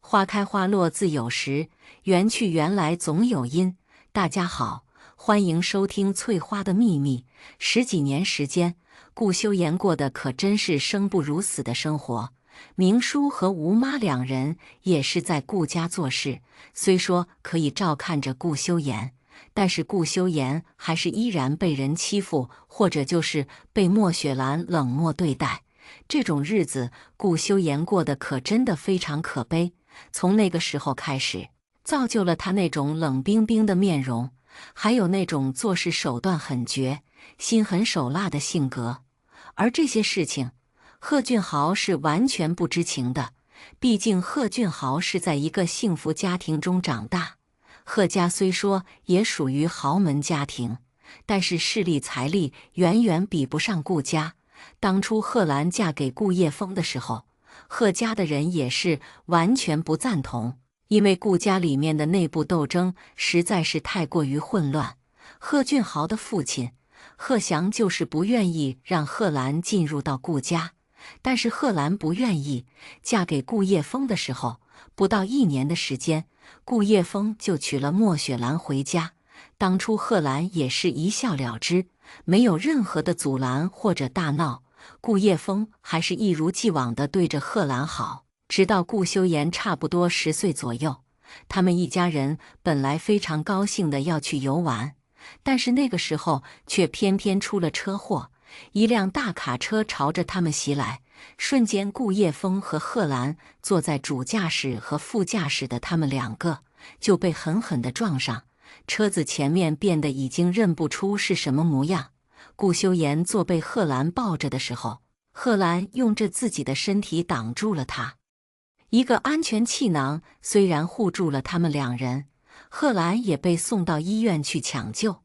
花开花落自有时，缘去缘来总有因。大家好，欢迎收听《翠花的秘密》。十几年时间，顾修言过的可真是生不如死的生活。明叔和吴妈两人也是在顾家做事，虽说可以照看着顾修言，但是顾修言还是依然被人欺负，或者就是被莫雪兰冷漠对待。这种日子，顾修言过得可真的非常可悲。从那个时候开始，造就了他那种冷冰冰的面容，还有那种做事手段很绝、心狠手辣的性格。而这些事情，贺俊豪是完全不知情的。毕竟贺俊豪是在一个幸福家庭中长大，贺家虽说也属于豪门家庭，但是势力财力远远比不上顾家。当初贺兰嫁给顾叶枫的时候，贺家的人也是完全不赞同，因为顾家里面的内部斗争实在是太过于混乱。贺俊豪的父亲贺祥就是不愿意让贺兰进入到顾家，但是贺兰不愿意。嫁给顾叶枫的时候，不到1年的时间，顾叶枫就娶了莫雪兰回家。当初贺兰也是一笑了之，没有任何的阻拦或者大闹。顾叶枫还是一如既往地对着贺兰好，直到顾修言差不多10岁左右，他们一家人本来非常高兴地要去游玩，但是那个时候却偏偏出了车祸，一辆大卡车朝着他们袭来，瞬间顾叶枫和贺兰坐在主驾驶和副驾驶的他们2个就被狠狠地撞上，车子前面变得已经认不出是什么模样。顾修言坐被贺兰抱着的时候，贺兰用着自己的身体挡住了他。一个安全气囊虽然护住了他们2人，贺兰也被送到医院去抢救，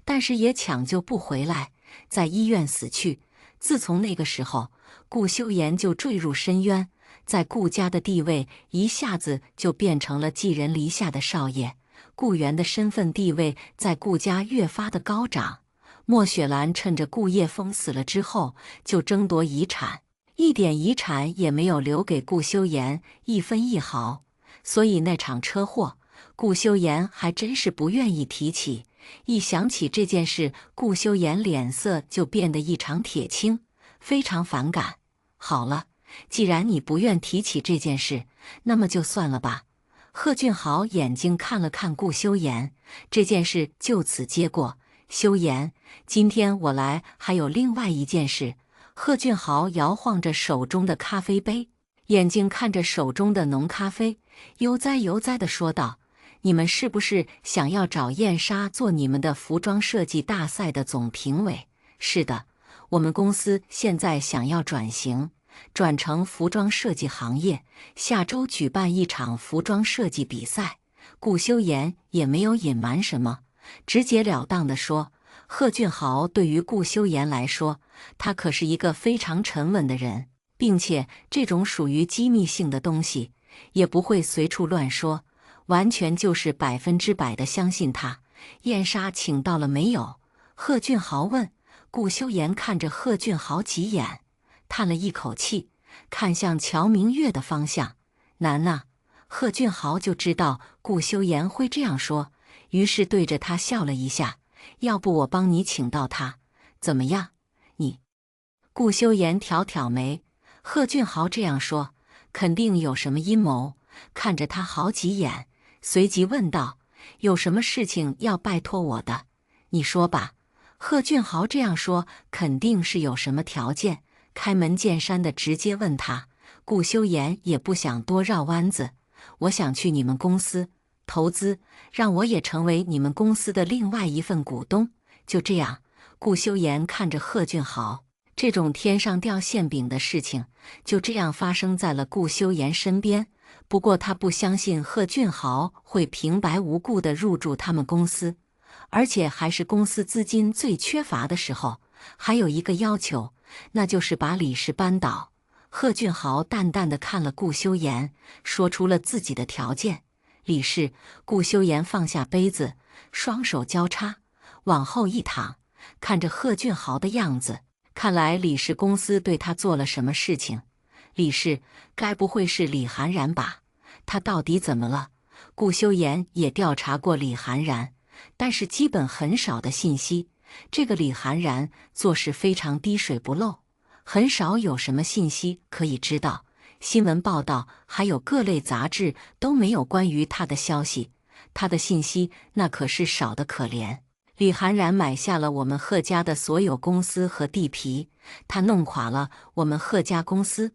但是也抢救不回来，在医院死去。自从那个时候，顾修言就坠入深渊，在顾家的地位一下子就变成了寄人篱下的少爷。顾源的身份地位在顾家越发的高涨。莫雪兰趁着顾叶枫死了之后就争夺遗产，一点遗产也没有留给顾修言1分1毫。所以那场车祸，顾修言还真是不愿意提起。一想起这件事，顾修言脸色就变得异常铁青，非常反感。好了，既然你不愿提起这件事，那么就算了吧。贺俊豪眼睛看了看顾修言，这件事就此接过。修言，今天我来还有另外一件事。贺俊豪摇晃着手中的咖啡杯，眼睛看着手中的浓咖啡，悠哉悠哉地说道：你们是不是想要找燕莎做你们的服装设计大赛的总评委？是的，我们公司现在想要转型，转成服装设计行业，下周举办一场服装设计比赛。顾修言也没有隐瞒什么，直截了当地说。贺俊豪对于顾修言来说，他可是一个非常沉稳的人，并且这种属于机密性的东西也不会随处乱说，完全就是100%的相信他。燕莎请到了没有？贺俊豪问。顾修言看着贺俊豪几眼，叹了一口气，看向乔明月的方向。难啊。贺俊豪就知道顾修言会这样说，于是对着他笑了一下。要不我帮你请到他，怎么样？你？顾修言挑挑眉。贺俊豪这样说，肯定有什么阴谋。看着他好几眼，随即问道：有什么事情要拜托我的？你说吧。贺俊豪这样说，肯定是有什么条件。开门见山的直接问他。顾修言也不想多绕弯子，我想去你们公司投资，让我也成为你们公司的另外一份股东。就这样，顾修言看着贺俊豪，这种天上掉馅饼的事情就这样发生在了顾修言身边。不过他不相信贺俊豪会平白无故地入驻他们公司，而且还是公司资金最缺乏的时候。还有一个要求，那就是把理事扳倒。贺俊豪淡淡地看了顾修言，说出了自己的条件。理事。顾修言放下杯子，双手交叉往后一躺，看着贺俊豪的样子，看来李氏公司对他做了什么事情。李氏，该不会是李涵然吧？他到底怎么了？顾修言也调查过李涵然，但是基本很少的信息。这个李涵然做事非常滴水不漏，很少有什么信息可以知道。新闻报道还有各类杂志都没有关于他的消息，他的信息那可是少得可怜。李涵然买下了我们贺家的所有公司和地皮，他弄垮了我们贺家公司，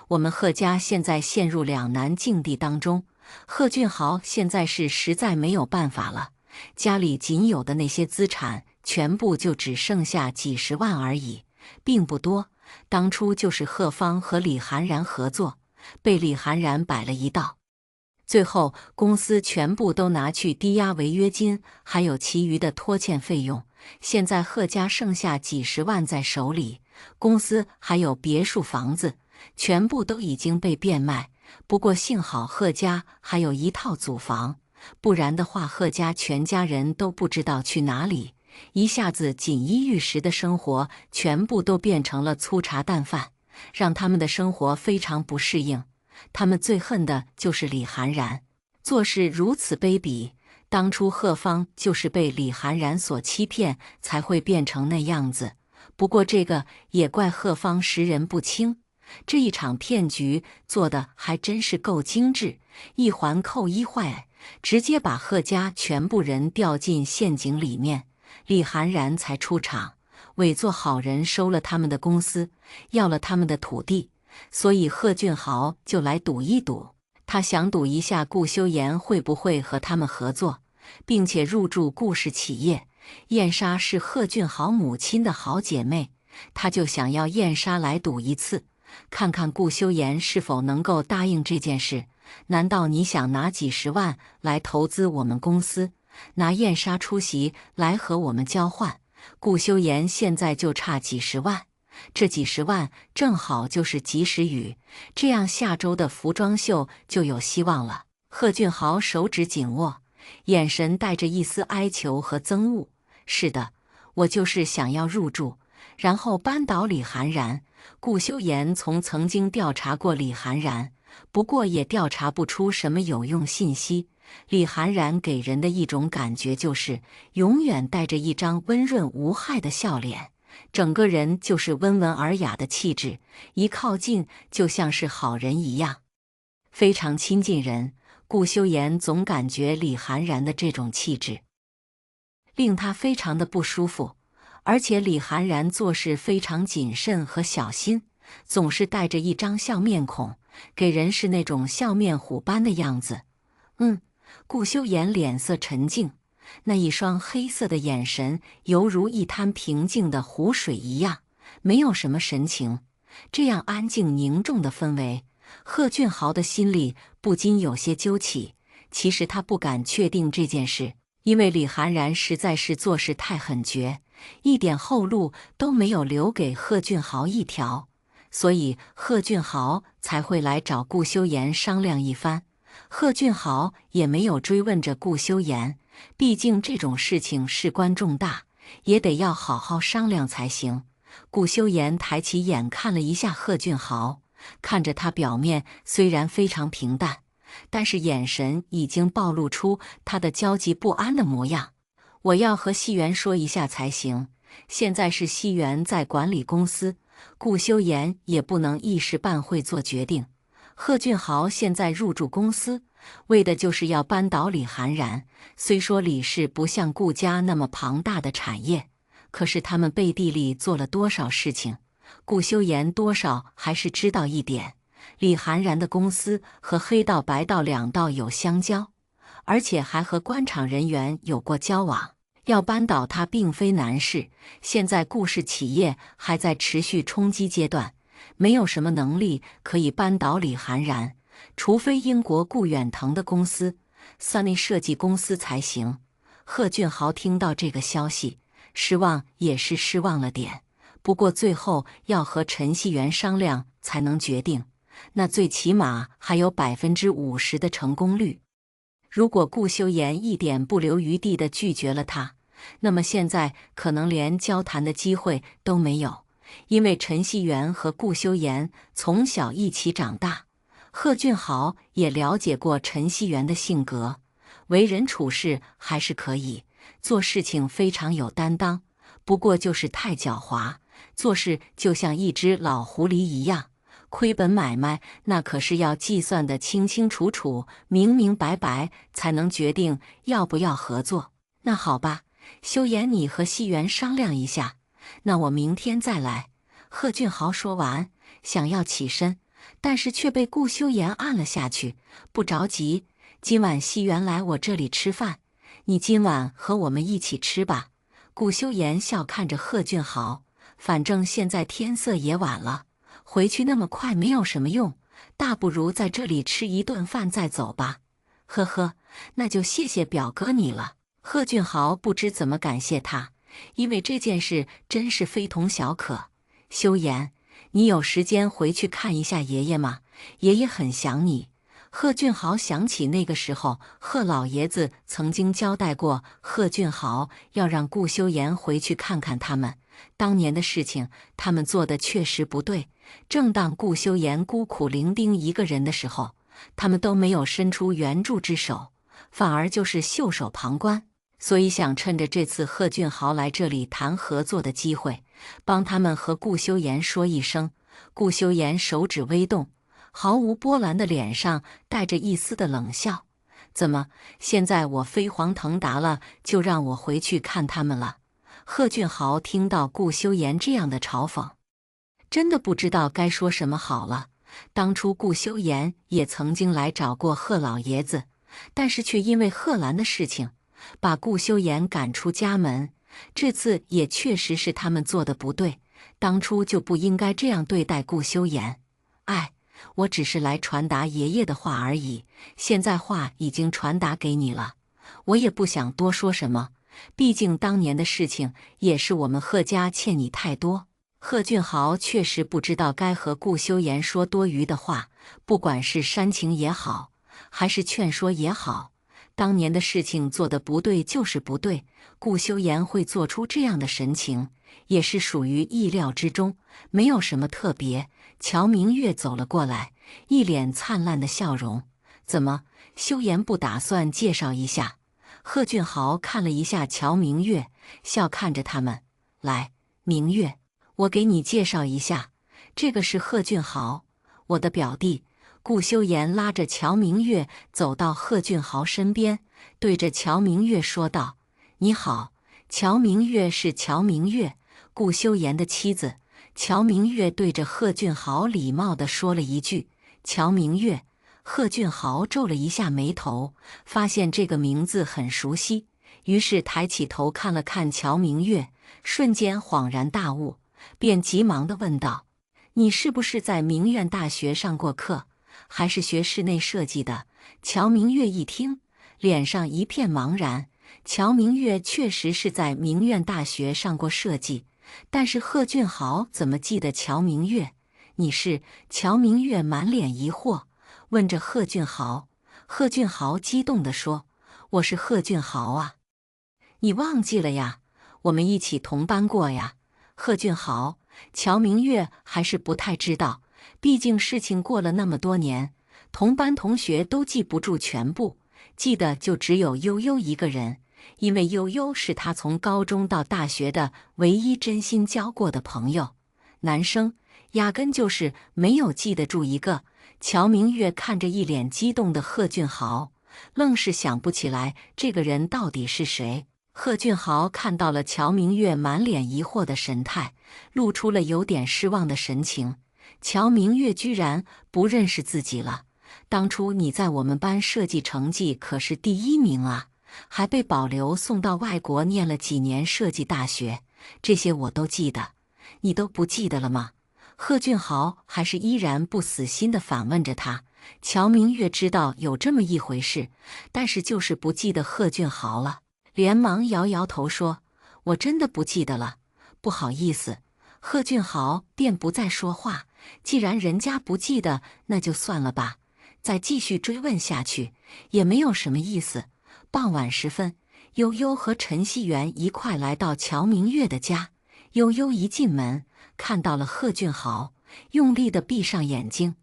我们贺家现在陷入两难境地当中。贺俊豪现在是实在没有办法了，家里仅有的那些资产全部就只剩下几十万而已，并不多。当初就是贺芳和李涵然合作，被李涵然摆了一道，最后公司全部都拿去抵押违约金，还有其余的拖欠费用。现在贺家剩下几十万在手里，公司还有别墅房子，全部都已经被变卖。不过幸好贺家还有一套祖房，不然的话贺家全家人都不知道去哪里，一下子锦衣玉食的生活全部都变成了粗茶淡饭，让他们的生活非常不适应。他们最恨的就是李涵然，做事如此卑鄙。当初贺芳就是被李涵然所欺骗，才会变成那样子。不过这个也怪贺芳识人不清，这一场骗局做的还真是够精致，一环扣一坏，直接把贺家全部人掉进陷阱里面。李涵然才出场，伪作好人收了他们的公司，要了他们的土地，所以贺俊豪就来赌一赌。他想赌一下顾修言会不会和他们合作，并且入驻顾氏企业。燕莎是贺俊豪母亲的好姐妹，他就想要燕莎来赌一次，看看顾修言是否能够答应这件事。难道你想拿几十万来投资我们公司，拿燕莎出席来和我们交换？顾修言现在就差几十万，这几十万正好就是及时雨，这样下周的服装秀就有希望了。贺俊豪手指紧握，眼神带着一丝哀求和憎恶。是的，我就是想要入驻，然后扳倒李涵然。顾修言曾经调查过李涵然，不过也调查不出什么有用信息。李涵然给人的一种感觉就是永远带着一张温润无害的笑脸，整个人就是温文尔雅的气质，一靠近就像是好人一样，非常亲近人。顾修言总感觉李涵然的这种气质令他非常的不舒服，而且李涵然做事非常谨慎和小心，总是带着一张笑面孔，给人是那种笑面虎般的样子。顾修言脸色沉静，那一双黑色的眼神犹如一滩平静的湖水一样，没有什么神情。这样安静凝重的氛围，贺俊豪的心里不禁有些揪起。其实他不敢确定这件事，因为李涵然实在是做事太狠绝，一点后路都没有留给贺俊豪一条，所以贺俊豪才会来找顾修言商量一番。贺俊豪也没有追问着顾修言，毕竟这种事情事关重大，也得要好好商量才行。顾修言抬起眼看了一下贺俊豪，看着他表面虽然非常平淡，但是眼神已经暴露出他的焦急不安的模样。我要和西园说一下才行，现在是西园在管理公司，顾修言也不能一时半会做决定。贺俊豪现在入驻公司，为的就是要扳倒李涵然。虽说李氏不像顾家那么庞大的产业，可是他们背地里做了多少事情，顾修言多少还是知道一点。李涵然的公司和黑道白道两道有相交，而且还和官场人员有过交往，要扳倒他并非难事。现在顾氏企业还在持续冲击阶段，没有什么能力可以扳倒李涵然，除非英国顾远腾的公司Sunny设计公司才行。贺俊豪听到这个消息，失望也是失望了点，不过最后要和陈锡元商量才能决定，那最起码还有50%的成功率。如果顾修言一点不留余地地拒绝了他，那么现在可能连交谈的机会都没有。因为陈锡元和顾修言从小一起长大，贺俊豪也了解过陈希元的性格，为人处事还是可以，做事情非常有担当，不过就是太狡猾，做事就像一只老狐狸一样。亏本买卖那可是要计算得清清楚楚、明明白白，才能决定要不要合作。那好吧，修言你和希元商量一下，那我明天再来。贺俊豪说完，想要起身，但是却被顾修言按了下去。不着急，今晚希元来我这里吃饭，你今晚和我们一起吃吧。顾修言笑看着贺俊豪，反正现在天色也晚了，回去那么快没有什么用，大不如在这里吃一顿饭再走吧。呵呵，那就谢谢表哥你了。贺俊豪不知怎么感谢他，因为这件事真是非同小可。修言，你有时间回去看一下爷爷吗？爷爷很想你。贺俊豪想起那个时候，贺老爷子曾经交代过贺俊豪要让顾修言回去看看他们。当年的事情，他们做的确实不对。正当顾修言孤苦伶仃一个人的时候，他们都没有伸出援助之手，反而就是袖手旁观。所以想趁着这次贺俊豪来这里谈合作的机会，帮他们和顾修言说一声。顾修言手指微动，毫无波澜的脸上带着一丝的冷笑。怎么，现在我飞黄腾达了，就让我回去看他们了？贺俊豪听到顾修言这样的嘲讽，真的不知道该说什么好了。当初顾修言也曾经来找过贺老爷子，但是却因为贺兰的事情把顾修言赶出家门。这次也确实是他们做的不对，当初就不应该这样对待顾修言。哎，我只是来传达爷爷的话而已，现在话已经传达给你了，我也不想多说什么，毕竟当年的事情也是我们贺家欠你太多。贺俊豪确实不知道该和顾修言说多余的话，不管是煽情也好，还是劝说也好，当年的事情做得不对就是不对，顾修言会做出这样的神情，也是属于意料之中，没有什么特别。乔明月走了过来，一脸灿烂的笑容。怎么，修言不打算介绍一下？贺俊豪看了一下乔明月，笑看着他们。来，明月，我给你介绍一下，这个是贺俊豪，我的表弟。顾修言拉着乔明月走到贺俊豪身边，对着乔明月说道：“你好。”乔明月是乔明月，顾修言的妻子。乔明月对着贺俊豪礼貌地说了一句：“乔明月。”贺俊豪皱了一下眉头，发现这个名字很熟悉，于是抬起头看了看乔明月，瞬间恍然大悟，便急忙地问道：“你是不是在明苑大学上过课？还是学室内设计的？”乔明月一听，脸上一片茫然。乔明月确实是在明苑大学上过设计，但是贺俊豪怎么记得乔明月？你是？乔明月满脸疑惑，问着贺俊豪。贺俊豪激动地说：“我是贺俊豪啊，你忘记了呀？我们一起同班过呀。”贺俊豪，乔明月还是不太知道，毕竟事情过了那么多年，同班同学都记不住全部，记得就只有悠悠一个人，因为悠悠是他从高中到大学的唯一真心交过的朋友，男生压根就是没有记得住一个。乔明月看着一脸激动的贺俊豪，愣是想不起来这个人到底是谁。贺俊豪看到了乔明月满脸疑惑的神态，露出了有点失望的神情。乔明月居然不认识自己了？当初你在我们班设计成绩可是第1名啊，还被保留送到外国念了几年设计大学，这些我都记得，你都不记得了吗？贺俊豪还是依然不死心地反问着他。乔明月知道有这么一回事，但是就是不记得贺俊豪了，连忙摇摇头说：“我真的不记得了，不好意思。”贺俊豪便不再说话，既然人家不记得，那就算了吧，再继续追问下去也没有什么意思。傍晚时分，悠悠和陈希元一块来到乔明月的家。悠悠一进门，看到了贺俊豪，用力地闭上眼睛。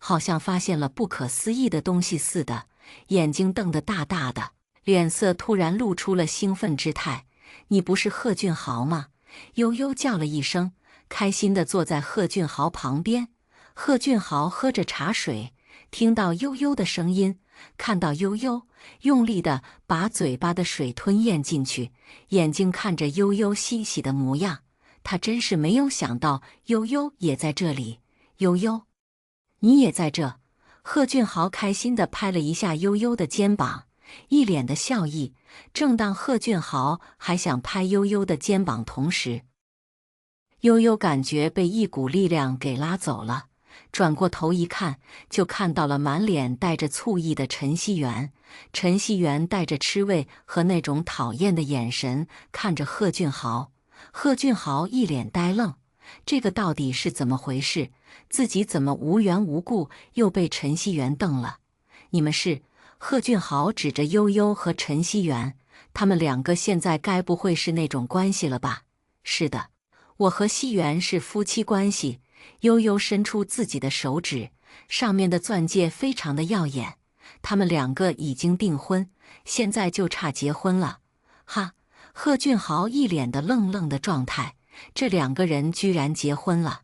好像发现了不可思议的东西似的，眼睛瞪得大大的，脸色突然露出了兴奋之态。你不是贺俊豪吗？悠悠叫了一声，开心地坐在贺俊豪旁边。贺俊豪喝着茶水，听到悠悠的声音，看到悠悠，用力地把嘴巴的水吞咽进去，眼睛看着悠悠欣喜的模样。他真是没有想到悠悠也在这里。悠悠，你也在这？贺俊豪开心地拍了一下悠悠的肩膀，一脸的笑意。正当贺俊豪还想拍悠悠的肩膀同时，悠悠感觉被一股力量给拉走了，转过头一看，就看到了满脸带着醋意的陈希元。陈希元带着吃味和那种讨厌的眼神看着贺俊豪。贺俊豪一脸呆愣，这个到底是怎么回事？自己怎么无缘无故又被陈希元瞪了？你们是？贺俊豪指着悠悠和陈希元，他们两个现在该不会是那种关系了吧？是的，我和希元是夫妻关系。悠悠伸出自己的手指，上面的钻戒非常的耀眼。他们两个已经订婚，现在就差结婚了。哈，贺俊豪一脸的愣愣的状态，这两个人居然结婚了，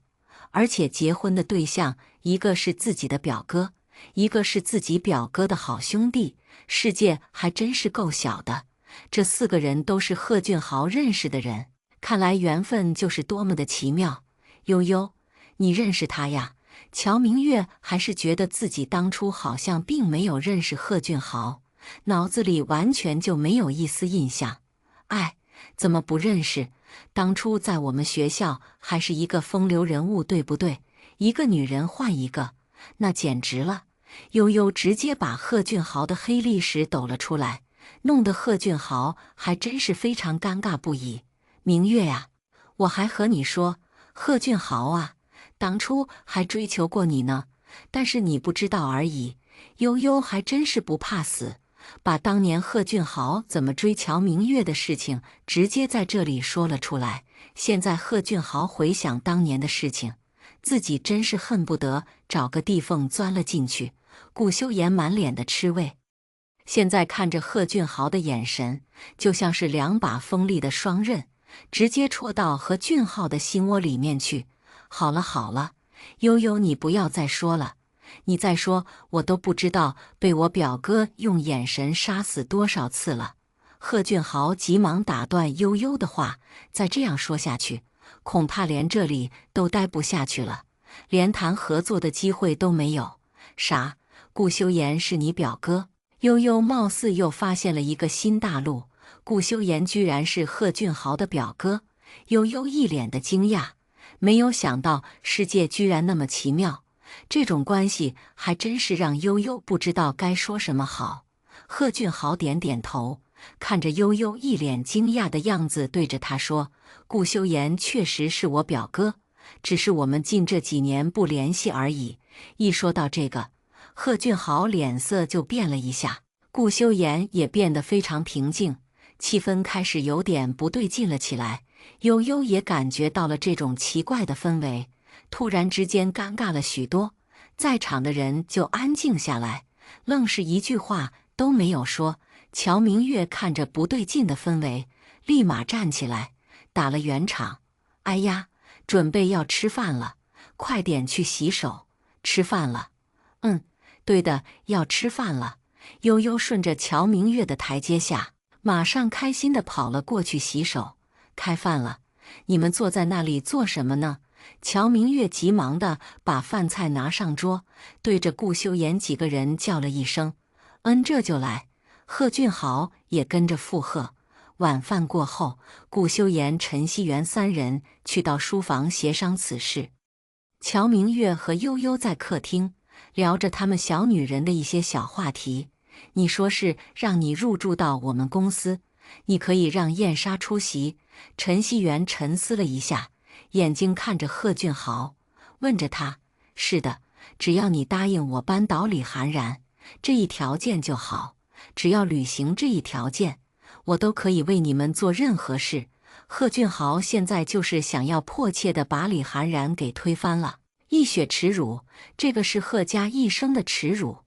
而且结婚的对象一个是自己的表哥，一个是自己表哥的好兄弟，世界还真是够小的。这4个人都是贺俊豪认识的人，看来缘分就是多么的奇妙。悠悠，你认识他呀？乔明月还是觉得自己当初好像并没有认识贺俊豪，脑子里完全就没有一丝印象。哎，怎么不认识？当初在我们学校还是一个风流人物，对不对？一个女人换一个，那简直了。悠悠直接把贺俊豪的黑历史抖了出来，弄得贺俊豪还真是非常尴尬不已。明月呀，我还和你说，贺俊豪啊，当初还追求过你呢，但是你不知道而已。悠悠还真是不怕死，把当年贺俊豪怎么追乔明月的事情直接在这里说了出来。现在贺俊豪回想当年的事情，自己真是恨不得找个地缝钻了进去。顾修言满脸的吃味，现在看着贺俊豪的眼神，就像是2把锋利的双刃，直接戳到何俊浩的心窝里面去。好了好了，悠悠你不要再说了，你再说我都不知道被我表哥用眼神杀死多少次了。贺俊豪急忙打断悠悠的话，再这样说下去，恐怕连这里都待不下去了，连谈合作的机会都没有。啥？顾修言是你表哥？悠悠貌似又发现了一个新大陆，顾修言居然是贺俊豪的表哥。悠悠一脸的惊讶，没有想到世界居然那么奇妙，这种关系还真是让悠悠不知道该说什么好。贺俊豪点点头，看着悠悠一脸惊讶的样子，对着他说：“顾修言确实是我表哥，只是我们近这几年不联系而已。”一说到这个，贺俊豪脸色就变了一下，顾修言也变得非常平静，气氛开始有点不对劲了起来。悠悠也感觉到了这种奇怪的氛围，突然之间尴尬了许多，在场的人就安静下来，愣是一句话都没有说。乔明月看着不对劲的氛围，立马站起来打了圆场：“哎呀，准备要吃饭了，快点去洗手。吃饭了。”“嗯，对的，要吃饭了。”悠悠顺着乔明月的台阶下，马上开心地跑了过去洗手。“开饭了，你们坐在那里做什么呢？”乔明月急忙地把饭菜拿上桌，对着顾修言几个人叫了一声：“嗯，这就来。”贺俊豪也跟着附和。晚饭过后，顾修言、陈希元3人去到书房协商此事。乔明月和悠悠在客厅聊着他们小女人的一些小话题。“你说是让你入住到我们公司，你可以让燕莎出席。”陈希元沉思了一下，眼睛看着贺俊豪，问着他：“是的，只要你答应我扳倒李涵然这一条件就好，只要履行这一条件，我都可以为你们做任何事。”贺俊豪现在就是想要迫切地把李涵然给推翻了。一雪耻辱，这个是贺家一生的耻辱，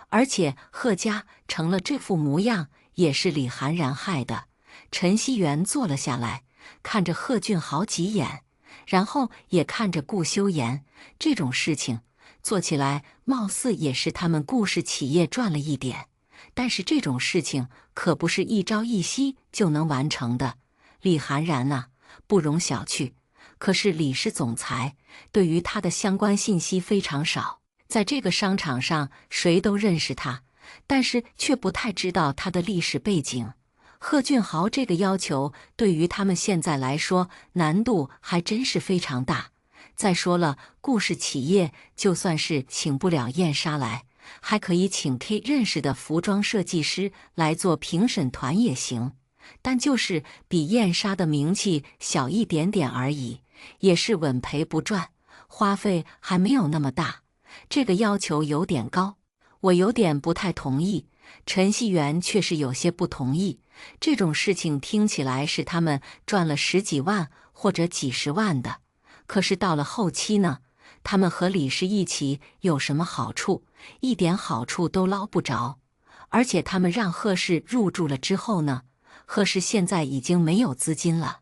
而且贺家成了这副模样，也是李涵然害的。陈希元坐了下来，看着贺俊豪几眼，然后也看着顾修言。这种事情做起来，貌似也是他们顾氏企业赚了一点，但是这种事情可不是一朝一夕就能完成的。李涵然啊，不容小觑。可是李氏总裁对于他的相关信息非常少，在这个商场上谁都认识他，但是却不太知道他的历史背景。贺俊豪这个要求对于他们现在来说难度还真是非常大。再说了，顾氏企业就算是请不了燕莎来，还可以请 K 认识的服装设计师来做评审团也行，但就是比燕莎的名气小一点点而已，也是稳赔不赚，花费还没有那么大。这个要求有点高，我有点不太同意。陈希元却是有些不同意，这种事情听起来是他们赚了10几万或者几十万的，可是到了后期呢，他们和李氏一起有什么好处？一点好处都捞不着。而且他们让贺氏入驻了之后呢，贺氏现在已经没有资金了，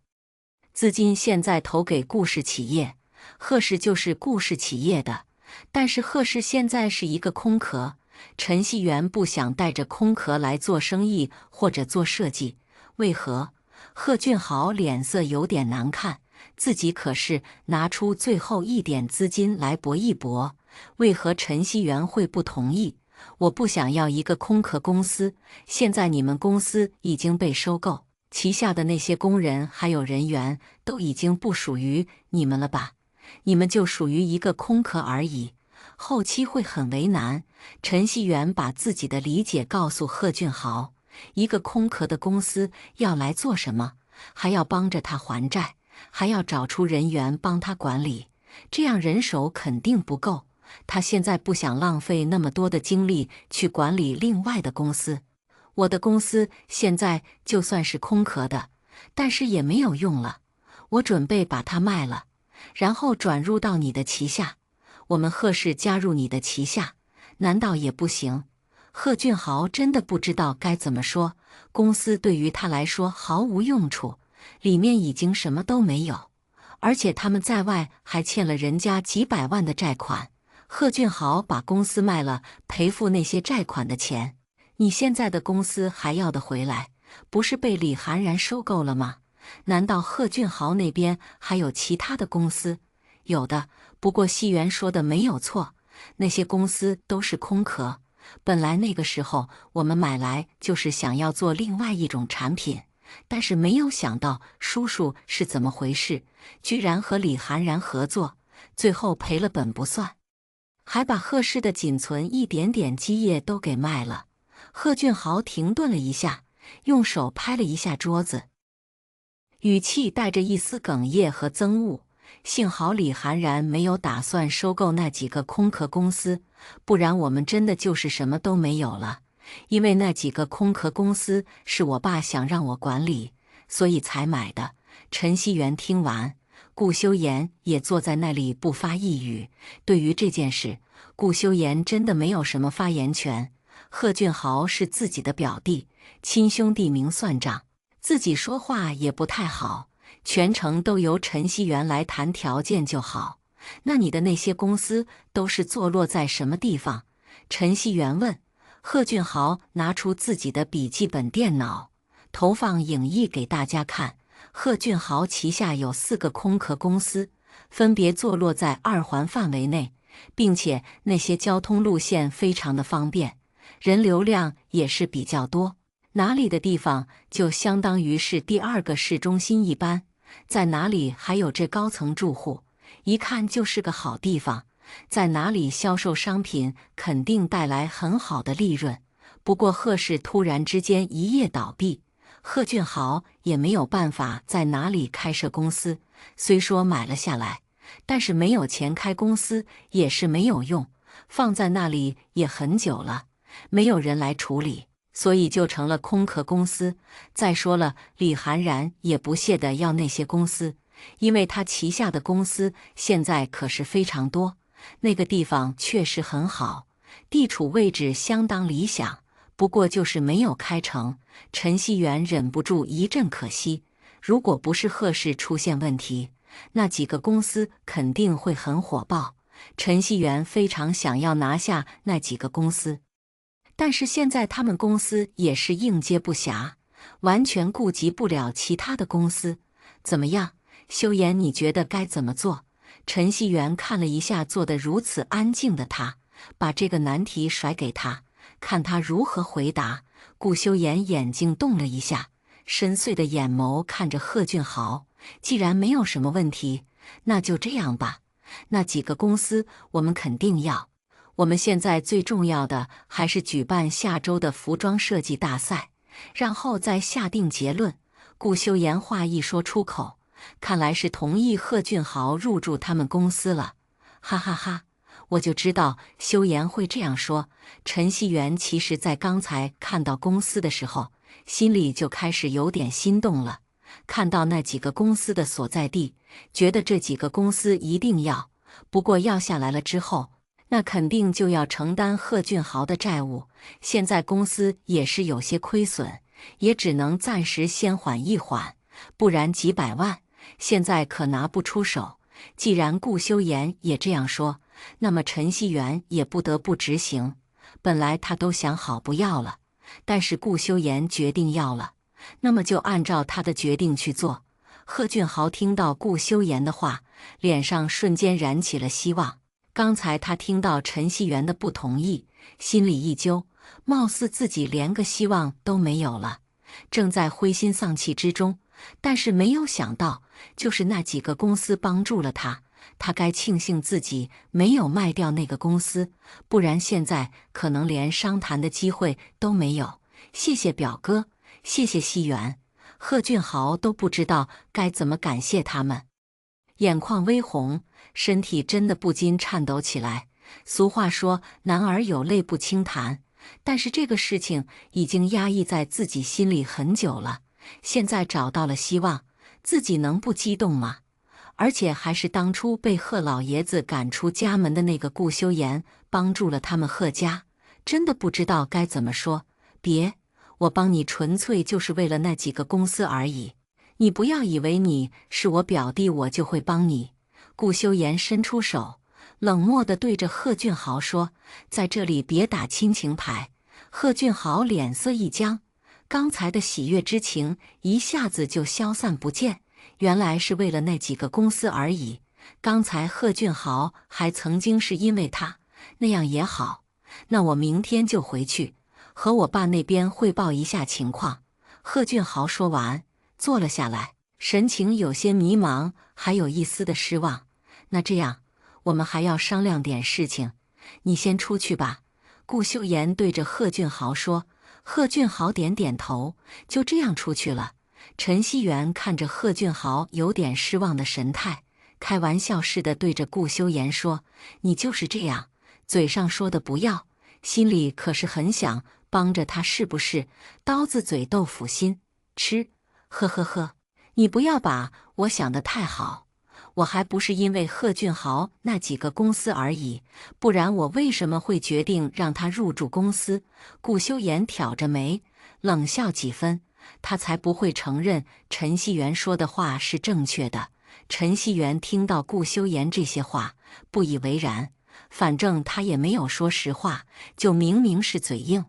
资金现在投给顾氏企业，贺氏就是顾氏企业的，但是贺氏现在是一个空壳。陈希元不想带着空壳来做生意或者做设计，为何？贺俊豪脸色有点难看，自己可是拿出最后一点资金来搏一搏，为何陈希元会不同意？我不想要一个空壳公司，现在你们公司已经被收购，旗下的那些工人还有人员都已经不属于你们了吧？你们就属于一个空壳而已，后期会很为难。陈希元把自己的理解告诉贺俊豪，一个空壳的公司要来做什么？还要帮着他还债，还要找出人员帮他管理，这样人手肯定不够。他现在不想浪费那么多的精力去管理另外的公司。我的公司现在就算是空壳的，但是也没有用了，我准备把它卖了，然后转入到你的旗下，我们贺氏加入你的旗下，难道也不行？贺俊豪真的不知道该怎么说，公司对于他来说毫无用处，里面已经什么都没有，而且他们在外还欠了人家几百万的债款。贺俊豪把公司卖了，赔付那些债款的钱，你现在的公司还要得回来？不是被李涵然收购了吗？难道贺俊豪那边还有其他的公司？有的，不过西元说的没有错，那些公司都是空壳。本来那个时候我们买来就是想要做另外一种产品，但是没有想到叔叔是怎么回事，居然和李涵然合作，最后赔了本不算，还把贺氏的仅存一点点基业都给卖了。贺俊豪停顿了一下，用手拍了一下桌子，语气带着一丝哽咽和憎恶。幸好李涵然没有打算收购那几个空壳公司，不然我们真的就是什么都没有了。因为那几个空壳公司是我爸想让我管理，所以才买的。陈希元听完，顾修言也坐在那里不发一语。对于这件事，顾修言真的没有什么发言权。贺俊豪是自己的表弟，亲兄弟明算账，自己说话也不太好，全程都由陈希元来谈条件就好。那你的那些公司都是坐落在什么地方？陈希元问。贺俊豪拿出自己的笔记本电脑，投放影艺给大家看。贺俊豪旗下有4个空壳公司，分别坐落在2环范围内，并且那些交通路线非常的方便，人流量也是比较多。哪里的地方就相当于是第2个市中心一般，在哪里还有这高层住户，一看就是个好地方，在哪里销售商品肯定带来很好的利润。不过贺氏突然之间一夜倒闭，贺俊豪也没有办法在哪里开设公司，虽说买了下来，但是没有钱开公司也是没有用，放在那里也很久了，没有人来处理，所以就成了空壳公司。再说了，李涵然也不屑地要那些公司，因为他旗下的公司现在可是非常多，那个地方确实很好，地处位置相当理想，不过就是没有开成。陈希元忍不住一阵可惜，如果不是贺氏出现问题，那几个公司肯定会很火爆。陈希元非常想要拿下那几个公司，但是现在他们公司也是应接不暇，完全顾及不了其他的公司。怎么样，修言，你觉得该怎么做？陈希元看了一下坐得如此安静的他，把这个难题甩给他，看他如何回答。顾修言眼睛动了一下，深邃的眼眸看着贺俊豪，既然没有什么问题，那就这样吧。那几个公司我们肯定要，我们现在最重要的还是举办下周的服装设计大赛，然后再下定结论。顾修言话一说出口，看来是同意贺俊豪入驻他们公司了。哈哈哈，我就知道修言会这样说。陈希元其实在刚才看到公司的时候，心里就开始有点心动了。看到那几个公司的所在地，觉得这几个公司一定要，不过要下来了之后，那肯定就要承担贺俊豪的债务。现在公司也是有些亏损，也只能暂时先缓一缓，不然几百万现在可拿不出手。既然顾修言也这样说，那么陈希元也不得不执行。本来他都想好不要了，但是顾修言决定要了，那么就按照他的决定去做。贺俊豪听到顾修言的话，脸上瞬间燃起了希望。刚才他听到陈希元的不同意，心里一揪，貌似自己连个希望都没有了，正在灰心丧气之中。但是没有想到，就是那几个公司帮助了他，他该庆幸自己没有卖掉那个公司，不然现在可能连商谈的机会都没有。谢谢表哥，谢谢希元。贺俊豪都不知道该怎么感谢他们，眼眶微红，身体真的不禁颤抖起来。俗话说男儿有泪不轻弹，但是这个事情已经压抑在自己心里很久了，现在找到了希望，自己能不激动吗？而且还是当初被贺老爷子赶出家门的那个顾修言帮助了他们贺家，真的不知道该怎么说。别，我帮你纯粹就是为了那几个公司而已，你不要以为你是我表弟我就会帮你。顾修言伸出手，冷漠地对着贺俊豪说，在这里别打亲情牌。贺俊豪脸色一僵，刚才的喜悦之情一下子就消散不见，原来是为了那几个公司而已。刚才贺俊豪还曾经是因为他，那样也好，那我明天就回去和我爸那边汇报一下情况。贺俊豪说完坐了下来，神情有些迷茫，还有一丝的失望。那这样，我们还要商量点事情，你先出去吧。顾秀妍对着贺俊豪说。贺俊豪点点头，就这样出去了。陈希元看着贺俊豪有点失望的神态，开玩笑似的对着顾修言说，你就是这样，嘴上说的不要，心里可是很想帮着他，是不是？刀子嘴豆腐心，吃，呵呵呵，你不要把我想得太好，我还不是因为贺俊豪那几个公司而已，不然我为什么会决定让他入驻公司？顾修言挑着眉，冷笑几分，他才不会承认陈希元说的话是正确的。陈希元听到顾修言这些话，不以为然，反正他也没有说实话，就明明是嘴硬。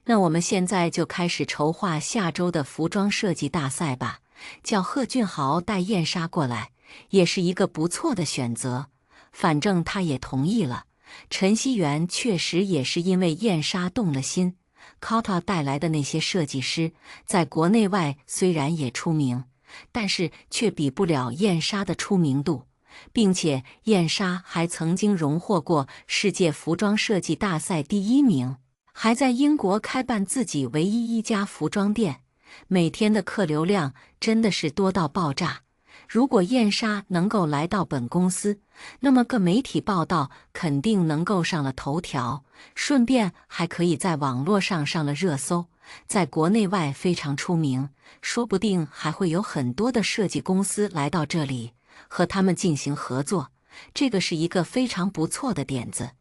那我们现在就开始筹划下周的服装设计大赛吧，叫贺俊豪带燕莎过来，也是一个不错的选择。反正他也同意了。陈希元确实也是因为燕莎动了心。Kota 带来的那些设计师，在国内外虽然也出名，但是却比不了燕莎的出名度，并且燕莎还曾经荣获过世界服装设计大赛第1名，还在英国开办自己唯一一家服装店，每天的客流量真的是多到爆炸。如果燕莎能够来到本公司，那么个媒体报道肯定能够上了头条，顺便还可以在网络上上了热搜，在国内外非常出名，说不定还会有很多的设计公司来到这里和他们进行合作。这个是一个非常不错的点子。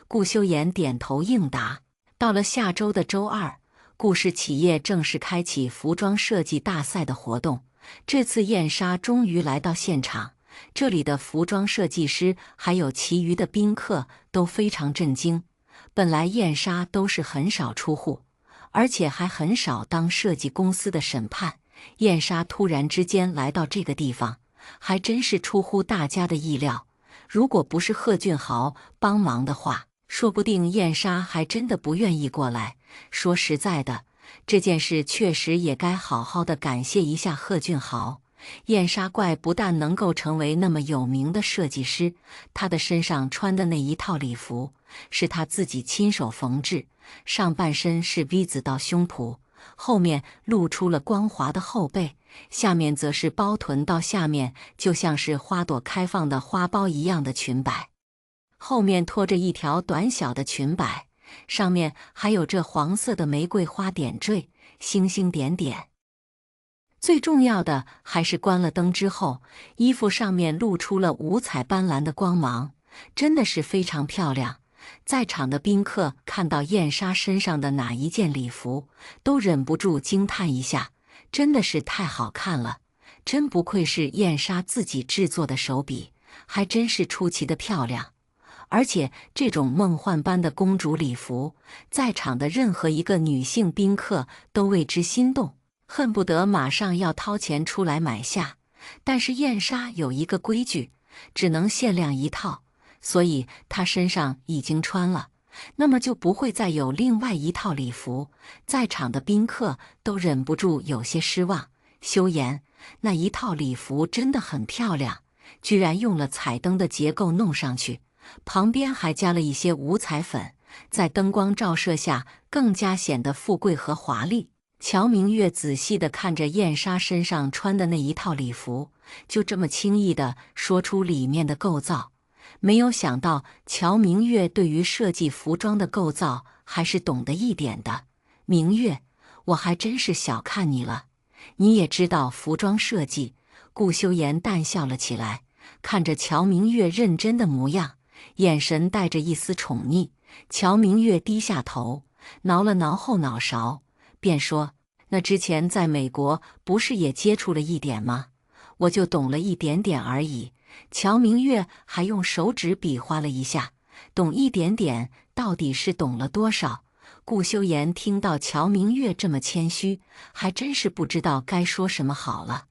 顾修言点头应答。到了下周的周二，顾氏企业正式开启服装设计大赛的活动。这次燕莎终于来到现场，这里的服装设计师还有其余的宾客都非常震惊。本来燕莎都是很少出户，而且还很少当设计公司的审判，燕莎突然之间来到这个地方，还真是出乎大家的意料。如果不是贺俊豪帮忙的话，说不定燕莎还真的不愿意过来。说实在的，这件事确实也该好好的感谢一下贺俊豪。燕莎怪不但能够成为那么有名的设计师，她的身上穿的那一套礼服是她自己亲手缝制，上半身是 V 字到胸脯，后面露出了光滑的后背，下面则是包臀到下面就像是花朵开放的花苞一样的裙摆，后面拖着一条短小的裙摆，上面还有这黄色的玫瑰花点缀，星星点点。最重要的还是关了灯之后，衣服上面露出了五彩斑斓的光芒，真的是非常漂亮。在场的宾客看到燕莎身上的哪一件礼服，都忍不住惊叹一下，真的是太好看了，真不愧是燕莎自己制作的手笔，还真是出奇的漂亮。而且这种梦幻般的公主礼服，在场的任何一个女性宾客都为之心动，恨不得马上要掏钱出来买下。但是燕莎有一个规矩，只能限量一套，所以她身上已经穿了，那么就不会再有另外一套礼服。在场的宾客都忍不住有些失望。修言，那一套礼服真的很漂亮，居然用了彩灯的结构弄上去，旁边还加了一些五彩粉，在灯光照射下更加显得富贵和华丽。乔明月仔细地看着燕莎身上穿的那一套礼服，就这么轻易地说出里面的构造。没有想到乔明月对于设计服装的构造还是懂得一点的。明月，我还真是小看你了，你也知道服装设计。顾修言淡笑了起来，看着乔明月认真的模样，眼神带着一丝宠溺。乔明月低下头，挠了挠后脑勺，便说：“那之前在美国不是也接触了一点吗？我就懂了一点点而已。”乔明月还用手指比划了一下，懂一点点到底是懂了多少？顾修言听到乔明月这么谦虚，还真是不知道该说什么好了。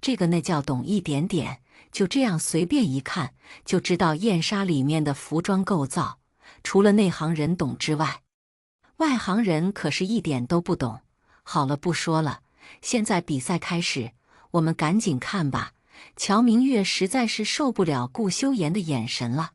这个那叫懂一点点，就这样随便一看就知道燕莎里面的服装构造，除了内行人懂之外，外行人可是一点都不懂。好了，不说了，现在比赛开始，我们赶紧看吧。乔明月实在是受不了顾修言的眼神了，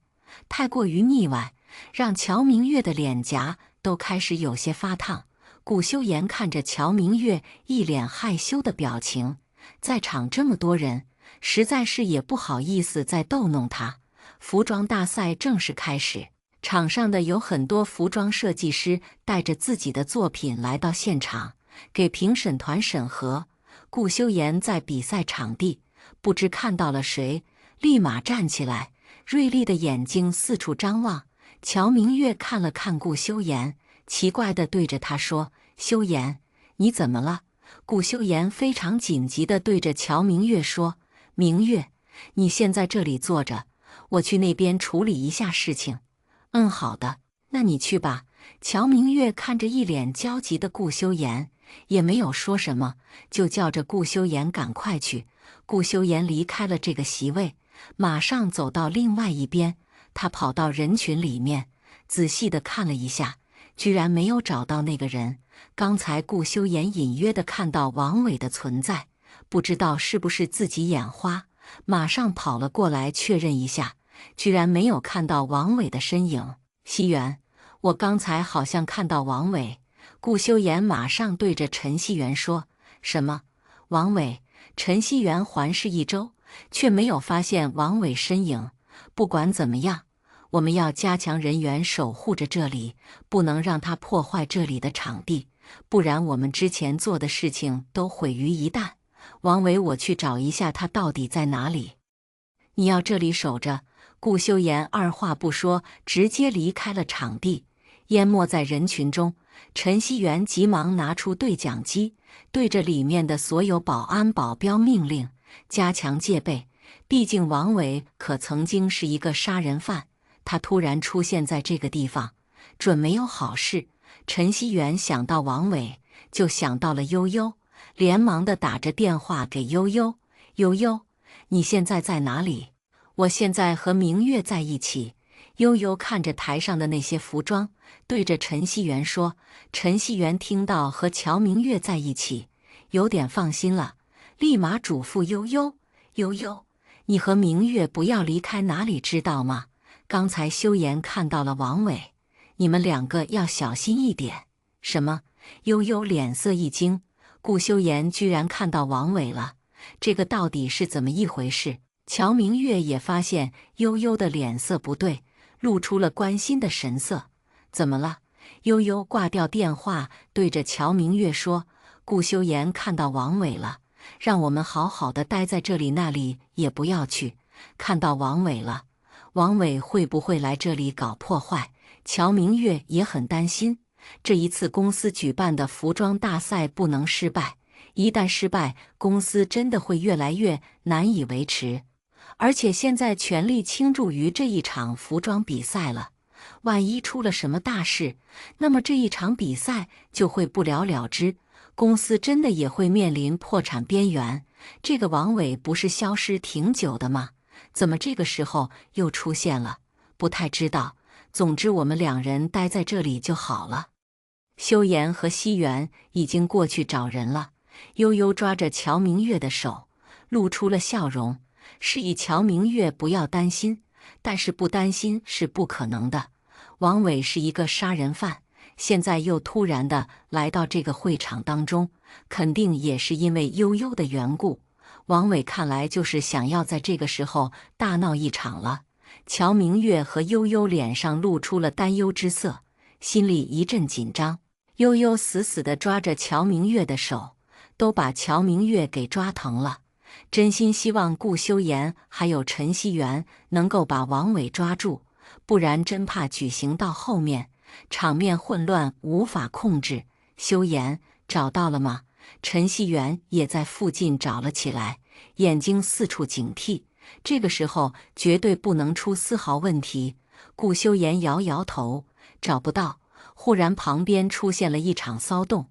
太过于腻歪，让乔明月的脸颊都开始有些发烫。顾修言看着乔明月一脸害羞的表情，在场这么多人，实在是也不好意思再逗弄他。服装大赛正式开始，场上的有很多服装设计师带着自己的作品来到现场，给评审团审核。顾修言在比赛场地不知看到了谁，立马站起来，锐利的眼睛四处张望。乔明月看了看顾修言，奇怪地对着他说：“修言，你怎么了？”顾修言非常紧急地对着乔明月说：“明月，你先在这里坐着，我去那边处理一下事情。”“好的，那你去吧。”乔明月看着一脸焦急的顾修言，也没有说什么，就叫着顾修言赶快去。顾修言离开了这个席位，马上走到另外一边。他跑到人群里面，仔细地看了一下，居然没有找到那个人。刚才顾修言隐约地看到王伟的存在，不知道是不是自己眼花，马上跑了过来确认一下，居然没有看到王伟的身影。西元，我刚才好像看到王伟。顾修言马上对着陈希元说：“什么？王伟？”陈希元环视一周，却没有发现王伟身影。不管怎么样，我们要加强人员守护着这里，不能让他破坏这里的场地，不然我们之前做的事情都毁于一旦。王伟，我去找一下他到底在哪里。你要这里守着。”顾修言二话不说，直接离开了场地，淹没在人群中。陈希元急忙拿出对讲机，对着里面的所有保安保镖命令加强戒备。毕竟王伟可曾经是一个杀人犯，他突然出现在这个地方，准没有好事。陈希元想到王伟，就想到了悠悠，连忙的打着电话给悠悠：“悠悠，你现在在哪里？”“我现在和明月在一起。”悠悠看着台上的那些服装，对着陈希元说。陈希元听到和乔明月在一起，有点放心了，立马嘱咐悠悠：“悠悠，你和明月不要离开哪里，知道吗？刚才修言看到了王伟，你们两个要小心一点。”“什么？”悠悠脸色一惊，顾修言居然看到王伟了，这个到底是怎么一回事？乔明月也发现悠悠的脸色不对，露出了关心的神色。“怎么了？”悠悠挂掉电话，对着乔明月说：“顾修言看到王伟了，让我们好好的待在这里，那里也不要去。看到王伟了，王伟会不会来这里搞破坏？”乔明月也很担心，这一次公司举办的服装大赛不能失败，一旦失败，公司真的会越来越难以维持。而且现在全力倾注于这一场服装比赛了，万一出了什么大事，那么这一场比赛就会不了了之，公司真的也会面临破产边缘。这个王伟不是消失挺久的吗？怎么这个时候又出现了？不太知道。总之我们两人待在这里就好了。修言和西元已经过去找人了。悠悠抓着乔明月的手，露出了笑容，示意乔明月不要担心，但是不担心是不可能的。王伟是一个杀人犯，现在又突然的来到这个会场当中，肯定也是因为悠悠的缘故。王伟看来就是想要在这个时候大闹一场了。乔明月和悠悠脸上露出了担忧之色，心里一阵紧张。悠悠死死地抓着乔明月的手，都把乔明月给抓疼了。真心希望顾修言还有陈希元能够把王伟抓住，不然真怕举行到后面，场面混乱无法控制。“修言，找到了吗？”陈希元也在附近找了起来，眼睛四处警惕。这个时候绝对不能出丝毫问题。顾修言摇摇头，找不到。忽然旁边出现了一场骚动，“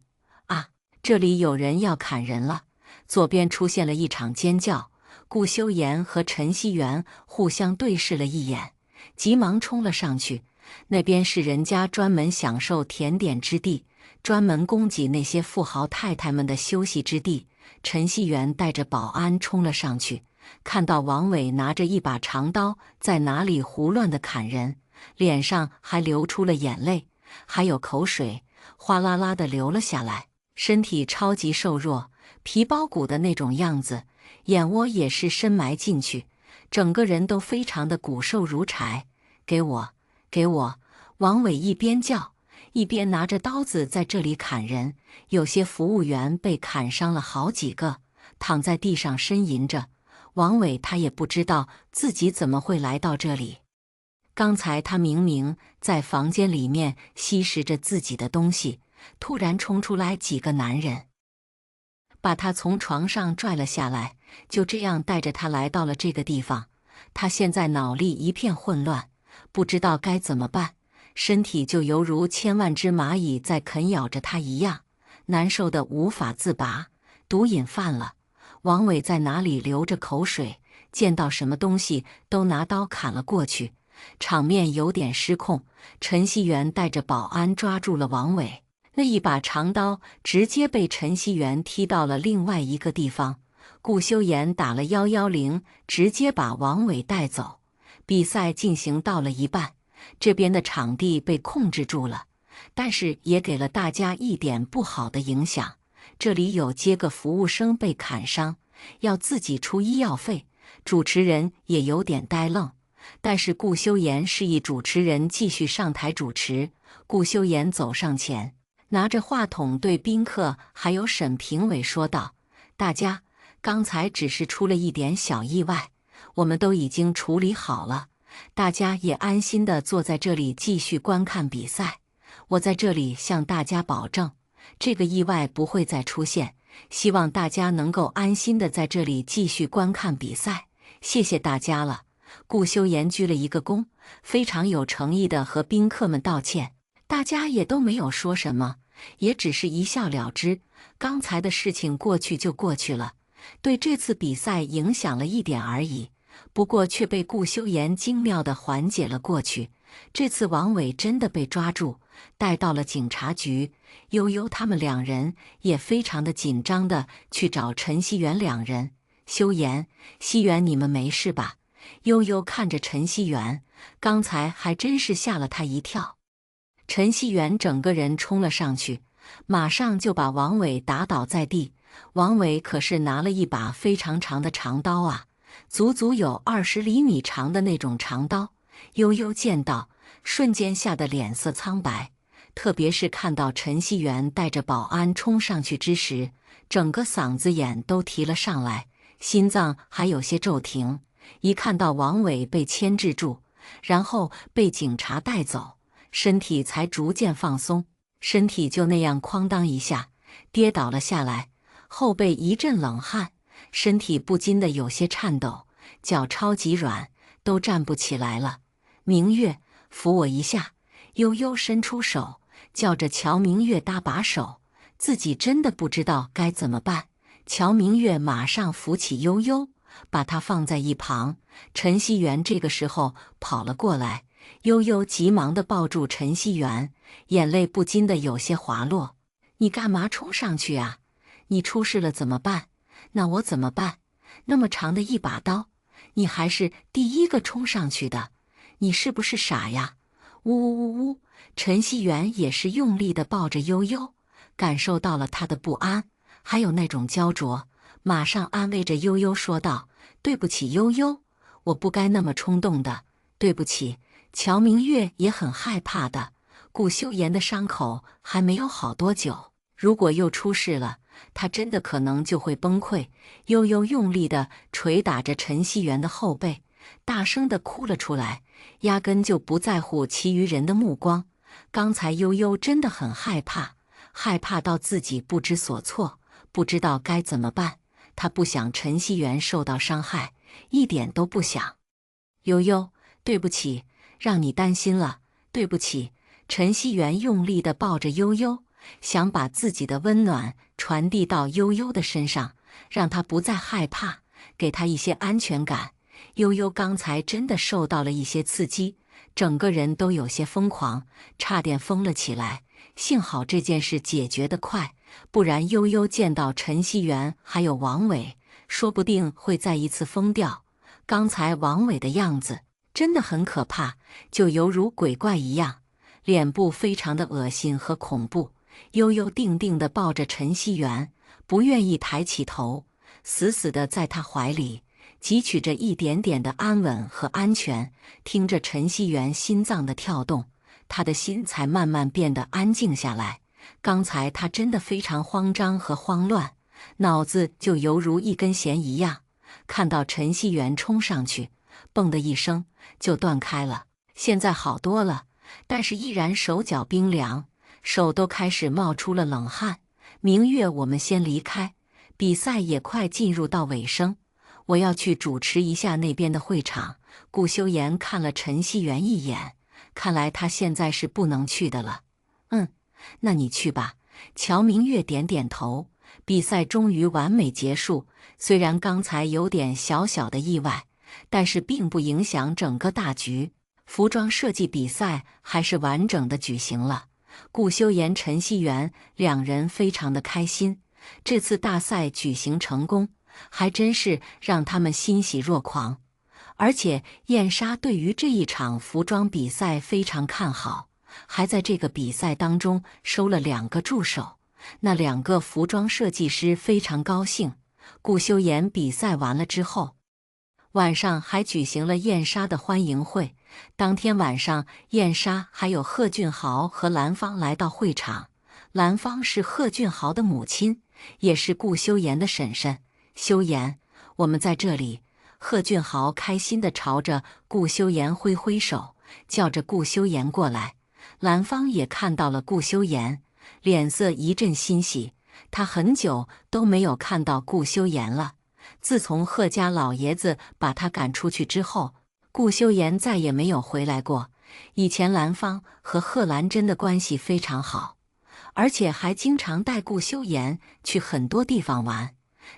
啊，这里有人要砍人了！”左边出现了一场尖叫，顾修言和陈希元互相对视了一眼，急忙冲了上去。那边是人家专门享受甜点之地，专门供给那些富豪太太们的休息之地。陈希元带着保安冲了上去，看到王伟拿着一把长刀在哪里胡乱的砍人，脸上还流出了眼泪，还有口水哗啦啦的流了下来，身体超级瘦弱，皮包骨的那种样子，眼窝也是深埋进去，整个人都非常的骨瘦如柴。“给我，给我！”王伟一边叫，一边拿着刀子在这里砍人，有些服务员被砍伤了好几个，躺在地上呻吟着。王伟他也不知道自己怎么会来到这里，刚才他明明在房间里面吸食着自己的东西，突然冲出来几个男人，把他从床上拽了下来，就这样带着他来到了这个地方。他现在脑力一片混乱，不知道该怎么办，身体就犹如千万只蚂蚁在啃咬着他一样，难受的无法自拔。毒瘾犯了。王伟在哪里流着口水，见到什么东西都拿刀砍了过去，场面有点失控。陈希元带着保安抓住了王伟，那一把长刀直接被陈希元踢到了另外一个地方。顾修言打了110，直接把王伟带走。比赛进行到了一半，这边的场地被控制住了，但是也给了大家一点不好的影响。这里有接个服务生被砍伤，要自己出医药费，主持人也有点呆愣。但是顾修言示意主持人继续上台主持。顾修言走上前，拿着话筒对宾客还有沈评委说道：“大家，刚才只是出了一点小意外，我们都已经处理好了，大家也安心的坐在这里继续观看比赛。我在这里向大家保证，这个意外不会再出现，希望大家能够安心的在这里继续观看比赛。谢谢大家了。顾修言鞠了一个躬，非常有诚意的和宾客们道歉。大家也都没有说什么，也只是一笑了之。刚才的事情过去就过去了，对这次比赛影响了一点而已，不过却被顾修言精妙地缓解了过去。这次王伟真的被抓住，带到了警察局。悠悠他们两人也非常的紧张地去找陈希元两人。修言、希元，你们没事吧？悠悠看着陈希元，刚才还真是吓了他一跳。陈希元整个人冲了上去，马上就把王伟打倒在地。王伟可是拿了一把非常长的长刀啊，足足有20厘米长的那种长刀。悠悠见到，瞬间吓得脸色苍白，特别是看到陈希元带着保安冲上去之时，整个嗓子眼都提了上来，心脏还有些骤停。一看到王伟被牵制住，然后被警察带走，身体才逐渐放松，身体就那样哐当一下跌倒了下来，后背一阵冷汗，身体不禁的有些颤抖，脚超级软，都站不起来了。明月，扶我一下。悠悠伸出手，叫着乔明月搭把手，自己真的不知道该怎么办。乔明月马上扶起悠悠，把他放在一旁。陈希元这个时候跑了过来，悠悠急忙地抱住陈希元，眼泪不禁的有些滑落。你干嘛冲上去啊？你出事了怎么办？那我怎么办？那么长的一把刀，你还是第一个冲上去的，你是不是傻呀？呜呜呜呜！陈希元也是用力地抱着悠悠，感受到了他的不安，还有那种焦灼，马上安慰着悠悠说道：对不起悠悠，我不该那么冲动的，对不起。乔明月也很害怕的，顾修言的伤口还没有好多久，如果又出事了，他真的可能就会崩溃。悠悠用力地捶打着陈希元的后背，大声地哭了出来，压根就不在乎其余人的目光。刚才悠悠真的很害怕，害怕到自己不知所措，不知道该怎么办。他不想陈希元受到伤害，一点都不想。悠悠，对不起，让你担心了，对不起。陈希元用力地抱着悠悠，想把自己的温暖传递到悠悠的身上，让她不再害怕，给她一些安全感。悠悠刚才真的受到了一些刺激，整个人都有些疯狂，差点疯了起来。幸好这件事解决得快，不然悠悠见到陈希元还有王伟，说不定会再一次疯掉。刚才王伟的样子真的很可怕，就犹如鬼怪一样，脸部非常的恶心和恐怖。悠悠定定地抱着陈希元，不愿意抬起头，死死地在他怀里，汲取着一点点的安稳和安全。听着陈希元心脏的跳动，他的心才慢慢变得安静下来。刚才他真的非常慌张和慌乱，脑子就犹如一根弦一样。看到陈希元冲上去，嘣的一声就断开了。现在好多了，但是依然手脚冰凉，手都开始冒出了冷汗。明月，我们先离开，比赛也快进入到尾声，我要去主持一下那边的会场。顾修言看了陈希元一眼，看来他现在是不能去的了。那你去吧。乔明月点点头。比赛终于完美结束，虽然刚才有点小小的意外，但是并不影响整个大局。服装设计比赛还是完整的举行了。顾修言、陈希元两人非常的开心，这次大赛举行成功，还真是让他们欣喜若狂。而且燕莎对于这一场服装比赛非常看好，还在这个比赛当中收了2个助手。那2个服装设计师非常高兴。顾修言比赛完了之后，晚上还举行了燕莎的欢迎会。当天晚上，燕莎还有贺俊豪和兰芳来到会场。兰芳是贺俊豪的母亲，也是顾修言的婶婶。修言，我们在这里，贺俊豪开心地朝着顾修言挥挥手，叫着顾修言过来。兰芳也看到了顾修言，脸色一阵欣喜。他很久都没有看到顾修言了。自从贺家老爷子把他赶出去之后，顾修言再也没有回来过。以前兰芳和贺兰珍的关系非常好，而且还经常带顾修言去很多地方玩。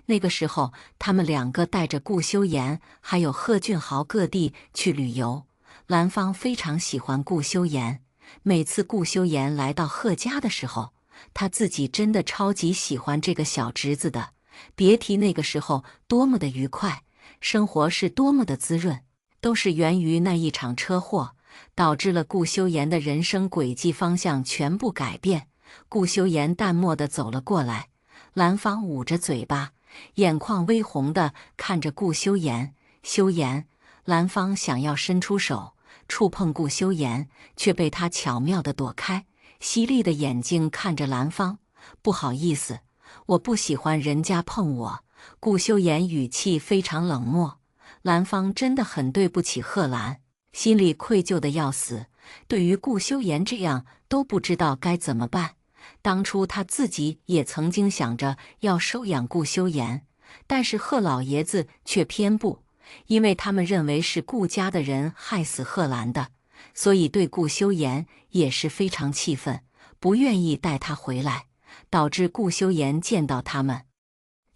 那个时候，他们两个带着顾修言还有贺俊豪各地去旅游。兰芳非常喜欢顾修言，每次顾修言来到贺家的时候，他自己真的超级喜欢这个小侄子的。别提那个时候多么的愉快，生活是多么的滋润，都是源于那一场车祸，导致了顾修言的人生轨迹方向全部改变。顾修言淡漠地走了过来，兰芳捂着嘴巴，眼眶微红地看着顾修言。修言，兰芳想要伸出手触碰顾修言，却被他巧妙地躲开，犀利的眼睛看着兰芳。不好意思，我不喜欢人家碰我。顾修言语气非常冷漠。兰芳真的很对不起贺兰，心里愧疚的要死。对于顾修言这样都不知道该怎么办。当初他自己也曾经想着要收养顾修言，但是贺老爷子却偏不，因为他们认为是顾家的人害死贺兰的，所以对顾修言也是非常气愤，不愿意带他回来，导致顾修言见到他们，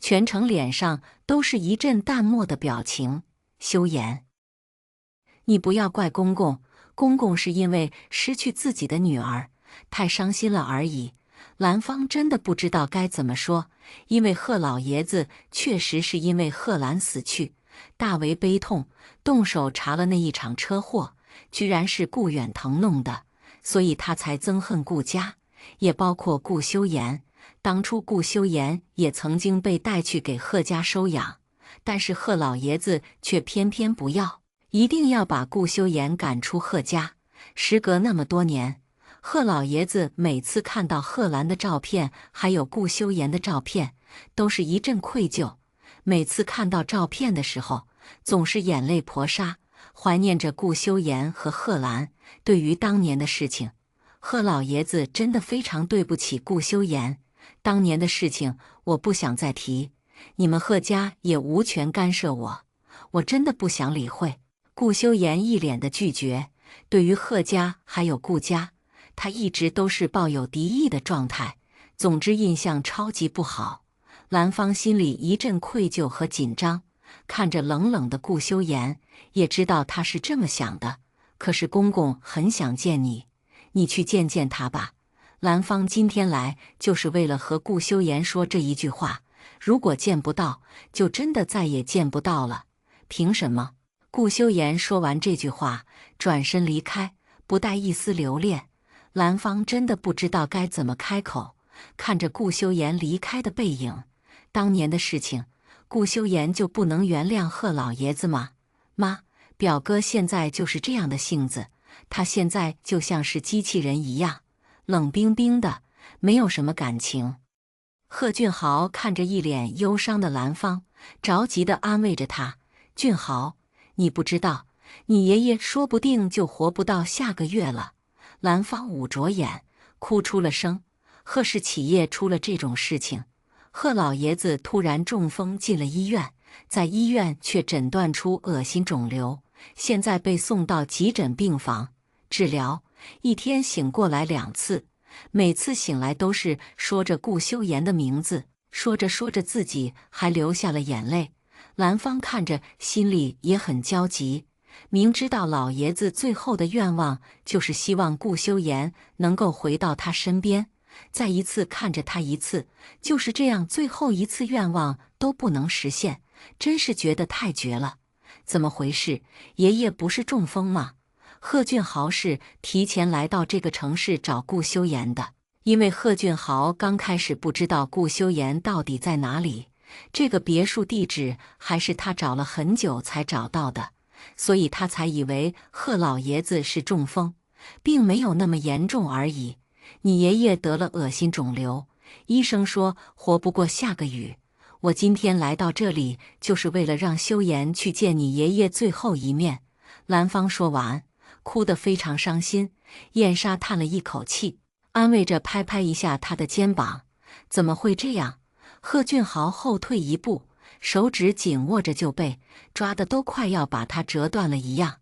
全程脸上都是一阵淡漠的表情。修言，你不要怪公公，公公是因为失去自己的女儿，太伤心了而已。兰芳真的不知道该怎么说，因为贺老爷子确实是因为贺兰死去，大为悲痛，动手查了那一场车祸，居然是顾远腾弄的，所以他才憎恨顾家，也包括顾修言。当初顾修言也曾经被带去给贺家收养，但是贺老爷子却偏偏不要，一定要把顾修言赶出贺家。时隔那么多年，贺老爷子每次看到贺兰的照片还有顾修言的照片，都是一阵愧疚。每次看到照片的时候，总是眼泪婆娑，怀念着顾修言和贺兰。对于当年的事情，贺老爷子真的非常对不起顾修言。当年的事情我不想再提，你们贺家也无权干涉我真的不想理会。顾修言一脸的拒绝，对于贺家还有顾家，他一直都是抱有敌意的状态，总之印象超级不好。兰芳心里一阵愧疚和紧张，看着冷冷的顾修言，也知道他是这么想的。可是公公很想见你，你去见见他吧。兰芳今天来就是为了和顾修言说这一句话，如果见不到，就真的再也见不到了。凭什么？顾修言说完这句话，转身离开，不带一丝留恋。兰芳真的不知道该怎么开口，看着顾修言离开的背影，当年的事情，顾修言就不能原谅贺老爷子吗？妈，表哥现在就是这样的性子，他现在就像是机器人一样，冷冰冰的，没有什么感情。贺俊豪看着一脸忧伤的兰芳，着急地安慰着他：俊豪，你不知道，你爷爷说不定就活不到下个月了。兰芳捂着眼，哭出了声。贺氏企业出了这种事情，贺老爷子突然中风进了医院，在医院却诊断出恶心肿瘤，现在被送到急诊病房治疗，一天醒过来2次，每次醒来都是说着顾修言的名字，说着说着自己还流下了眼泪。兰芳看着心里也很焦急，明知道老爷子最后的愿望就是希望顾修言能够回到他身边，再一次看着他一次，就是这样最后一次愿望都不能实现，真是觉得太绝了。怎么回事？爷爷不是中风吗？贺俊豪是提前来到这个城市找顾修言的，因为贺俊豪刚开始不知道顾修言到底在哪里，这个别墅地址还是他找了很久才找到的，所以他才以为贺老爷子是中风，并没有那么严重而已。你爷爷得了恶心肿瘤，医生说活不过下个雨，我今天来到这里，就是为了让修言去见你爷爷最后一面。兰芳说完，哭得非常伤心。燕莎叹了一口气，安慰着拍拍一下他的肩膀。怎么会这样？贺俊豪后退一步，手指紧握着旧背，抓得都快要把它折断了一样。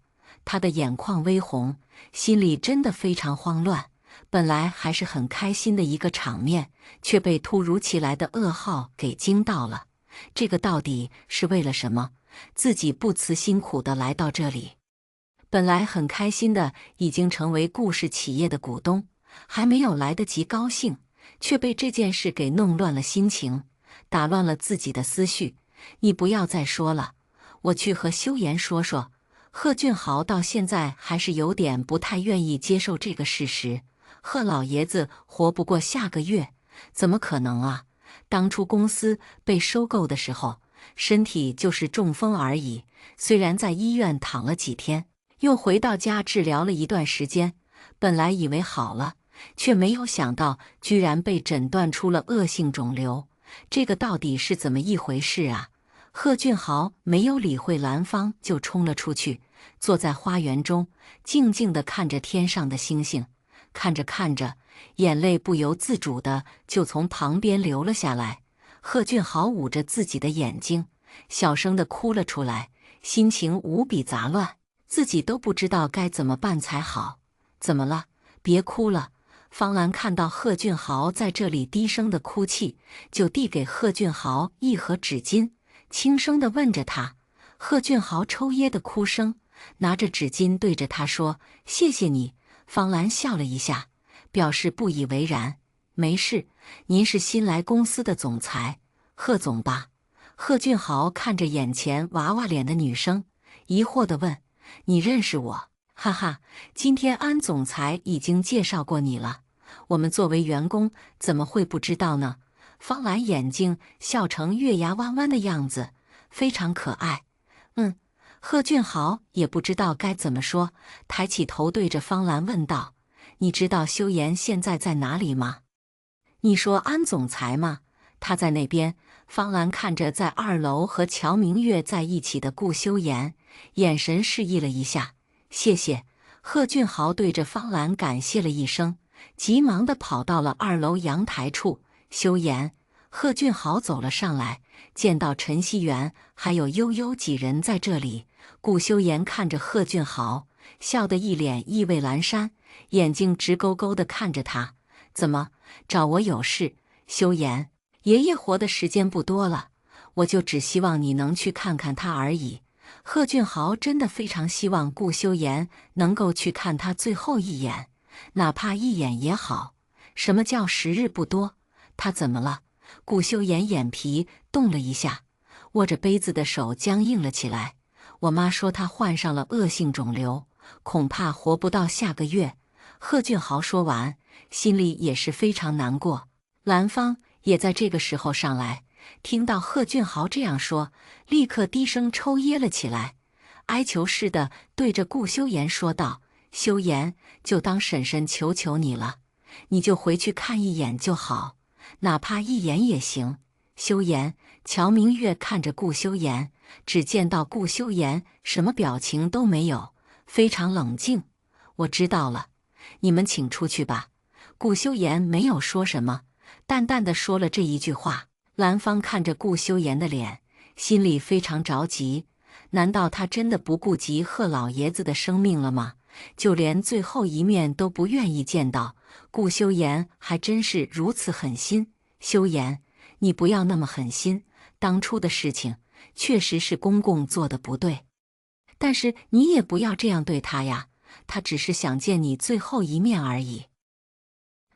他的眼眶微红，心里真的非常慌乱。本来还是很开心的一个场面，却被突如其来的噩耗给惊到了。这个到底是为了什么？自己不辞辛苦地来到这里，本来很开心的，已经成为顾氏企业的股东，还没有来得及高兴，却被这件事给弄乱了心情，打乱了自己的思绪。你不要再说了，我去和修言说说。贺俊豪到现在还是有点不太愿意接受这个事实。贺老爷子活不过下个月，怎么可能啊？当初公司被收购的时候，身体就是中风而已，虽然在医院躺了几天，又回到家治疗了一段时间，本来以为好了，却没有想到居然被诊断出了恶性肿瘤。这个到底是怎么一回事啊？贺俊豪没有理会兰芳，就冲了出去，坐在花园中，静静地看着天上的星星。看着看着，眼泪不由自主的就从旁边流了下来。贺俊豪捂着自己的眼睛，小声地哭了出来，心情无比杂乱，自己都不知道该怎么办才好。怎么了？别哭了。方兰看到贺俊豪在这里低声的哭泣，就递给贺俊豪一盒纸巾，轻声地问着他。贺俊豪抽噎的哭声，拿着纸巾对着他说：“谢谢你。”方兰笑了一下，表示不以为然。没事，您是新来公司的总裁，贺总吧？贺俊豪看着眼前娃娃脸的女生，疑惑地问：“你认识我？”哈哈，今天安总裁已经介绍过你了，我们作为员工怎么会不知道呢？方兰眼睛笑成月牙弯弯的样子，非常可爱。贺俊豪也不知道该怎么说，抬起头对着方兰问道：“你知道修言现在在哪里吗？”“你说安总裁吗？他在那边。”方兰看着在2楼和乔明月在一起的顾修言，眼神示意了一下。“谢谢。”贺俊豪对着方兰感谢了一声，急忙地跑到了2楼阳台处。“修言。”贺俊豪走了上来，见到陈希元还有悠悠几人在这里。顾修言看着贺俊豪，笑得一脸意味阑珊，眼睛直勾勾地看着他。“怎么，找我有事？”“修言，爷爷活的时间不多了，我就只希望你能去看看他而已。”贺俊豪真的非常希望顾修言能够去看他最后一眼，哪怕一眼也好。什么叫时日不多？他怎么了？顾修言眼皮动了一下，握着杯子的手僵硬了起来。“我妈说她患上了恶性肿瘤，恐怕活不到下个月。”贺俊豪说完，心里也是非常难过。兰芳也在这个时候上来，听到贺俊豪这样说，立刻低声抽噎了起来，哀求似的对着顾修言说道：“修言，就当婶婶求求你了，你就回去看一眼就好，哪怕一眼也行。”“修言。”乔明月看着顾修言，只见到顾修言什么表情都没有，非常冷静。“我知道了，你们请出去吧。”顾修言没有说什么，淡淡的说了这一句话。兰芳看着顾修言的脸，心里非常着急。难道他真的不顾及贺老爷子的生命了吗？就连最后一面都不愿意见到。顾修言还真是如此狠心。“修言，你不要那么狠心。当初的事情确实是公公做的不对，但是你也不要这样对他呀，他只是想见你最后一面而已。”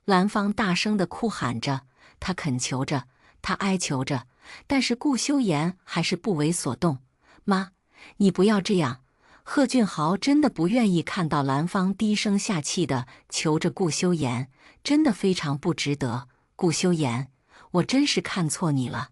兰芳大声地哭喊着，她恳求着，她哀求着，但是顾修言还是不为所动。“妈，你不要这样。”贺俊豪真的不愿意看到兰芳低声下气地求着顾修言，真的非常不值得。“顾修言，我真是看错你了。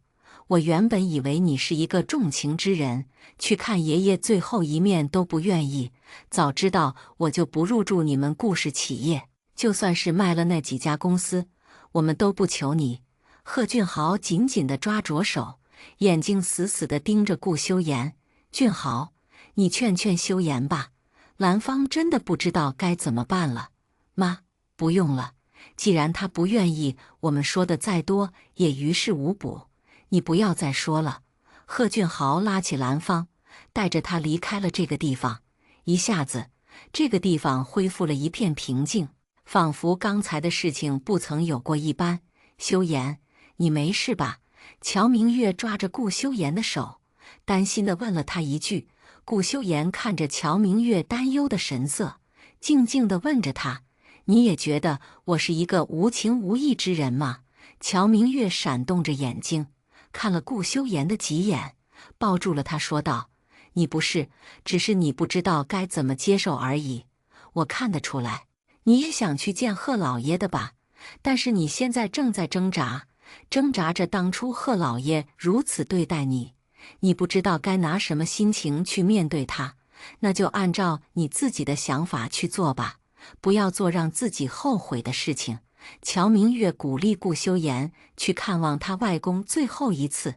我原本以为你是一个重情之人，去看爷爷最后一面都不愿意。早知道我就不入驻你们顾氏企业，就算是卖了那几家公司，我们都不求你。”贺俊豪紧紧地抓着手，眼睛死死地盯着顾修言。俊豪，你劝劝修言吧，兰芳真的不知道该怎么办了。妈，不用了，既然他不愿意，我们说的再多也于事无补，你不要再说了。贺俊豪拉起兰芳，带着他离开了这个地方。一下子，这个地方恢复了一片平静，仿佛刚才的事情不曾有过一般。修言，你没事吧？乔明月抓着顾修言的手，担心地问了他一句。顾修言看着乔明月担忧的神色，静静地问着他：“你也觉得我是一个无情无义之人吗？”乔明月闪动着眼睛，看了顾修言的几眼，抱住了他说道：“你不是，只是你不知道该怎么接受而已。我看得出来，你也想去见贺老爷的吧？但是你现在正在挣扎，挣扎着当初贺老爷如此对待你。你不知道该拿什么心情去面对他，那就按照你自己的想法去做吧，不要做让自己后悔的事情。”乔明月鼓励顾修言去看望他外公最后一次，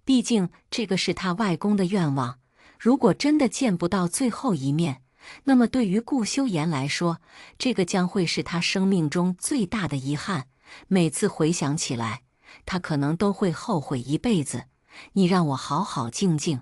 毕竟这个是他外公的愿望。如果真的见不到最后一面，那么对于顾修言来说，这个将会是他生命中最大的遗憾。每次回想起来，他可能都会后悔一辈子。你让我好好静静，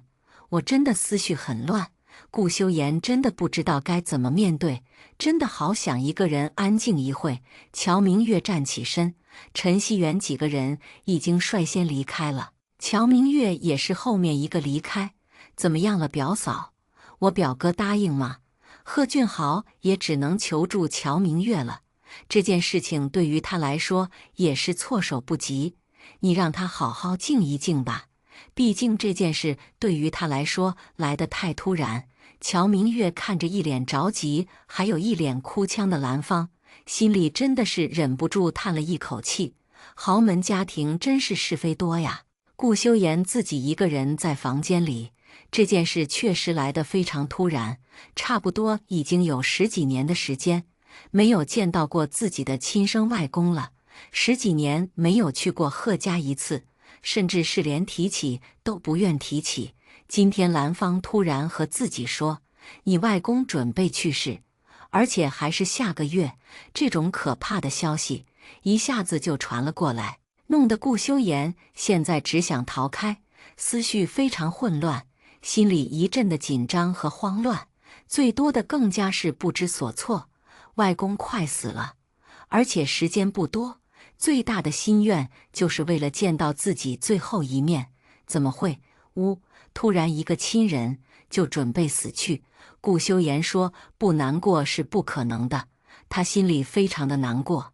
我真的思绪很乱。顾修言真的不知道该怎么面对，真的好想一个人安静一会。乔明月站起身，陈希元几个人已经率先离开了，乔明月也是后面一个离开。怎么样了，表嫂？我表哥答应吗？贺俊豪也只能求助乔明月了。这件事情对于他来说也是措手不及，你让他好好静一静吧。毕竟这件事对于他来说来得太突然。乔明月看着一脸着急还有一脸哭腔的兰芳，心里真的是忍不住叹了一口气。豪门家庭真是是非多呀。顾修言自己一个人在房间里，这件事确实来得非常突然，差不多已经有10几年的时间没有见到过自己的亲生外公了，10几年没有去过贺家一次，甚至是连提起都不愿提起。今天兰芳突然和自己说，你外公准备去世，而且还是下个月，这种可怕的消息一下子就传了过来，弄得顾修言现在只想逃开，思绪非常混乱，心里一阵的紧张和慌乱，最多的更加是不知所措。外公快死了，而且时间不多，最大的心愿就是为了见到自己最后一面。怎么会？突然一个亲人就准备死去。顾修言说不难过是不可能的，他心里非常的难过，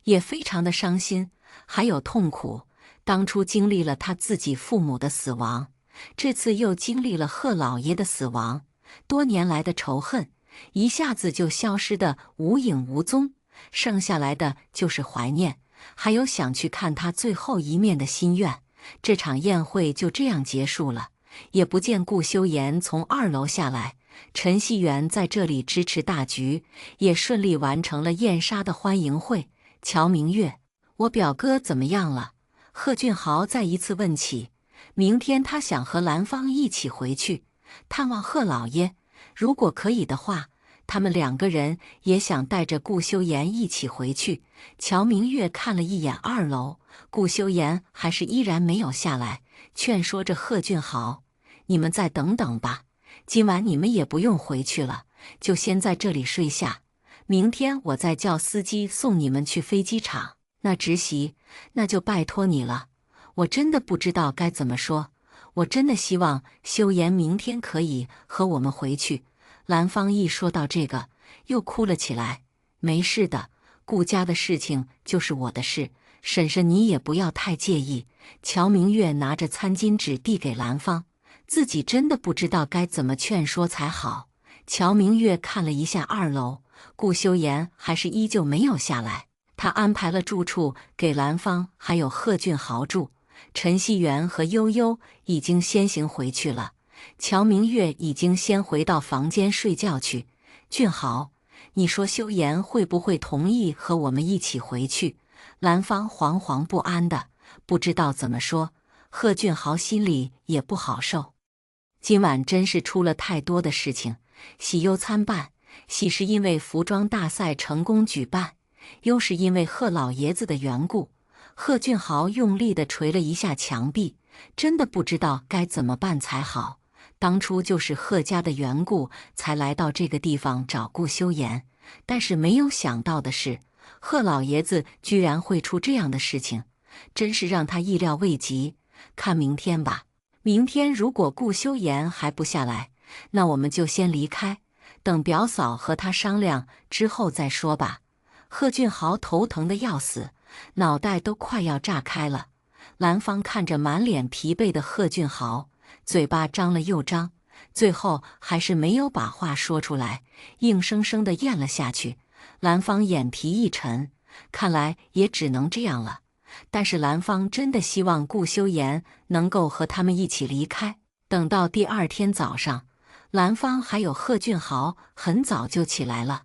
也非常的伤心，还有痛苦。当初经历了他自己父母的死亡，这次又经历了贺老爷的死亡，多年来的仇恨一下子就消失得无影无踪，剩下来的就是怀念，还有想去看他最后一面的心愿。这场宴会就这样结束了，也不见顾修言从2楼下来。陈希元在这里支持大局，也顺利完成了燕莎的欢迎会。乔明月，我表哥怎么样了？贺俊豪再一次问起。明天他想和兰芳一起回去探望贺老爷，如果可以的话，他们2个人也想带着顾修言一起回去。乔明月看了一眼2楼，顾修言还是依然没有下来，劝说着贺俊豪：“你们再等等吧，今晚你们也不用回去了，就先在这里睡下。明天我再叫司机送你们去飞机场。那侄媳，那就拜托你了，我真的不知道该怎么说。我真的希望修言明天可以和我们回去。”兰芳一说到这个，又哭了起来。没事的，顾家的事情就是我的事，婶婶你也不要太介意。乔明月拿着餐巾纸递给兰芳，自己真的不知道该怎么劝说才好。乔明月看了一下2楼，顾修言还是依旧没有下来。他安排了住处给兰芳还有贺俊豪住，陈希元和悠悠已经先行回去了。乔明月已经先回到房间睡觉去。俊豪，你说修言会不会同意和我们一起回去？兰芳惶惶不安的，不知道怎么说。贺俊豪心里也不好受。今晚真是出了太多的事情，喜忧参半。喜是因为服装大赛成功举办，忧是因为贺老爷子的缘故。贺俊豪用力地捶了一下墙壁，真的不知道该怎么办才好。当初就是贺家的缘故，才来到这个地方找顾修言，但是没有想到的是，贺老爷子居然会出这样的事情，真是让他意料未及。看明天吧，明天如果顾修言还不下来，那我们就先离开，等表嫂和他商量之后再说吧。贺俊豪头疼得要死，脑袋都快要炸开了。兰芳看着满脸疲惫的贺俊豪，嘴巴张了又张，最后还是没有把话说出来，硬生生地咽了下去。兰芳眼皮一沉，看来也只能这样了。但是兰芳真的希望顾修言能够和他们一起离开。等到第二天早上，兰芳还有贺俊豪很早就起来了，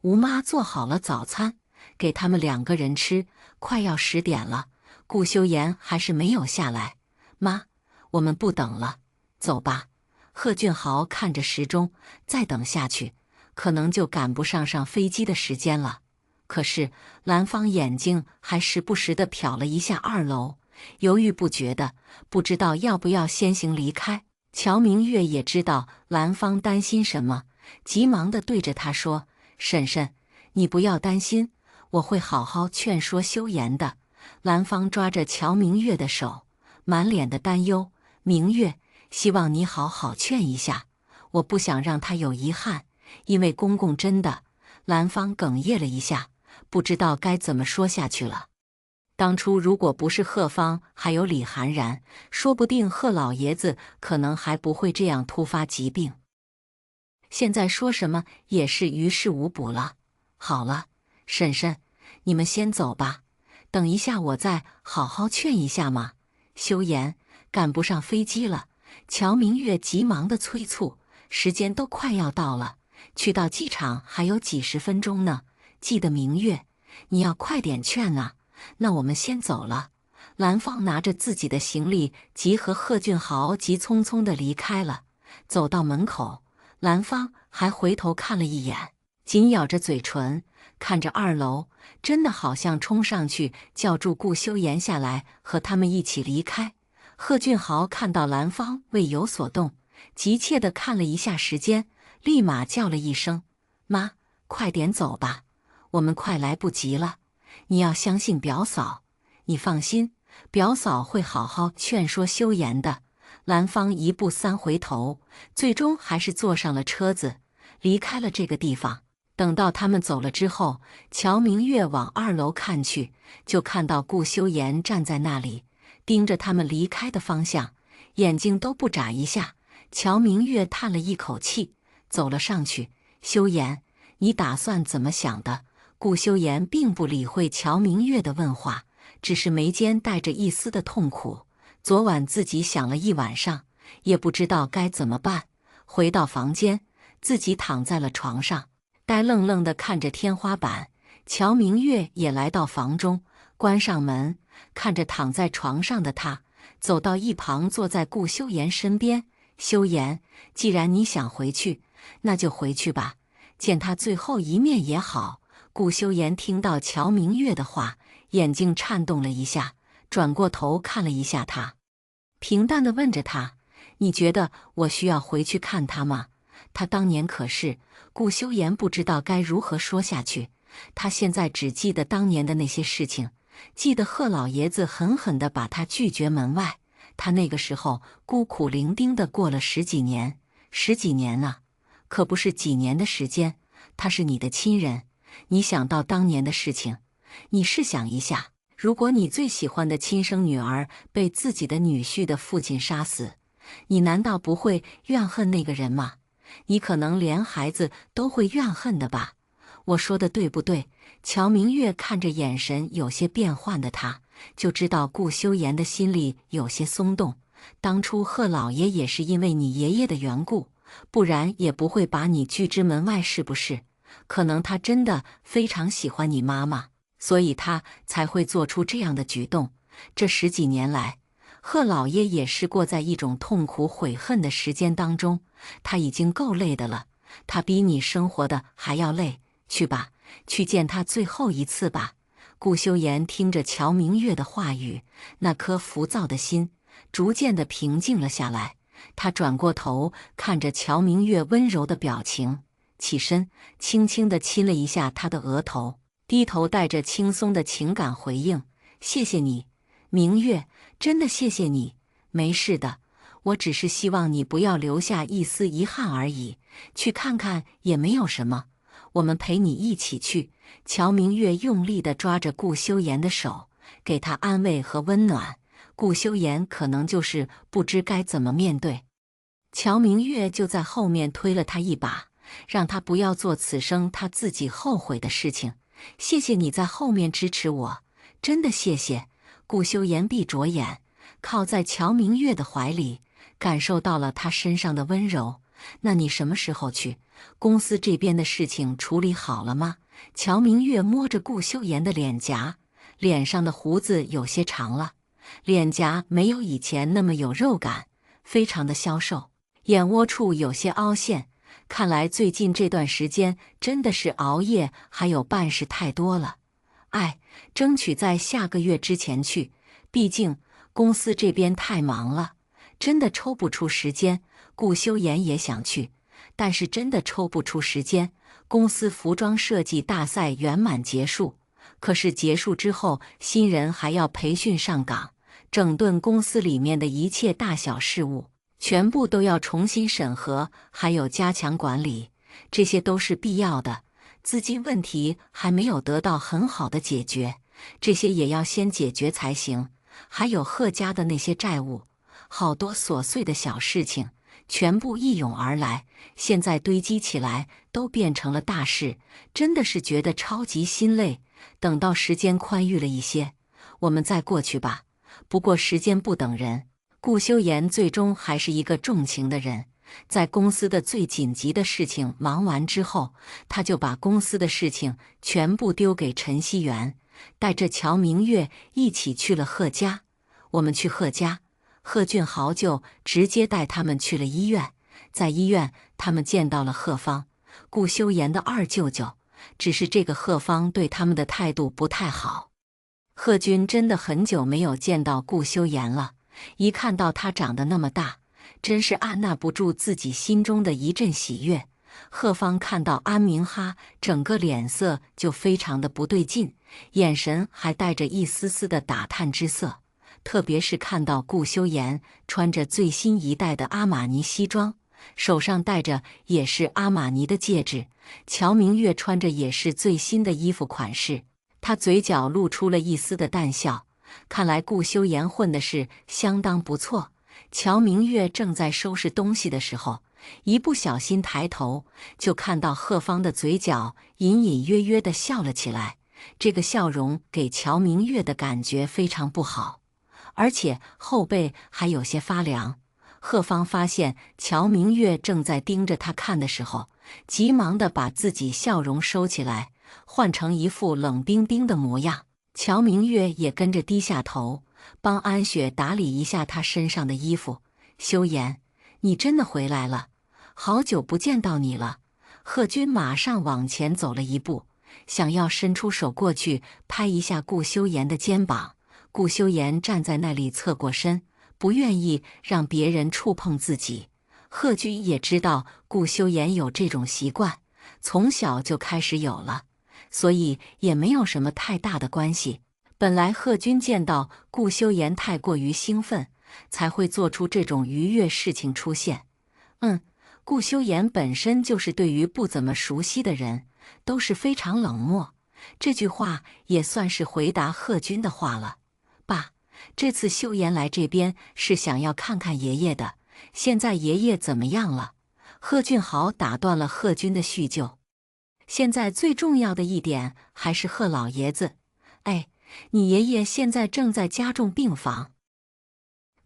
吴妈做好了早餐给他们2个人吃，快要10点了，顾修言还是没有下来。妈，我们不等了，走吧。贺俊豪看着时钟，再等下去可能就赶不上飞机的时间了。可是兰芳眼睛还时不时地瞟了一下2楼，犹豫不决的不知道要不要先行离开。乔明月也知道兰芳担心什么，急忙地对着她说：“婶婶，你不要担心，我会好好劝说修言的。”兰芳抓着乔明月的手，满脸的担忧：“明月，希望你好好劝一下，我不想让他有遗憾，因为公公真的……”兰芳哽咽了一下，不知道该怎么说下去了。当初如果不是贺芳还有李涵然，说不定贺老爷子可能还不会这样突发疾病。现在说什么也是于事无补了。好了，婶婶，你们先走吧，等一下我再好好劝一下嘛。修言，赶不上飞机了。乔明月急忙的催促，时间都快要到了，去到机场还有几10分钟呢。记得明月，你要快点劝啊。那我们先走了。兰芳拿着自己的行李，及和贺俊豪急匆匆地离开了。走到门口，兰芳还回头看了一眼，紧咬着嘴唇，看着2楼，真的好像冲上去叫住顾修言下来，和他们一起离开。贺俊豪看到兰芳未有所动，急切地看了一下时间，立马叫了一声：“妈，快点走吧，我们快来不及了。你要相信表嫂，你放心，表嫂会好好劝说修言的。”兰芳1步3回头，最终还是坐上了车子，离开了这个地方。等到他们走了之后，乔明月往2楼看去，就看到顾修言站在那里，盯着他们离开的方向，眼睛都不眨一下。乔明月叹了一口气，走了上去：“修言，你打算怎么想的？”顾修言并不理会乔明月的问话，只是眉间带着一丝的痛苦。昨晚自己想了一晚上，也不知道该怎么办。回到房间，自己躺在了床上，呆愣愣地看着天花板。乔明月也来到房中，关上门，看着躺在床上的他，走到一旁，坐在顾修言身边：“修言，既然你想回去，那就回去吧，见他最后一面也好。”顾修言听到乔明月的话，眼睛颤动了一下，转过头看了一下他，平淡地问着他：“你觉得我需要回去看他吗？”他当年可是……顾修言不知道该如何说下去，他现在只记得当年的那些事情，记得贺老爷子狠狠地把他拒绝门外。他那个时候孤苦伶仃地过了10几年，10几年啊，可不是几年的时间。他是你的亲人，你想到当年的事情，你试想一下，如果你最喜欢的亲生女儿被自己的女婿的父亲杀死，你难道不会怨恨那个人吗？你可能连孩子都会怨恨的吧？我说的对不对？乔明月看着眼神有些变幻的他，就知道顾修言的心里有些松动。当初贺老爷也是因为你爷爷的缘故，不然也不会把你拒之门外，是不是？可能他真的非常喜欢你妈妈，所以他才会做出这样的举动。这10几年来，贺老爷也是过在一种痛苦悔恨的时间当中，他已经够累的了，他比你生活的还要累。去吧，去见他最后一次吧。顾修言听着乔明月的话语，那颗浮躁的心逐渐的平静了下来。他转过头看着乔明月温柔的表情，起身轻轻地亲了一下他的额头，低头带着轻松的情感回应：谢谢你，明月，真的谢谢你。没事的，我只是希望你不要留下一丝遗憾而已，去看看也没有什么，我们陪你一起去。乔明月用力地抓着顾修言的手，给他安慰和温暖。顾修言可能就是不知该怎么面对，乔明月就在后面推了他一把，让他不要做此生他自己后悔的事情。谢谢你在后面支持我，真的谢谢。顾修言闭着眼，靠在乔明月的怀里，感受到了他身上的温柔。那你什么时候去？公司这边的事情处理好了吗？乔明月摸着顾修言的脸颊，脸上的胡子有些长了，脸颊没有以前那么有肉感，非常的消瘦，眼窝处有些凹陷。看来最近这段时间真的是熬夜还有办事太多了。争取在下个月之前去，毕竟公司这边太忙了，真的抽不出时间。顾修言也想去，但是真的抽不出时间。公司服装设计大赛圆满结束，可是结束之后，新人还要培训上岗，整顿公司里面的一切大小事务，全部都要重新审核，还有加强管理，这些都是必要的。资金问题还没有得到很好的解决，这些也要先解决才行。还有贺家的那些债务，好多琐碎的小事情全部一涌而来，现在堆积起来都变成了大事，真的是觉得超级心累。等到时间宽裕了一些，我们再过去吧。不过时间不等人，顾修言最终还是一个重情的人。在公司的最紧急的事情忙完之后，他就把公司的事情全部丢给陈希元，带着乔明月一起去了贺家。我们去贺家，贺俊豪就直接带他们去了医院。在医院，他们见到了贺芳，顾修言的二舅舅。只是这个贺芳对他们的态度不太好。贺军真的很久没有见到顾修言了，一看到他长得那么大，真是按捺不住自己心中的一阵喜悦。贺芳看到安明哈，整个脸色就非常的不对劲，眼神还带着一丝丝的打探之色。特别是看到顾修言穿着最新一代的阿玛尼西装，手上戴着也是阿玛尼的戒指，乔明月穿着也是最新的衣服款式，他嘴角露出了一丝的淡笑。看来顾修言混的是相当不错。乔明月正在收拾东西的时候，一不小心抬头就看到贺芳的嘴角隐隐约约地笑了起来，这个笑容给乔明月的感觉非常不好，而且后背还有些发凉。贺芳发现乔明月正在盯着他看的时候，急忙地把自己笑容收起来，换成一副冷冰冰的模样。乔明月也跟着低下头，帮安雪打理一下她身上的衣服。修言，你真的回来了，好久不见到你了。贺军马上往前走了一步，想要伸出手过去拍一下顾修言的肩膀。顾修言站在那里侧过身，不愿意让别人触碰自己。贺军也知道顾修言有这种习惯，从小就开始有了，所以也没有什么太大的关系。本来贺军见到顾修言太过于兴奋，才会做出这种愉悦事情出现。顾修言本身就是对于不怎么熟悉的人都是非常冷漠，这句话也算是回答贺军的话了。爸，这次修言来这边是想要看看爷爷的，现在爷爷怎么样了？贺俊豪打断了贺军的叙旧。现在最重要的一点还是贺老爷子。你爷爷现在正在加重病房。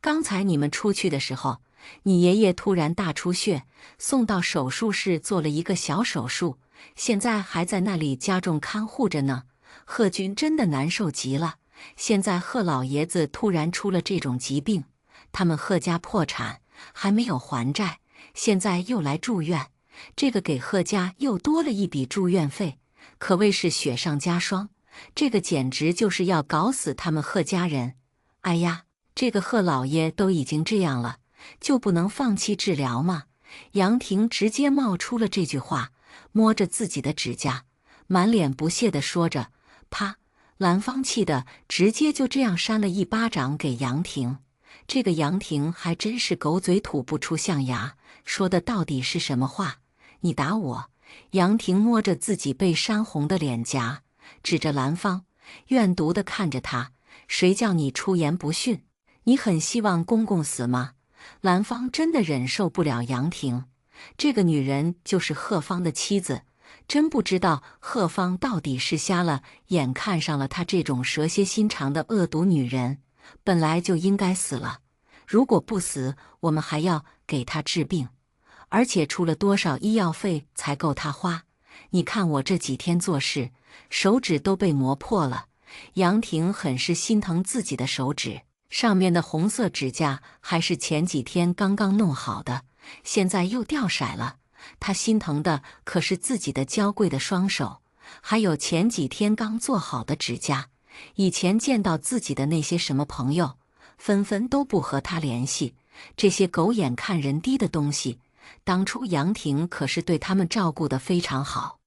刚才你们出去的时候，你爷爷突然大出血，送到手术室做了一个小手术，现在还在那里加重看护着呢。贺军真的难受极了，现在贺老爷子突然出了这种疾病，他们贺家破产，还没有还债，现在又来住院，这个给贺家又多了一笔住院费，可谓是雪上加霜。这个简直就是要搞死他们贺家人。哎呀，这个贺老爷都已经这样了，就不能放弃治疗吗？杨婷直接冒出了这句话，摸着自己的指甲，满脸不屑地说着。啪！兰芳气得直接就这样扇了一巴掌给杨婷。这个杨婷还真是狗嘴吐不出象牙，说的到底是什么话？你打我！杨婷摸着自己被扇红的脸颊，指着兰芳，怨毒地看着她。谁叫你出言不逊？你很希望公公死吗？兰芳真的忍受不了杨婷，这个女人就是贺芳的妻子，真不知道贺芳到底是瞎了眼看上了她这种蛇蝎心肠的恶毒女人。本来就应该死了，如果不死，我们还要给她治病，而且出了多少医药费才够她花？你看我这几天做事，手指都被磨破了。杨婷很是心疼自己的手指，上面的红色指甲还是前几天刚刚弄好的，现在又掉色了。她心疼的可是自己的娇贵的双手，还有前几天刚做好的指甲。以前见到自己的那些什么朋友，纷纷都不和她联系，这些狗眼看人低的东西，当初杨婷可是对他们照顾得非常好。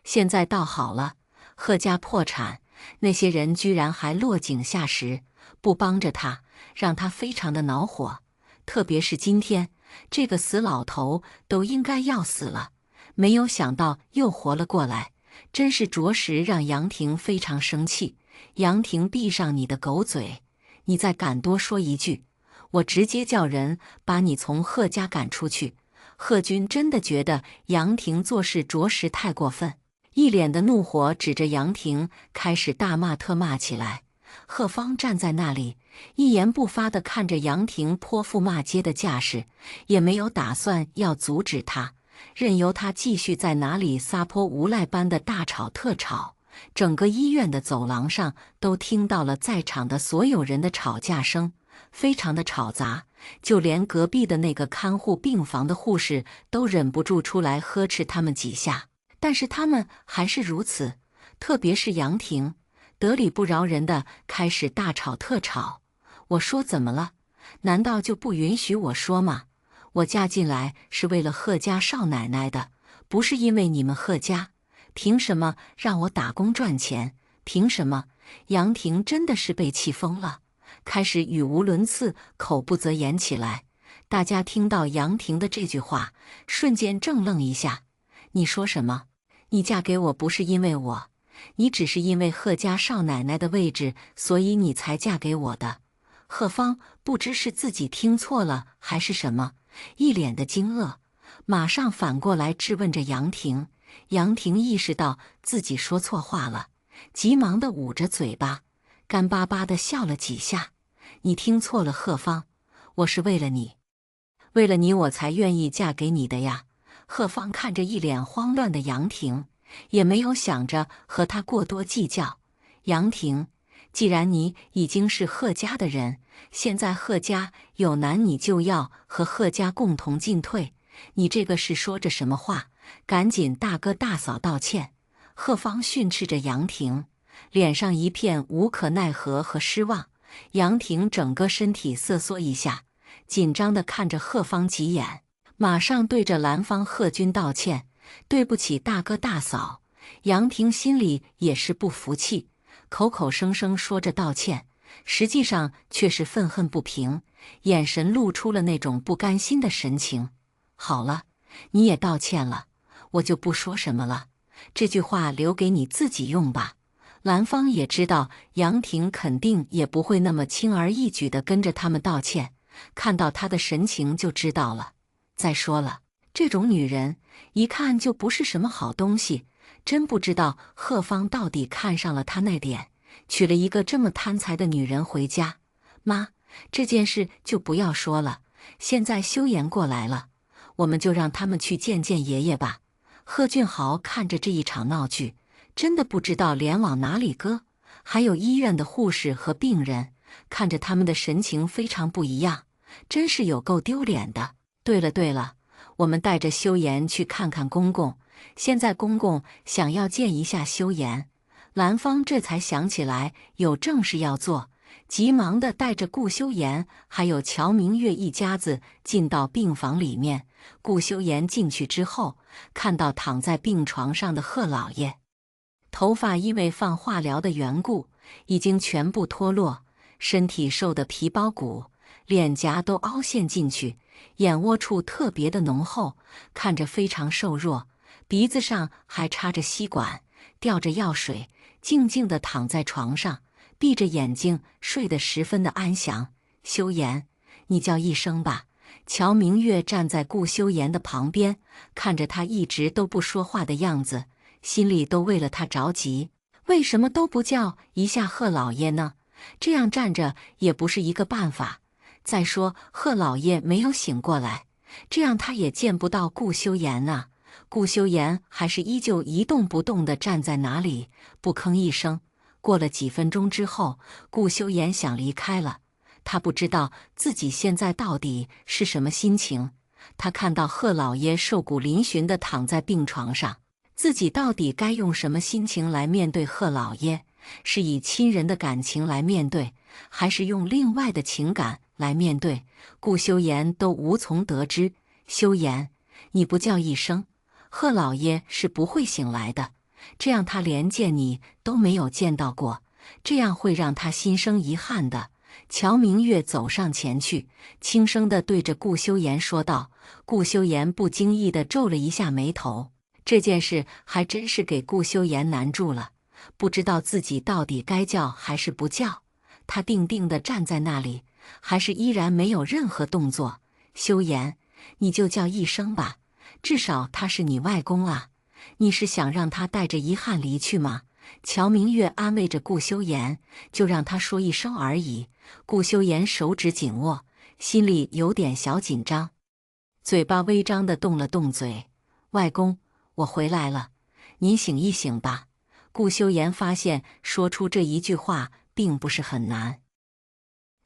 现在倒好了，贺家破产，那些人居然还落井下石，不帮着他，让他非常的恼火。特别是今天，这个死老头都应该要死了，没有想到又活了过来，真是着实让杨婷非常生气。杨婷，闭上你的狗嘴！你再敢多说一句，我直接叫人把你从贺家赶出去。贺军真的觉得杨婷做事着实太过分，一脸的怒火指着杨婷开始大骂特骂起来。贺芳站在那里，一言不发地看着杨婷泼妇骂街的架势，也没有打算要阻止她，任由她继续在哪里撒泼无赖般的大吵特吵。整个医院的走廊上都听到了在场的所有人的吵架声，非常的吵杂，就连隔壁的那个看护病房的护士都忍不住出来呵斥他们几下。但是他们还是如此，特别是杨婷，得理不饶人的开始大吵特吵。我说怎么了？难道就不允许我说吗？我嫁进来是为了贺家少奶奶的，不是因为你们贺家。凭什么让我打工赚钱？凭什么？杨婷真的是被气疯了，开始语无伦次、口不择言起来。大家听到杨婷的这句话，瞬间怔愣一下。你说什么？你嫁给我不是因为我，你只是因为贺家少奶奶的位置，所以你才嫁给我的。贺芳不知是自己听错了还是什么，一脸的惊愕，马上反过来质问着杨婷。杨婷意识到自己说错话了，急忙地捂着嘴巴，干巴巴地笑了几下。你听错了，贺芳，我是为了你，为了你我才愿意嫁给你的呀。贺芳看着一脸慌乱的杨婷，也没有想着和她过多计较。杨婷，既然你已经是贺家的人，现在贺家有难你就要和贺家共同进退，你这个是说着什么话？赶紧大哥大嫂道歉！贺芳训斥着杨婷，脸上一片无可奈何和失望。杨婷整个身体瑟缩一下，紧张地看着贺芳几眼，马上对着兰芳、贺军道歉：“对不起，大哥大嫂。”杨婷心里也是不服气，口口声声说着道歉，实际上却是愤恨不平，眼神露出了那种不甘心的神情。好了，你也道歉了，我就不说什么了，这句话留给你自己用吧。兰芳也知道杨婷肯定也不会那么轻而易举地跟着他们道歉，看到她的神情就知道了。再说了，这种女人一看就不是什么好东西，真不知道贺芳到底看上了她那点，娶了一个这么贪财的女人回家。妈，这件事就不要说了，现在修言过来了，我们就让他们去见见爷爷吧。贺俊豪看着这一场闹剧，真的不知道脸往哪里搁。还有医院的护士和病人，看着他们的神情非常不一样，真是有够丢脸的。对了对了，我们带着修言去看看公公，现在公公想要见一下修言。兰芳这才想起来有正事要做，急忙地带着顾修言还有乔明月一家子进到病房里面。顾修言进去之后，看到躺在病床上的贺老爷，头发因为放化疗的缘故已经全部脱落，身体瘦得皮包骨，脸颊都凹陷进去，眼窝处特别的浓厚，看着非常瘦弱，鼻子上还插着吸管，吊着药水，静静地躺在床上，闭着眼睛睡得十分的安详。修言，你叫一声吧。乔明月站在顾修言的旁边，看着他一直都不说话的样子，心里都为了他着急。为什么都不叫一下贺老爷呢？这样站着也不是一个办法。再说贺老爷没有醒过来，这样他也见不到顾修言啊。顾修言还是依旧一动不动地站在那里，不吭一声。过了几分钟之后，顾修言想离开了。他不知道自己现在到底是什么心情。他看到贺老爷瘦骨嶙峋地躺在病床上，自己到底该用什么心情来面对贺老爷？是以亲人的感情来面对，还是用另外的情感来面对？顾修言都无从得知。修言，你不叫一声，贺老爷是不会醒来的。这样他连见你都没有见到过，这样会让他心生遗憾的。乔明月走上前去，轻声地对着顾修言说道。顾修言不经意地皱了一下眉头，这件事还真是给顾修言难住了，不知道自己到底该叫还是不叫。他定定地站在那里，还是依然没有任何动作。修言，你就叫一声吧，至少他是你外公啊，你是想让他带着遗憾离去吗？乔明月安慰着顾修言，就让他说一声而已。顾修言手指紧握，心里有点小紧张，嘴巴微张地动了动嘴。外公，我回来了，您醒一醒吧。顾修言发现说出这一句话并不是很难，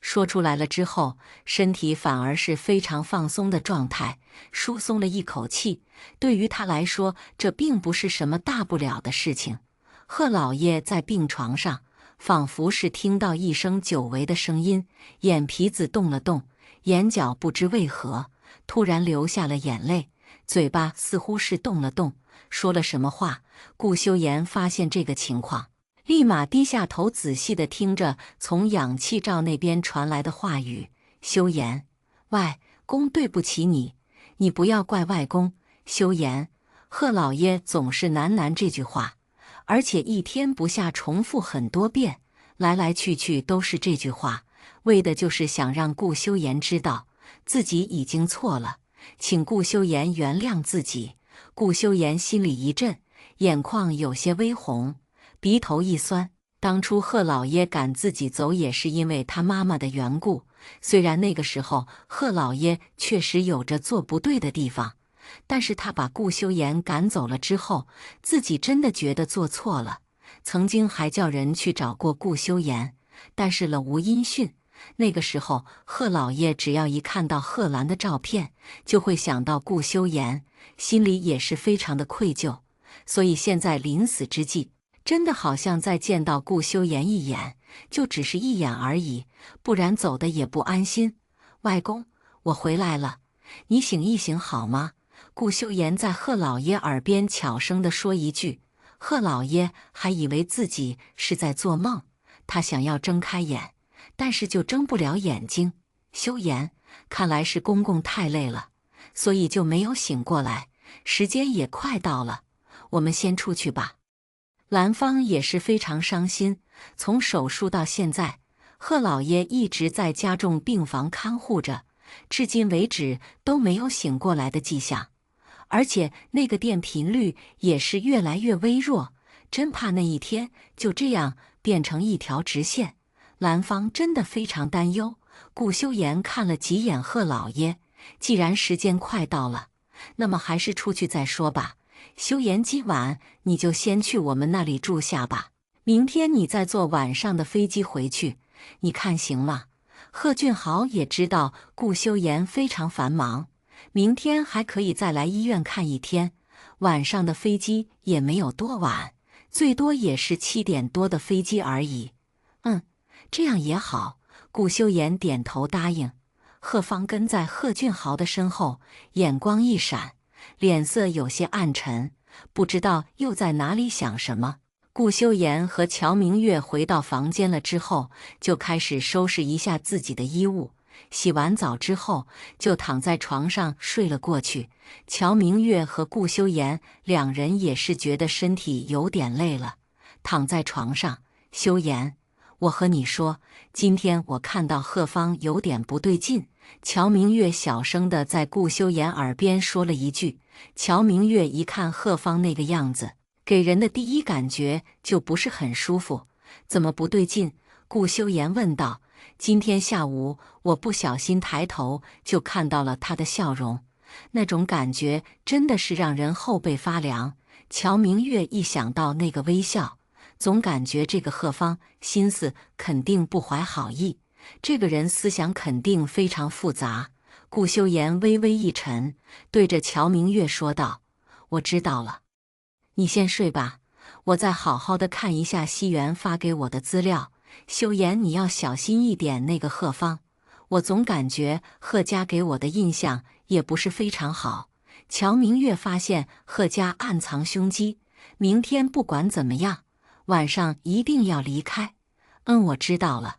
说出来了之后，身体反而是非常放松的状态，舒松了一口气。对于他来说，这并不是什么大不了的事情。贺老爷在病床上，仿佛是听到一声久违的声音，眼皮子动了动，眼角不知为何突然流下了眼泪，嘴巴似乎是动了动，说了什么话。顾修言发现这个情况，立马低下头仔细地听着从氧气罩那边传来的话语。修言，外公对不起你，你不要怪外公。修言，贺老爷总是喃这句话，而且一天不下重复很多遍，来来去去都是这句话，为的就是想让顾修言知道自己已经错了，请顾修言原谅自己。顾修言心里一震，眼眶有些微红，鼻头一酸。当初贺老爷赶自己走也是因为他妈妈的缘故，虽然那个时候贺老爷确实有着做不对的地方，但是他把顾修言赶走了之后，自己真的觉得做错了。曾经还叫人去找过顾修言，但是了无音讯。那个时候贺老爷只要一看到贺兰的照片，就会想到顾修言，心里也是非常的愧疚。所以现在临死之际，真的好像再见到顾修言一眼，就只是一眼而已，不然走的也不安心。外公，我回来了，你醒一醒好吗？顾修言在贺老爷耳边悄声地说一句。贺老爷还以为自己是在做梦，他想要睁开眼，但是就睁不了眼睛。修言，看来是公公太累了，所以就没有醒过来，时间也快到了，我们先出去吧。兰芳也是非常伤心，从手术到现在，贺老爷一直在加重病房看护着，至今为止都没有醒过来的迹象，而且那个电频率也是越来越微弱，真怕那一天就这样变成一条直线。兰芳真的非常担忧。顾修言看了几眼贺老爷，既然时间快到了，那么还是出去再说吧。修言，今晚你就先去我们那里住下吧，明天你再坐晚上的飞机回去。你看行吗？贺俊豪也知道顾修言非常繁忙，明天还可以再来医院看一天，晚上的飞机也没有多晚，最多也是7点多的飞机而已。这样也好。顾修言点头答应。贺芳跟在贺俊豪的身后，眼光一闪，脸色有些暗沉，不知道又在哪里想什么。顾修言和乔明月回到房间了之后，就开始收拾一下自己的衣物。洗完澡之后，就躺在床上睡了过去。乔明月和顾修言两人也是觉得身体有点累了，躺在床上。修言，我和你说，今天我看到贺芳有点不对劲。乔明月小声地在顾修言耳边说了一句。乔明月一看贺芳那个样子，给人的第一感觉就不是很舒服。怎么不对劲？顾修言问道。今天下午我不小心抬头就看到了他的笑容，那种感觉真的是让人后背发凉。乔明月一想到那个微笑，总感觉这个贺芳心思肯定不怀好意，这个人思想肯定非常复杂。顾修言微微一沉，对着乔明月说道：“我知道了，你先睡吧，我再好好的看一下西园发给我的资料。修言，你要小心一点那个贺芳，我总感觉贺家给我的印象也不是非常好。”乔明月发现贺家暗藏凶机，明天不管怎么样，晚上一定要离开。我知道了，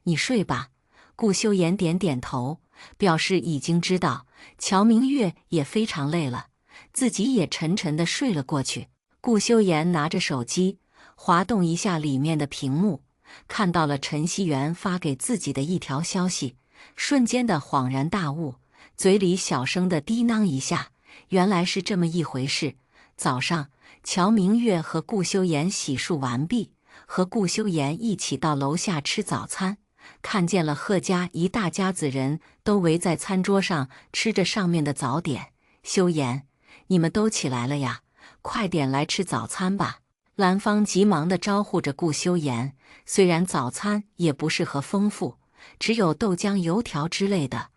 你睡吧。顾修言点点头，表示已经知道。乔明月也非常累了，自己也沉沉地睡了过去。顾修言拿着手机滑动一下里面的屏幕，看到了陈希元发给自己的一条消息，瞬间的恍然大悟，嘴里小声的低囔一下，原来是这么一回事。早上，乔明月和顾修言洗漱完毕，和顾修言一起到楼下吃早餐，看见了贺家一大家子人都围在餐桌上吃着上面的早点。修言，你们都起来了呀，快点来吃早餐吧。兰芳急忙地招呼着顾修言，虽然早餐也不是很丰富，只有豆浆油条之类的，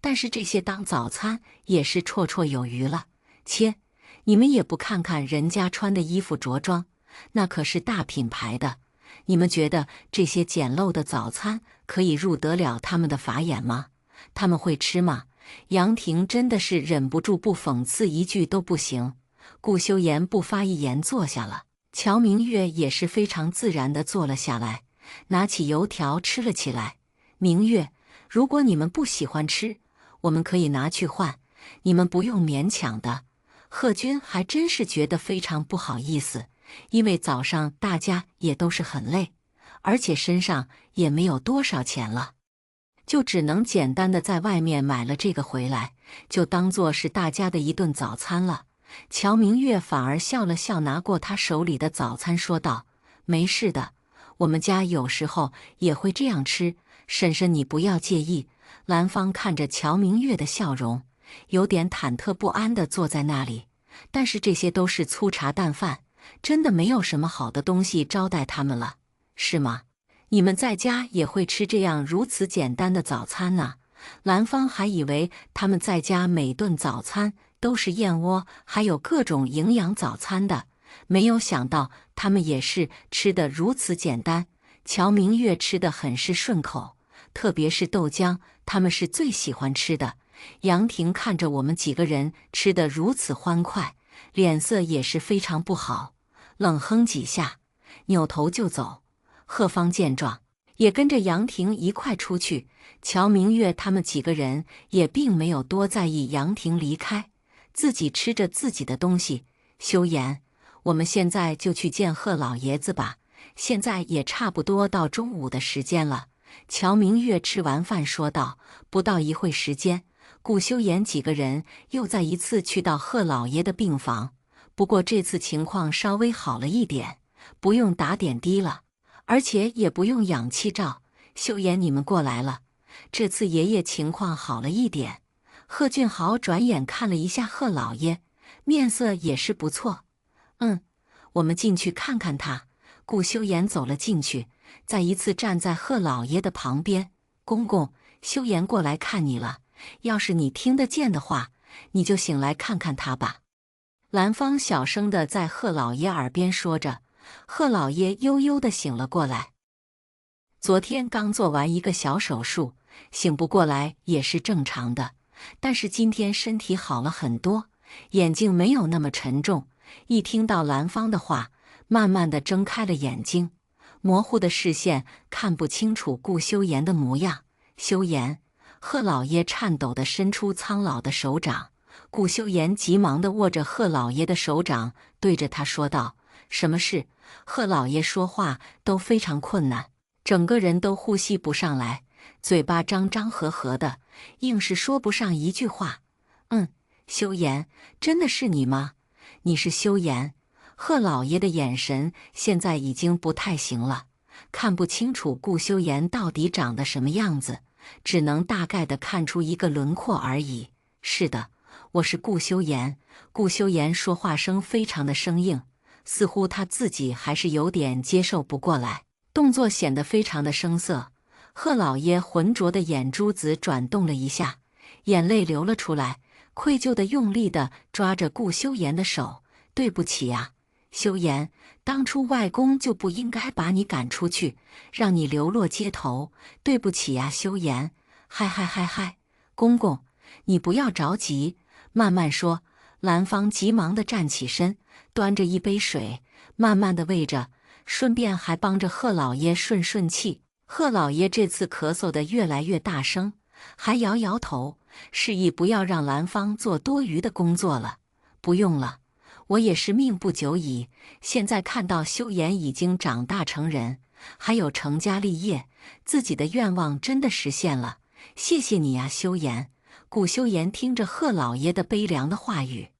但是这些当早餐也是绰绰有余了。切，你们也不看看人家穿的衣服着装，那可是大品牌的，你们觉得这些简陋的早餐可以入得了他们的法眼吗？他们会吃吗？杨婷真的是忍不住不讽刺一句都不行。顾修言不发一言坐下了，乔明月也是非常自然地坐了下来，拿起油条吃了起来。明月，如果你们不喜欢吃，我们可以拿去换，你们不用勉强的。贺军还真是觉得非常不好意思，因为早上大家也都是很累，而且身上也没有多少钱了，就只能简单的在外面买了这个回来，就当做是大家的一顿早餐了。乔明月反而笑了笑，拿过他手里的早餐说道：“没事的，我们家有时候也会这样吃，婶婶你不要介意。”兰芳看着乔明月的笑容，有点忐忑不安地坐在那里。但是这些都是粗茶淡饭，真的没有什么好的东西招待他们了，是吗？你们在家也会吃这样如此简单的早餐呢？兰芳还以为他们在家每顿早餐都是燕窝，还有各种营养早餐的，没有想到他们也是吃得如此简单。乔明月吃得很是顺口，特别是豆浆，他们是最喜欢吃的。杨婷看着我们几个人吃得如此欢快，脸色也是非常不好，冷哼几下，扭头就走。贺芳见状，也跟着杨婷一块出去。乔明月他们几个人也并没有多在意杨婷离开，自己吃着自己的东西。修言，我们现在就去见贺老爷子吧，现在也差不多到中午的时间了。乔明月吃完饭说道。不到一会时间，顾修言几个人又再一次去到贺老爷的病房，不过这次情况稍微好了一点，不用打点滴了，而且也不用氧气罩。修言，你们过来了，这次爷爷情况好了一点。贺俊豪转眼看了一下贺老爷，面色也是不错。我们进去看看他。顾修言走了进去，再一次站在贺老爷的旁边。公公，修言过来看你了，要是你听得见的话，你就醒来看看他吧。兰芳小声地在贺老爷耳边说着，贺老爷悠悠地醒了过来。昨天刚做完一个小手术，醒不过来也是正常的，但是今天身体好了很多，眼睛没有那么沉重。一听到兰芳的话，慢慢地睁开了眼睛，模糊的视线看不清楚顾修言的模样。修言，贺老爷颤抖地伸出苍老的手掌。顾修言急忙地握着贺老爷的手掌，对着他说道：“什么事？”贺老爷说话都非常困难，整个人都呼吸不上来，嘴巴张张合合的，硬是说不上一句话。修言，真的是你吗？你是修言？贺老爷的眼神现在已经不太行了，看不清楚顾修言到底长得什么样子，只能大概的看出一个轮廓而已。是的，我是顾修言。顾修言说话声非常的生硬，似乎他自己还是有点接受不过来，动作显得非常的生涩。贺老爷浑浊的眼珠子转动了一下，眼泪流了出来，愧疚的用力地抓着顾修言的手：“对不起呀，修言，当初外公就不应该把你赶出去，让你流落街头。对不起呀，修言。”嗨，公公，你不要着急，慢慢说。兰芳急忙地站起身，端着一杯水，慢慢地喂着，顺便还帮着贺老爷顺气。贺老爷这次咳嗽得越来越大声，还摇摇头，示意不要让兰芳做多余的工作了。不用了，我也是命不久矣。现在看到修言已经长大成人，还有成家立业，自己的愿望真的实现了。谢谢你呀，修言。顾修言听着贺老爷的悲凉的话语，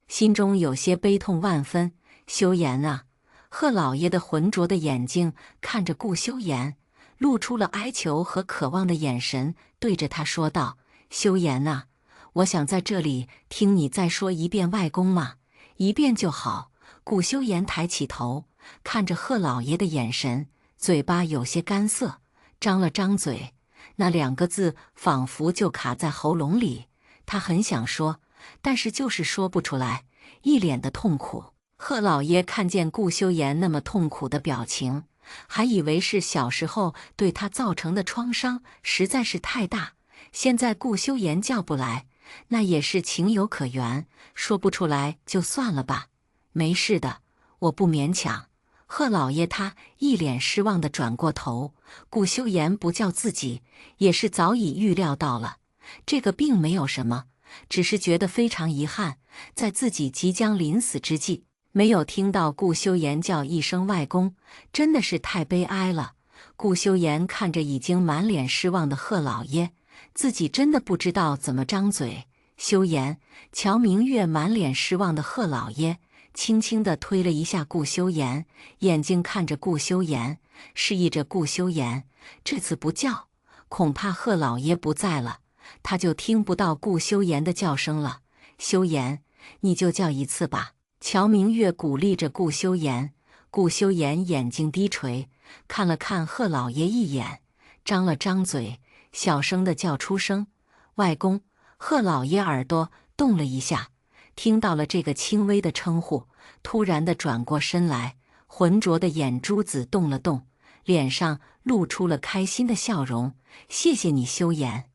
心中有些悲痛万分。修言啊！贺老爷的浑浊的眼睛看着顾修言，露出了哀求和渴望的眼神，对着他说道：“修言啊，我想在这里听你再说一遍外公嘛，一遍就好。”顾修言抬起头，看着贺老爷的眼神，嘴巴有些干涩，张了张嘴，那2个字仿佛就卡在喉咙里。他很想说，但是就是说不出来，一脸的痛苦。贺老爷看见顾修言那么痛苦的表情，还以为是小时候对他造成的创伤实在是太大，现在顾修言叫不来，那也是情有可原，说不出来就算了吧。没事的，我不勉强。贺老爷他一脸失望地转过头，顾修言不叫自己，也是早已预料到了，这个并没有什么，只是觉得非常遗憾，在自己即将临死之际，没有听到顾修言叫一声外公，真的是太悲哀了。顾修言看着已经满脸失望的贺老爷，自己真的不知道怎么张嘴。修言，乔明月满脸失望的贺老爷轻轻地推了一下顾修言，眼睛看着顾修言，示意着顾修言，这次不叫，恐怕贺老爷不在了，他就听不到顾修言的叫声了。修言，你就叫一次吧。乔明月鼓励着顾修言。顾修言眼睛低垂，看了看贺老爷一眼，张了张嘴，小声地叫出声：“外公。”贺老爷耳朵动了一下，听到了这个轻微的称呼，突然地转过身来，浑浊的眼珠子动了动，脸上露出了开心的笑容。谢谢你，修言，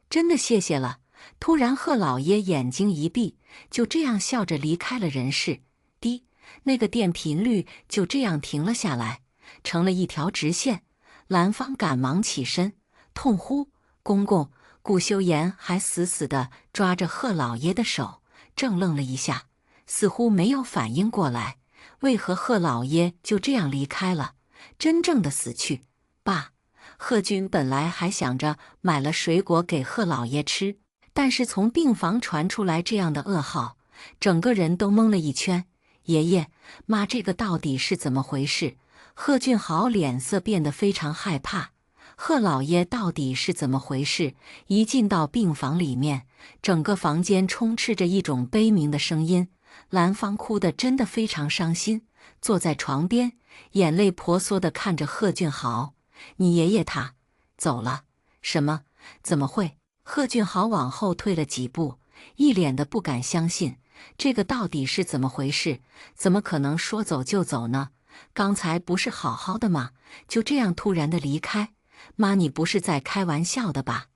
真的谢谢了。突然，贺老爷眼睛一闭，就这样笑着离开了人世。滴，那个电频率就这样停了下来，成了一条直线。兰芳赶忙起身，痛呼：“公公！”顾修言还死死地抓着贺老爷的手，怔愣了一下，似乎没有反应过来，为何贺老爷就这样离开了，真正的死去。爸，贺军本来还想着买了水果给贺老爷吃，但是从病房传出来这样的噩耗，整个人都懵了一圈。爷爷，妈，这个到底是怎么回事？贺俊豪脸色变得非常害怕。贺老爷到底是怎么回事？一进到病房里面，整个房间充斥着一种悲鸣的声音。兰芳哭得真的非常伤心，坐在床边，眼泪婆娑地看着贺俊豪：“你爷爷他走了？什么？怎么会？”贺俊豪往后退了几步，一脸的不敢相信，这个到底是怎么回事？怎么可能说走就走呢？刚才不是好好的吗？就这样突然的离开？妈，你不是在开玩笑的吧？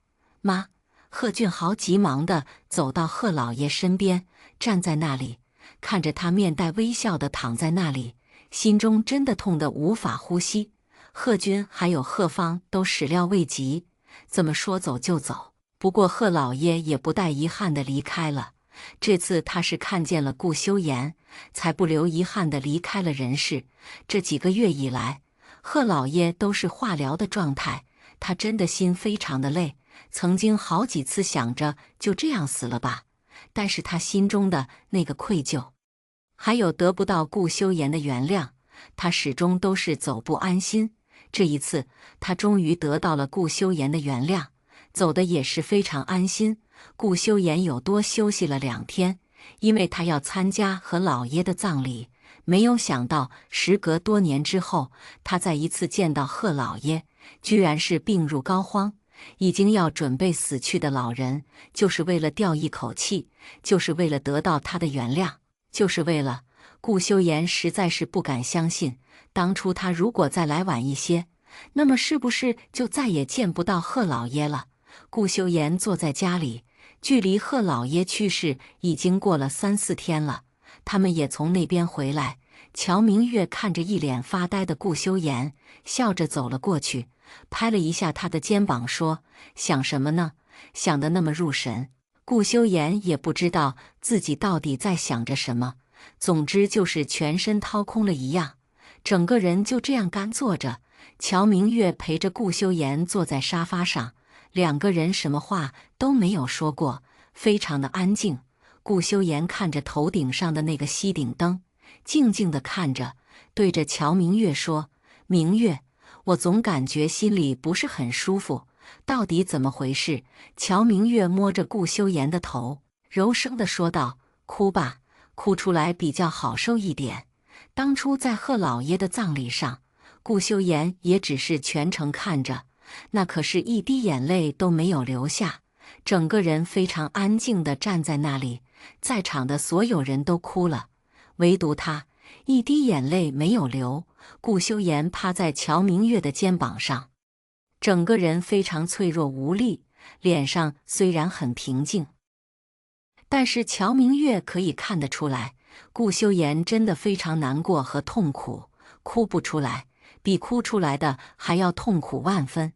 妈！贺俊豪急忙地走到贺老爷身边，站在那里，看着他面带微笑地躺在那里，心中真的痛得无法呼吸。贺军还有贺芳都始料未及，怎么说走就走？不过贺老爷也不带遗憾地离开了。这次他是看见了顾修言，才不留遗憾地离开了人世。这几个月以来，贺老爷都是化疗的状态，他真的心非常的累，曾经好几次想着就这样死了吧，但是他心中的那个愧疚，还有得不到顾修言的原谅，他始终都是走不安心。这一次，他终于得到了顾修言的原谅，走的也是非常安心。顾修言有多休息了2天，因为他要参加和老爷的葬礼。没有想到，时隔多年之后，他再一次见到贺老爷，居然是病入膏肓，已经要准备死去的老人，就是为了吊一口气，就是为了得到他的原谅，就是为了……顾修言实在是不敢相信，当初他如果再来晚一些，那么是不是就再也见不到贺老爷了？顾修言坐在家里，距离贺老爷去世已经过了3、4天了。他们也从那边回来，乔明月看着一脸发呆的顾修言，笑着走了过去，拍了一下他的肩膀，说：“想什么呢？想得那么入神。”顾修言也不知道自己到底在想着什么，总之就是全身掏空了一样，整个人就这样干坐着。乔明月陪着顾修言坐在沙发上，两个人什么话都没有说过，非常的安静。顾修言看着头顶上的那个吸顶灯，静静地看着，对着乔明月说：“明月，我总感觉心里不是很舒服，到底怎么回事？”乔明月摸着顾修言的头，柔声地说道：“哭吧，哭出来比较好受一点。”当初在贺老爷的葬礼上，顾修言也只是全程看着，那可是一滴眼泪都没有流下，整个人非常安静地站在那里。在场的所有人都哭了，唯独他一滴眼泪没有流。顾修言趴在乔明月的肩膀上，整个人非常脆弱无力，脸上虽然很平静，但是乔明月可以看得出来，顾修言真的非常难过和痛苦，哭不出来，比哭出来的还要痛苦万分。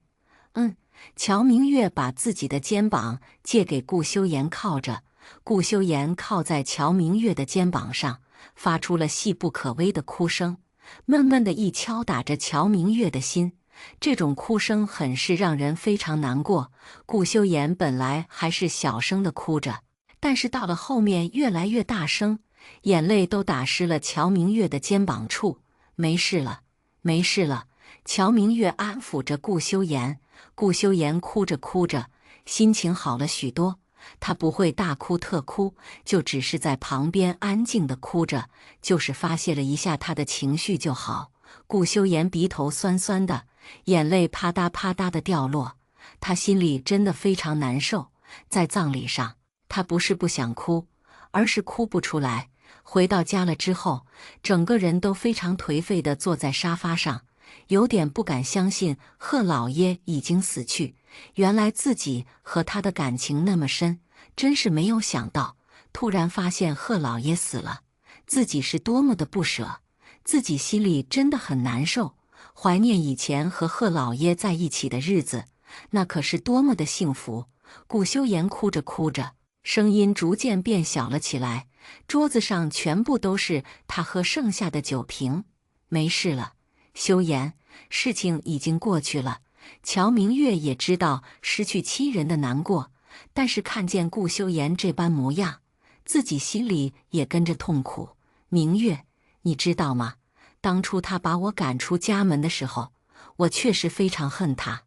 乔明月把自己的肩膀借给顾修言靠着，顾修言靠在乔明月的肩膀上，发出了细不可微的哭声，闷闷的一敲打着乔明月的心。这种哭声很是让人非常难过。顾修言本来还是小声的哭着，但是到了后面越来越大声，眼泪都打湿了乔明月的肩膀处。没事了，没事了。乔明月安抚着顾修言，顾修言哭着哭着，心情好了许多。他不会大哭特哭，就只是在旁边安静的哭着，就是发泄了一下他的情绪就好。顾修言鼻头酸酸的，眼泪啪嗒啪嗒的掉落，他心里真的非常难受。在葬礼上，他不是不想哭，而是哭不出来。回到家了之后，整个人都非常颓废地坐在沙发上，有点不敢相信贺老爷已经死去，原来自己和他的感情那么深，真是没有想到。突然发现贺老爷死了，自己是多么的不舍，自己心里真的很难受，怀念以前和贺老爷在一起的日子，那可是多么的幸福。顾修言哭着哭着，声音逐渐变小了起来，桌子上全部都是他喝剩下的酒瓶。没事了，修言，事情已经过去了。乔明月也知道失去亲人的难过，但是看见顾修言这般模样，自己心里也跟着痛苦。明月，你知道吗？当初他把我赶出家门的时候，我确实非常恨他，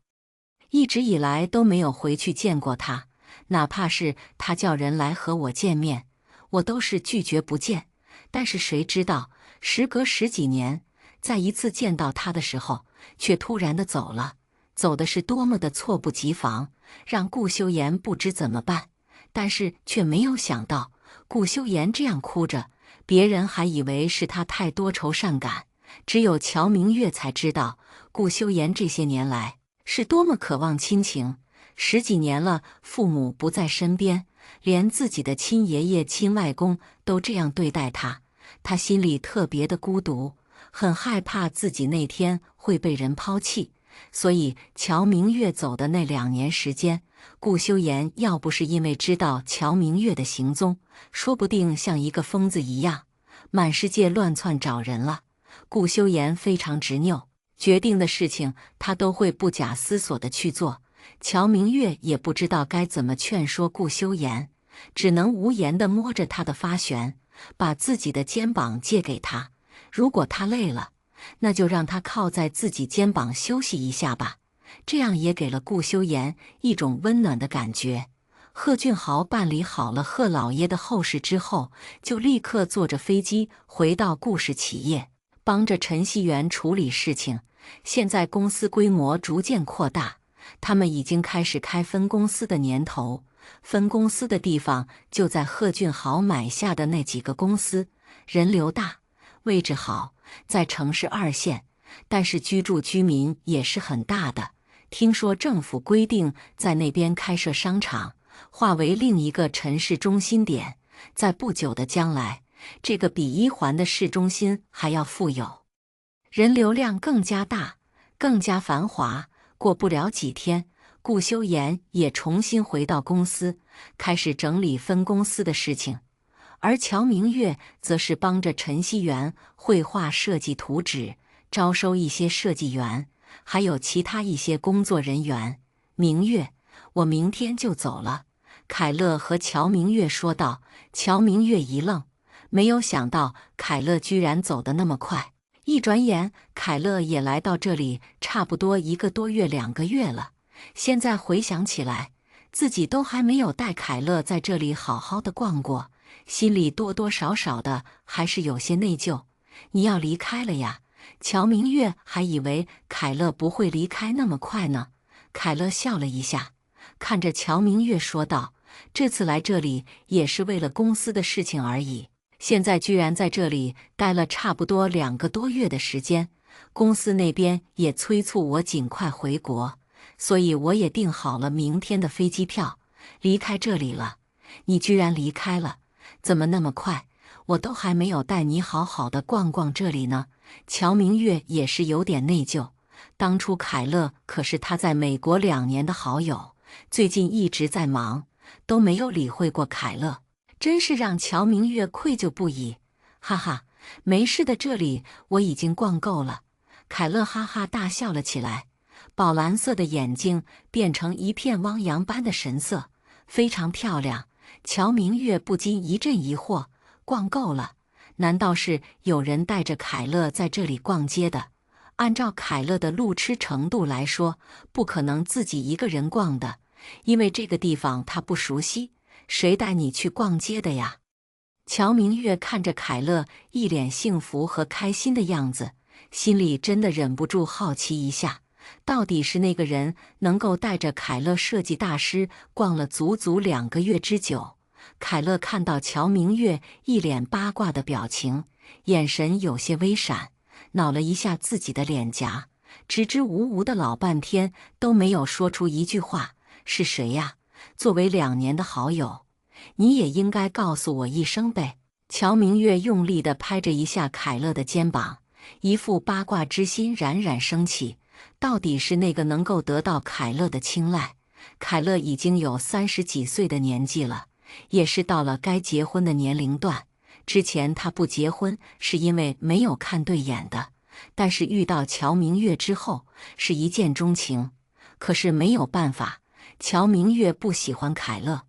一直以来都没有回去见过他，哪怕是他叫人来和我见面，我都是拒绝不见。但是谁知道，时隔10几年，再一次见到他的时候，却突然的走了，走的是多么的猝不及防，让顾修言不知怎么办。但是却没有想到，顾修言这样哭着，别人还以为是他太多愁善感，只有乔明月才知道，顾修言这些年来是多么渴望亲情。10几年了，父母不在身边，连自己的亲爷爷、亲外公都这样对待他，他心里特别的孤独，很害怕自己那天会被人抛弃。所以乔明月走的那2年时间，顾修言要不是因为知道乔明月的行踪，说不定像一个疯子一样，满世界乱窜找人了。顾修言非常执拗，决定的事情他都会不假思索地去做。乔明月也不知道该怎么劝说顾修言，只能无言地摸着他的发旋，把自己的肩膀借给他。如果他累了，那就让他靠在自己肩膀休息一下吧。这样也给了顾修言一种温暖的感觉。贺俊豪办理好了贺老爷的后事之后，就立刻坐着飞机回到顾氏企业，帮着陈锡元处理事情。现在公司规模逐渐扩大，他们已经开始开分公司的年头。分公司的地方就在贺俊豪买下的那几个公司，人流大，位置好，在城市2线，但是居住居民也是很大的。听说政府规定在那边开设商场，化为另一个城市中心点，在不久的将来，这个比1环的市中心还要富有，人流量更加大，更加繁华。过不了几天，顾修言也重新回到公司，开始整理分公司的事情。而乔明月则是帮着陈锡元绘画设计图纸，招收一些设计员，还有其他一些工作人员。明月，我明天就走了。凯乐和乔明月说道。乔明月一愣，没有想到凯乐居然走得那么快。一转眼，凯乐也来到这里差不多1个多月、2个月了。现在回想起来，自己都还没有带凯乐在这里好好的逛过，心里多多少少的还是有些内疚。你要离开了呀？乔明月还以为凯乐不会离开那么快呢。凯乐笑了一下，看着乔明月说道：这次来这里也是为了公司的事情而已，现在居然在这里待了差不多2个多月的时间，公司那边也催促我尽快回国，所以我也订好了明天的飞机票，离开这里了。你居然离开了，怎么那么快？我都还没有带你好好的逛逛这里呢。乔明月也是有点内疚，当初凯乐可是他在美国2年的好友，最近一直在忙，都没有理会过凯乐，真是让乔明月愧疚不已。哈哈，没事的，这里我已经逛够了。凯乐哈哈大笑了起来，宝蓝色的眼睛变成一片汪洋般的神色，非常漂亮。乔明月不禁一阵疑惑，逛够了？难道是有人带着凯乐在这里逛街的？按照凯乐的路痴程度来说，不可能自己一个人逛的，因为这个地方他不熟悉，谁带你去逛街的呀？乔明月看着凯乐一脸幸福和开心的样子，心里真的忍不住好奇一下，到底是那个人能够带着凯乐设计大师逛了足足2个月之久。凯乐看到乔明月一脸八卦的表情，眼神有些微闪，挠了一下自己的脸颊，支支吾吾的老半天都没有说出一句话。是谁呀？作为2年的好友，你也应该告诉我一声呗。乔明月用力地拍着一下凯乐的肩膀，一副八卦之心冉冉升起。到底是那个能够得到凯乐的青睐？凯乐已经有30几岁的年纪了，也是到了该结婚的年龄段。之前他不结婚是因为没有看对眼的，但是遇到乔明月之后是一见钟情。可是没有办法，乔明月不喜欢凯乐，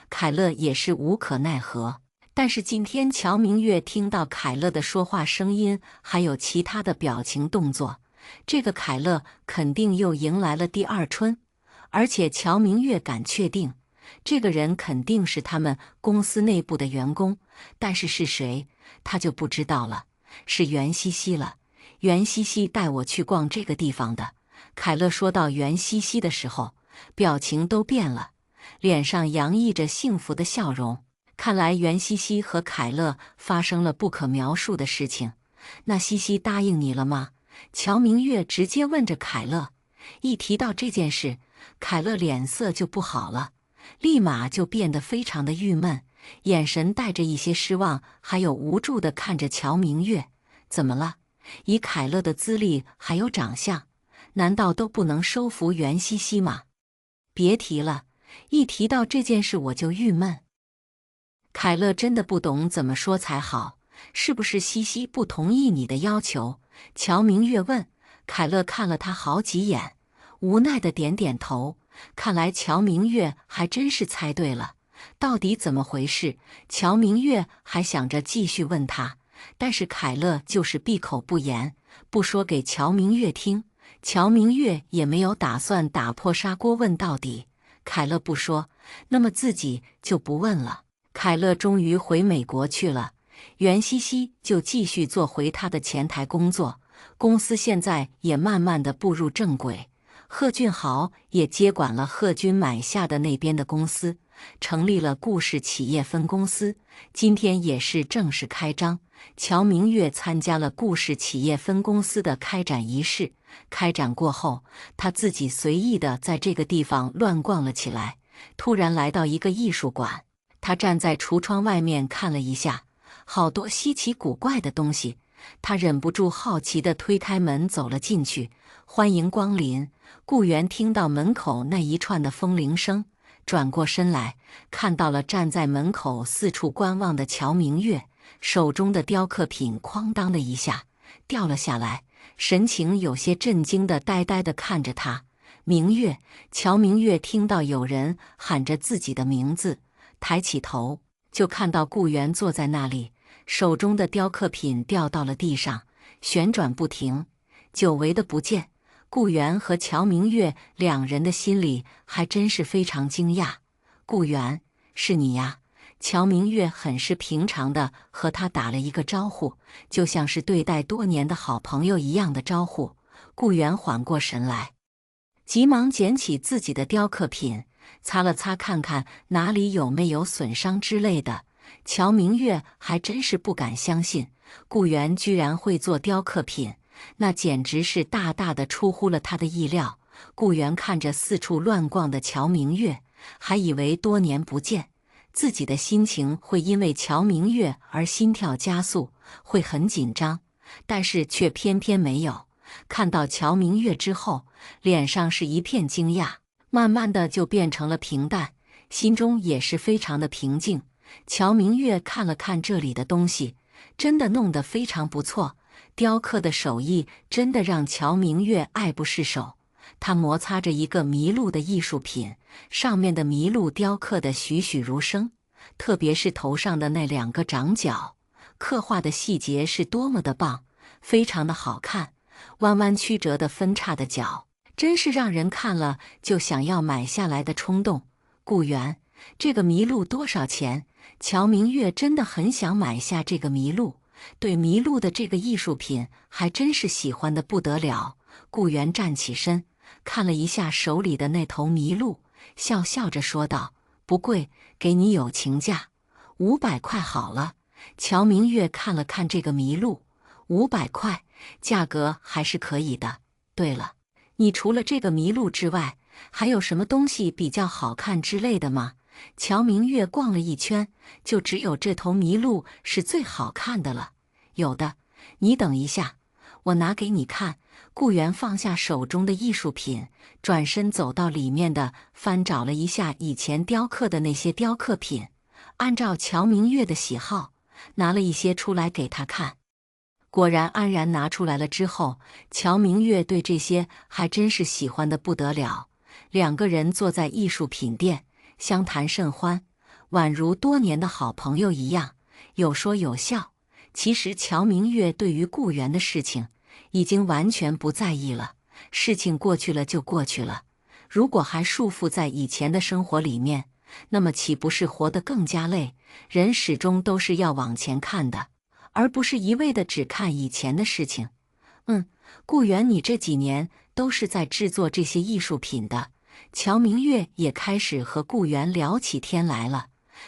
凯乐也是无可奈何。但是今天乔明月听到凯乐的说话声音，还有其他的表情动作，这个凯乐肯定又迎来了第2春。而且乔明月敢确定，这个人肯定是他们公司内部的员工，但是是谁，他就不知道了。是袁西西了。袁西西带我去逛这个地方的。凯乐说到袁西西的时候，表情都变了，脸上洋溢着幸福的笑容。看来袁西西和凯乐发生了不可描述的事情。那西西答应你了吗？乔明月直接问着凯乐。一提到这件事，凯乐脸色就不好了，立马就变得非常的郁闷，眼神带着一些失望，还有无助地看着乔明月。怎么了？以凯乐的资历还有长相，难道都不能收服袁西西吗？别提了，一提到这件事我就郁闷。凯乐真的不懂怎么说才好，是不是西西不同意你的要求？乔明月问。凯乐看了他好几眼，无奈的点点头。看来乔明月还真是猜对了，到底怎么回事？乔明月还想着继续问他，但是凯乐就是闭口不言，不说给乔明月听。乔明月也没有打算打破砂锅问到底。凯乐不说，那么自己就不问了。凯乐终于回美国去了，袁西西就继续做回他的前台工作。公司现在也慢慢的步入正轨，贺俊豪也接管了贺军买下的那边的公司，成立了顾氏企业分公司。今天也是正式开张，乔明月参加了顾氏企业分公司的开展仪式。开展过后，他自己随意的在这个地方乱逛了起来，突然来到一个艺术馆。他站在橱窗外面看了一下，好多稀奇古怪的东西。他忍不住好奇地推开门走了进去。欢迎光临！顾源听到门口那一串的风铃声，转过身来，看到了站在门口四处观望的乔明月，手中的雕刻品哐当的一下掉了下来，神情有些震惊地呆呆地看着他。明月！乔明月听到有人喊着自己的名字，抬起头就看到顾源坐在那里，手中的雕刻品掉到了地上，旋转不停，久违的不见。顾源和乔明月两人的心里还真是非常惊讶。顾源，是你呀？乔明月很是平常的和他打了一个招呼，就像是对待多年的好朋友一样的招呼。顾源缓过神来，急忙捡起自己的雕刻品，擦了擦看看哪里有没有损伤之类的。乔明月还真是不敢相信，顾源居然会做雕刻品，那简直是大大的出乎了他的意料。顾源看着四处乱逛的乔明月，还以为多年不见，自己的心情会因为乔明月而心跳加速，会很紧张，但是却偏偏没有。看到乔明月之后，脸上是一片惊讶，慢慢的就变成了平淡，心中也是非常的平静。乔明月看了看这里的东西，真的弄得非常不错，雕刻的手艺真的让乔明月爱不释手。他摩擦着一个麋鹿的艺术品，上面的麋鹿雕刻得栩栩如生，特别是头上的那两个长角，刻画的细节是多么的棒，非常的好看。弯弯曲折的分叉的角，真是让人看了就想要买下来的冲动。顾源，这个麋鹿多少钱？乔明月真的很想买下这个麋鹿，对麋鹿的这个艺术品还真是喜欢的不得了。顾源站起身，看了一下手里的那头麋鹿，笑笑着说道：“不贵，给你友情价，500块好了。”乔明月看了看这个麋鹿，500块，价格还是可以的。对了，你除了这个麋鹿之外，还有什么东西比较好看之类的吗？乔明月逛了一圈，就只有这头麋鹿是最好看的了。有的，你等一下，我拿给你看。顾源放下手中的艺术品，转身走到里面的翻找了一下以前雕刻的那些雕刻品，按照乔明月的喜好，拿了一些出来给他看。果然安然拿出来了之后，乔明月对这些还真是喜欢的不得了。两个人坐在艺术品店，相谈甚欢，宛如多年的好朋友一样，有说有笑。其实乔明月对于顾源的事情已经完全不在意了，事情过去了就过去了，如果还束缚在以前的生活里面，那么岂不是活得更加累？人始终都是要往前看的，而不是一味的只看以前的事情。顾源，你这几年都是在制作这些艺术品的。乔明月也开始和顾源聊起天来了，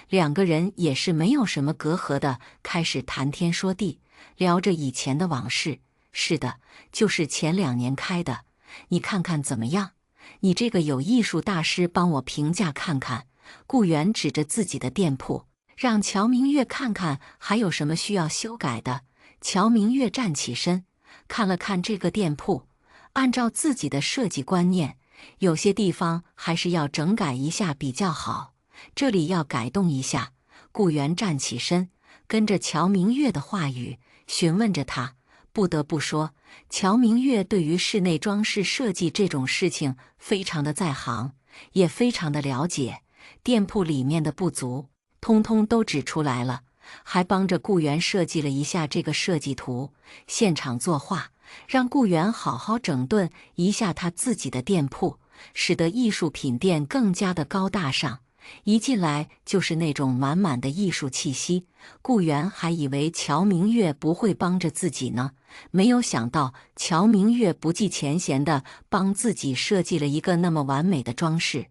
两个人也是没有什么隔阂的，开始谈天说地，聊着以前的往事。是的，就是前2年开的，你看看怎么样？你这个有艺术大师帮我评价看看。顾源指着自己的店铺，让乔明月看看还有什么需要修改的。乔明月站起身，看了看这个店铺，按照自己的设计观念，有些地方还是要整改一下比较好，这里要改动一下。顾源站起身，跟着乔明月的话语询问着他。不得不说，乔明月对于室内装饰设计这种事情非常的在行，也非常的了解，店铺里面的不足通通都指出来了，还帮着顾源设计了一下这个设计图，现场作画，让顾源好好整顿一下他自己的店铺，使得艺术品店更加的高大上。一进来就是那种满满的艺术气息，顾源还以为乔明月不会帮着自己呢，没有想到乔明月不计前嫌的帮自己设计了一个那么完美的装饰，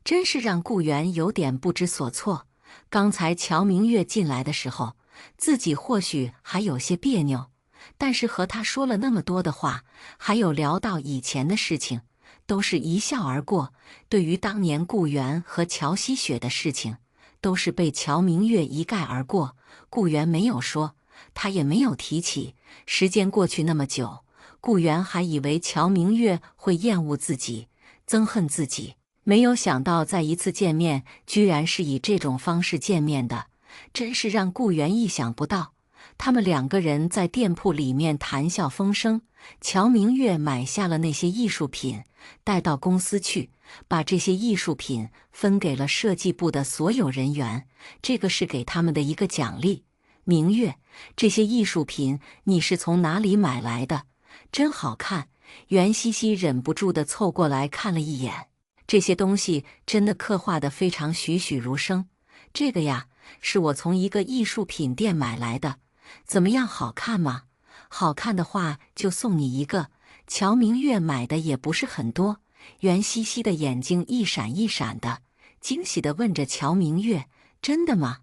真是让顾源有点不知所措。刚才乔明月进来的时候，自己或许还有些别扭，但是和他说了那么多的话，还有聊到以前的事情，都是一笑而过。对于当年顾源和乔希雪的事情，都是被乔明月一概而过。顾源没有说，他也没有提起。时间过去那么久，顾源还以为乔明月会厌恶自己，憎恨自己，没有想到在一次见面居然是以这种方式见面的，真是让顾源意想不到。他们两个人在店铺里面谈笑风生，乔明月买下了那些艺术品，带到公司去，把这些艺术品分给了设计部的所有人员，这个是给他们的一个奖励。明月，这些艺术品你是从哪里买来的？真好看。袁西西忍不住地凑过来看了一眼，这些东西真的刻画得非常栩栩如生。这个呀，是我从一个艺术品店买来的，怎么样，好看吗？好看的话就送你一个。乔明月买的也不是很多，袁西西的眼睛一闪一闪的，惊喜地问着乔明月：“真的吗？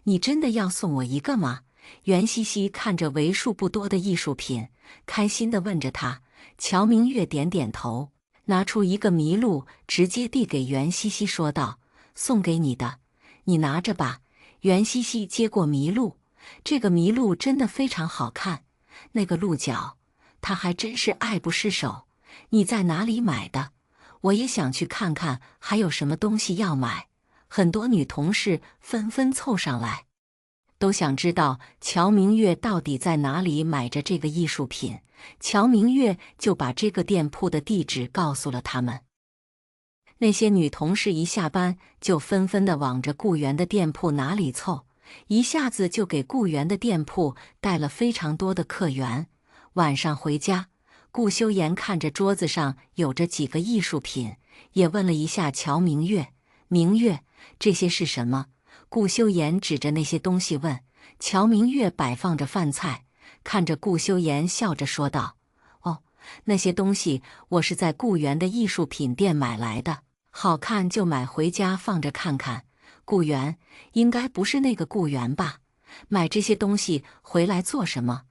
你真的要送我一个吗？”袁西西看着为数不多的艺术品，开心地问着他。乔明月点点头，拿出一个麋鹿，直接递给袁西西，说道：“送给你的，你拿着吧。”袁西西接过麋鹿，这个麋鹿真的非常好看，那个鹿角，他还真是爱不释手。你在哪里买的？我也想去看看还有什么东西要买。很多女同事纷纷凑上来，都想知道乔明月到底在哪里买着这个艺术品。乔明月就把这个店铺的地址告诉了他们。那些女同事一下班就纷纷地往着顾源的店铺哪里凑，一下子就给顾源的店铺带了非常多的客源。晚上回家，顾修言看着桌子上有着几个艺术品，也问了一下乔明月：“明月，这些是什么？”顾修言指着那些东西问。乔明月摆放着饭菜，看着顾修言笑着说道：“哦，那些东西我是在顾源的艺术品店买来的，好看就买回家放着看看。”顾源，应该不是那个顾源吧？买这些东西回来做什么？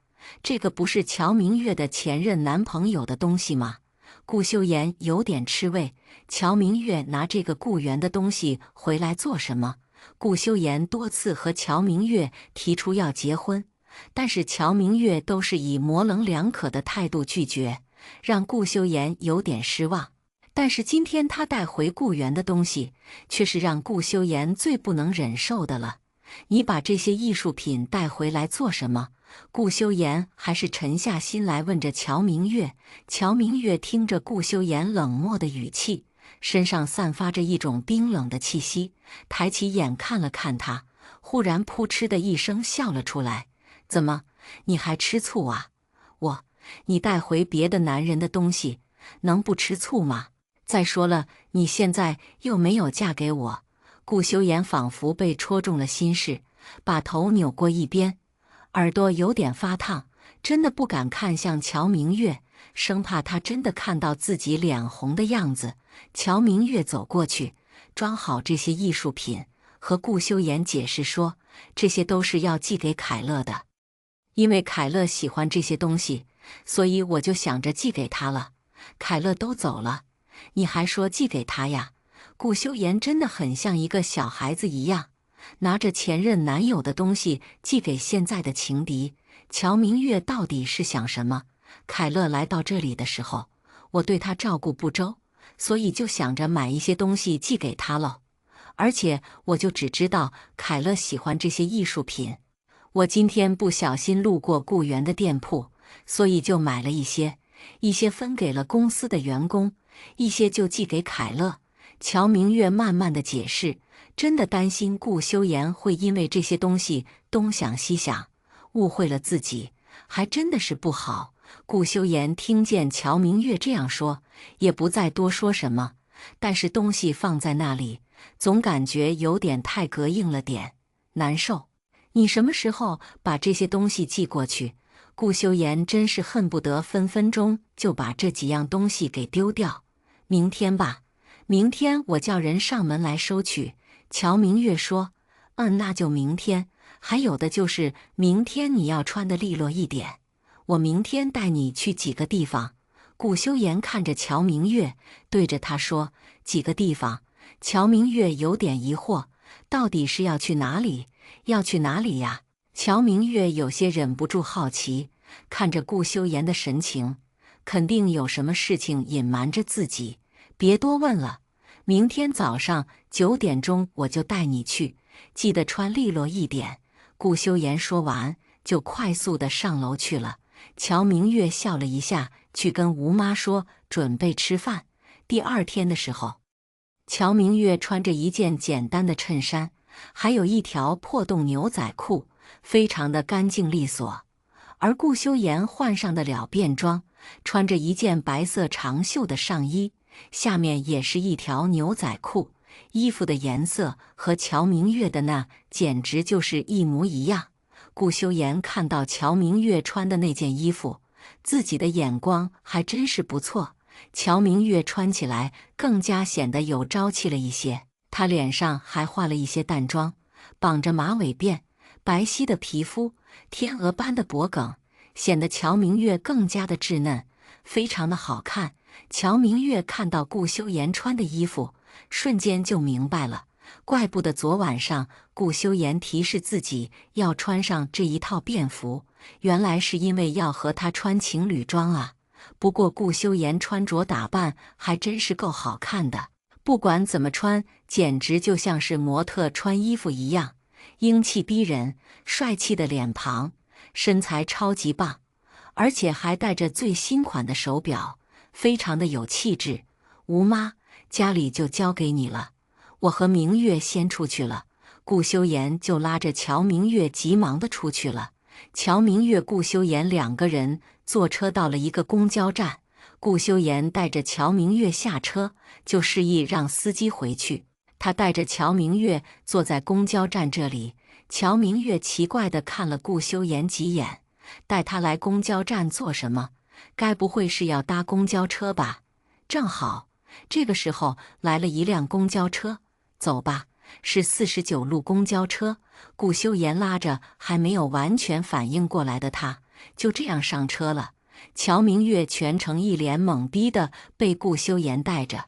这个不是乔明月的前任男朋友的东西吗？顾修言有点吃味，乔明月拿这个顾源的东西回来做什么？顾修言多次和乔明月提出要结婚，但是乔明月都是以模棱两可的态度拒绝，让顾修言有点失望。但是今天他带回顾源的东西，却是让顾修言最不能忍受的了。你把这些艺术品带回来做什么？顾修言还是沉下心来问着乔明月。乔明月听着顾修言冷漠的语气，身上散发着一种冰冷的气息，抬起眼看了看他，忽然扑哧的一声笑了出来：“怎么，你还吃醋啊？你带回别的男人的东西，能不吃醋吗？再说了，你现在又没有嫁给我。”顾修言仿佛被戳中了心事，把头扭过一边，耳朵有点发烫，真的不敢看向乔明月，生怕他真的看到自己脸红的样子。乔明月走过去，装好这些艺术品，和顾修言解释说，这些都是要寄给凯乐的。因为凯乐喜欢这些东西，所以我就想着寄给他了。凯乐都走了，你还说寄给他呀？顾修言真的很像一个小孩子一样，拿着前任男友的东西寄给现在的情敌。乔明月到底是想什么？凯乐来到这里的时候，我对他照顾不周，所以就想着买一些东西寄给他了。而且我就只知道凯乐喜欢这些艺术品。我今天不小心路过顾源的店铺，所以就买了一些分给了公司的员工，一些就寄给凯乐。乔明月慢慢的解释，真的担心顾修言会因为这些东西东想西想，误会了自己，还真的是不好。顾修言听见乔明月这样说，也不再多说什么，但是东西放在那里，总感觉有点太膈应了点，难受。你什么时候把这些东西寄过去？顾修言真是恨不得分分钟就把这几样东西给丢掉。明天吧，明天我叫人上门来收取。乔明月说，那就明天。还有的就是明天你要穿的利落一点，我明天带你去几个地方。顾修言看着乔明月，对着他说，几个地方？乔明月有点疑惑，到底是要去哪里？要去哪里呀？乔明月有些忍不住好奇，看着顾修言的神情，肯定有什么事情隐瞒着自己。别多问了，明天早上9点钟我就带你去，记得穿利落一点。顾修言说完，就快速地上楼去了。乔明月笑了一下，去跟吴妈说准备吃饭。第二天的时候，乔明月穿着一件简单的衬衫，还有一条破洞牛仔裤，非常的干净利索。而顾修言换上的了便装，穿着一件白色长袖的上衣，下面也是一条牛仔裤，衣服的颜色和乔明月的那简直就是一模一样。顾修言看到乔明月穿的那件衣服，自己的眼光还真是不错。乔明月穿起来更加显得有朝气了一些，她脸上还化了一些淡妆，绑着马尾辫，白皙的皮肤，天鹅般的脖颈，显得乔明月更加的稚嫩，非常的好看。乔明月看到顾修言穿的衣服，瞬间就明白了，怪不得昨晚上顾修言提示自己要穿上这一套便服，原来是因为要和他穿情侣装啊。不过顾修言穿着打扮还真是够好看的，不管怎么穿，简直就像是模特穿衣服一样，英气逼人，帅气的脸庞，身材超级棒，而且还戴着最新款的手表，非常的有气质。吴妈，家里就交给你了，我和明月先出去了。顾修言就拉着乔明月急忙的出去了。乔明月、顾修言两个人坐车到了一个公交站，顾修言带着乔明月下车，就示意让司机回去。他带着乔明月坐在公交站这里，乔明月奇怪地看了顾修言几眼，带他来公交站做什么？该不会是要搭公交车吧？正好，这个时候来了一辆公交车，走吧。是49路公交车。顾修言拉着还没有完全反应过来的他，就这样上车了。乔明月全程一脸懵逼的被顾修言带着，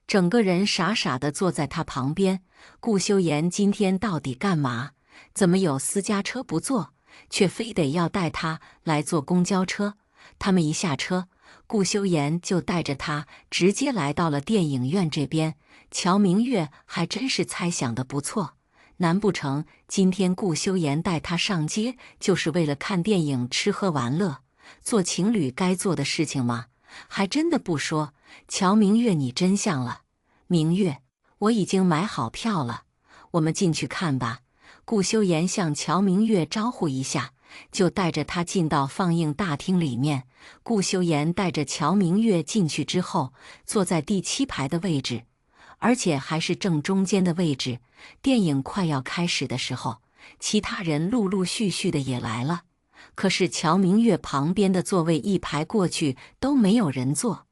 整个人傻傻的坐在他旁边。顾修言今天到底干嘛？怎么有私家车不坐，却非得要带他来坐公交车？他们一下车，顾修言就带着他直接来到了电影院这边。乔明月还真是猜想的不错，难不成今天顾修言带他上街就是为了看电影、吃喝玩乐，做情侣该做的事情吗？还真的不说。乔明月，你真像了。明月，我已经买好票了，我们进去看吧。顾修言向乔明月招呼一下，就带着他进到放映大厅里面。顾修言带着乔明月进去之后，坐在第7排的位置，而且还是正中间的位置。电影快要开始的时候，其他人陆陆续续的也来了。可是乔明月旁边的座位一排过去都没有人坐，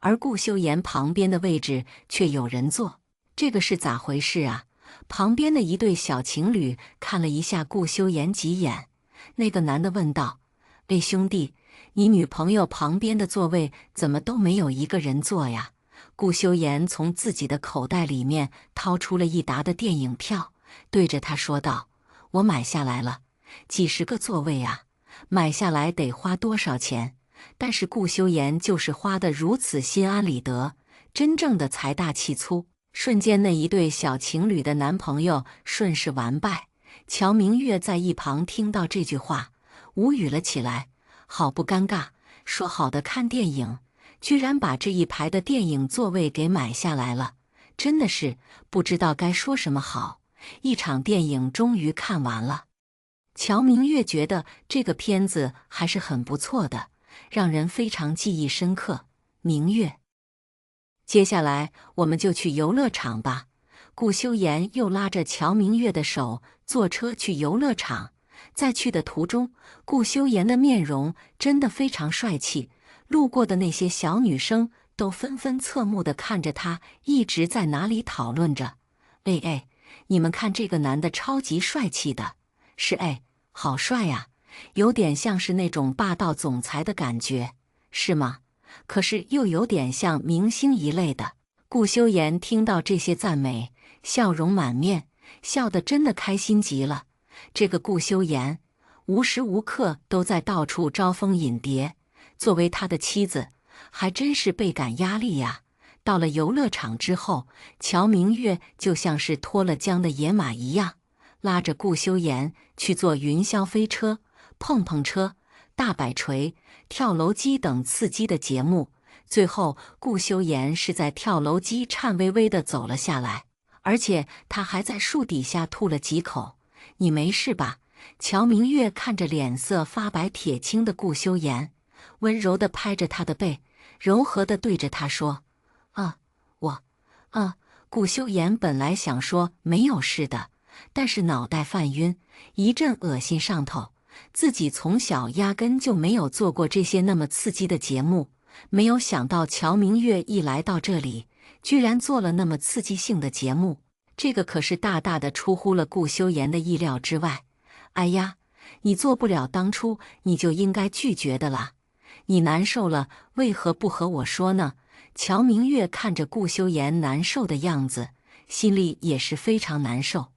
而顾修言旁边的位置却有人坐，这个是咋回事啊？旁边的一对小情侣看了一下顾修言几眼，那个男的问道：“喂，兄弟，你女朋友旁边的座位怎么都没有一个人坐呀？”顾修言从自己的口袋里面掏出了一沓的电影票，对着他说道：“我买下来了，几十个座位啊，买下来得花多少钱？”但是顾修言就是花得如此心安理得，真正的财大气粗。瞬间，那一对小情侣的男朋友顺势完败。乔明月在一旁听到这句话，无语了起来，好不尴尬。说好的看电影，居然把这一排的电影座位给买下来了，真的是不知道该说什么好。一场电影终于看完了，乔明月觉得这个片子还是很不错的，让人非常记忆深刻。明月，接下来我们就去游乐场吧。顾修言又拉着乔明月的手，坐车去游乐场。在去的途中，顾修言的面容真的非常帅气，路过的那些小女生都纷纷侧目地看着他，一直在哪里讨论着：“哎，你们看这个男的超级帅气的，是好帅呀，有点像是那种霸道总裁的感觉，是吗？可是又有点像明星一类的。”顾修言听到这些赞美，笑容满面，笑得真的开心极了。这个顾修言无时无刻都在到处招蜂引蝶，作为他的妻子，还真是倍感压力呀。到了游乐场之后，乔明月就像是脱了缰的野马一样，拉着顾修言去坐云霄飞车、碰碰车、大摆锤、跳楼机等刺激的节目。最后，顾修言是在跳楼机颤巍巍地走了下来，而且他还在树底下吐了几口。你没事吧？乔明月看着脸色发白铁青的顾修言，温柔地拍着他的背，柔和地对着他说：“顾修言本来想说没有事的，但是脑袋犯晕，一阵恶心上头。自己从小压根就没有做过这些那么刺激的节目，没有想到乔明月一来到这里，居然做了那么刺激性的节目。这个可是大大的出乎了顾修言的意料之外。哎呀，你做不了当初你就应该拒绝的啦。你难受了，为何不和我说呢？”乔明月看着顾修言难受的样子，心里也是非常难受，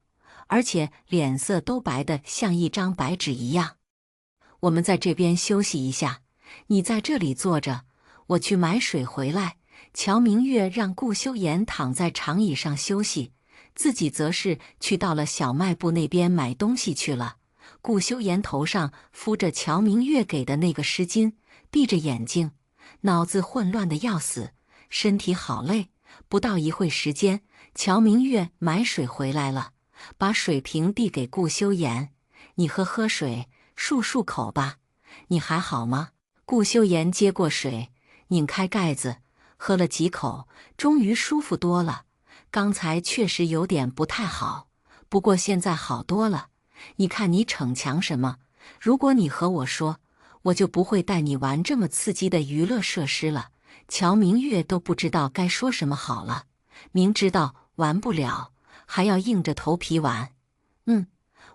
而且脸色都白得像一张白纸一样。我们在这边休息一下，你在这里坐着，我去买水回来。乔明月让顾修言躺在长椅上休息，自己则是去到了小卖部那边买东西去了。顾修言头上敷着乔明月给的那个湿巾，闭着眼睛，脑子混乱的要死，身体好累。不到一会时间，乔明月买水回来了，把水瓶递给顾修言：“你喝水，漱口吧。你还好吗？”顾修言接过水，拧开盖子，喝了几口，终于舒服多了。刚才确实有点不太好，不过现在好多了。你看你逞强什么？如果你和我说，我就不会带你玩这么刺激的娱乐设施了。乔明月都不知道该说什么好了，明知道玩不了，还要硬着头皮玩。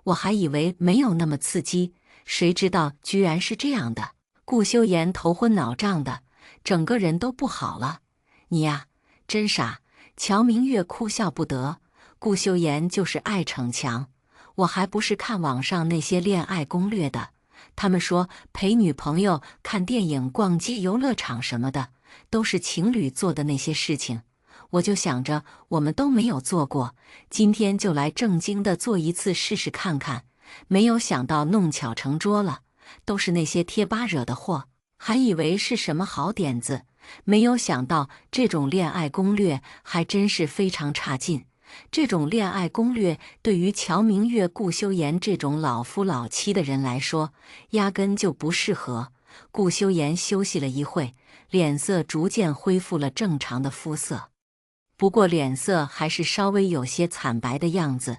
我还以为没有那么刺激，谁知道居然是这样的。顾修言头昏脑胀的，整个人都不好了。你呀，真傻。乔明月哭笑不得，顾修言就是爱逞强。我还不是看网上那些恋爱攻略的，他们说陪女朋友看电影、逛街、游乐场什么的，都是情侣做的那些事情。我就想着我们都没有做过，今天就来正经的做一次试试看看。没有想到弄巧成拙了，都是那些贴吧惹的祸，还以为是什么好点子，没有想到这种恋爱攻略还真是非常差劲。这种恋爱攻略对于乔明月、顾修言这种老夫老妻的人来说，压根就不适合。顾修言休息了一会，脸色逐渐恢复了正常的肤色，不过脸色还是稍微有些惨白的样子。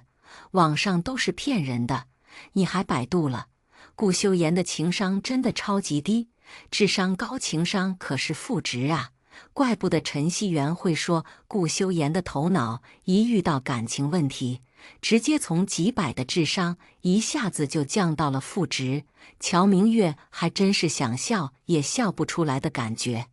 网上都是骗人的，你还百度了？顾修言的情商真的超级低，智商高，情商可是负值啊！怪不得陈希元会说顾修言的头脑一遇到感情问题，直接从几百的智商一下子就降到了负值。乔明月还真是想笑也笑不出来的感觉。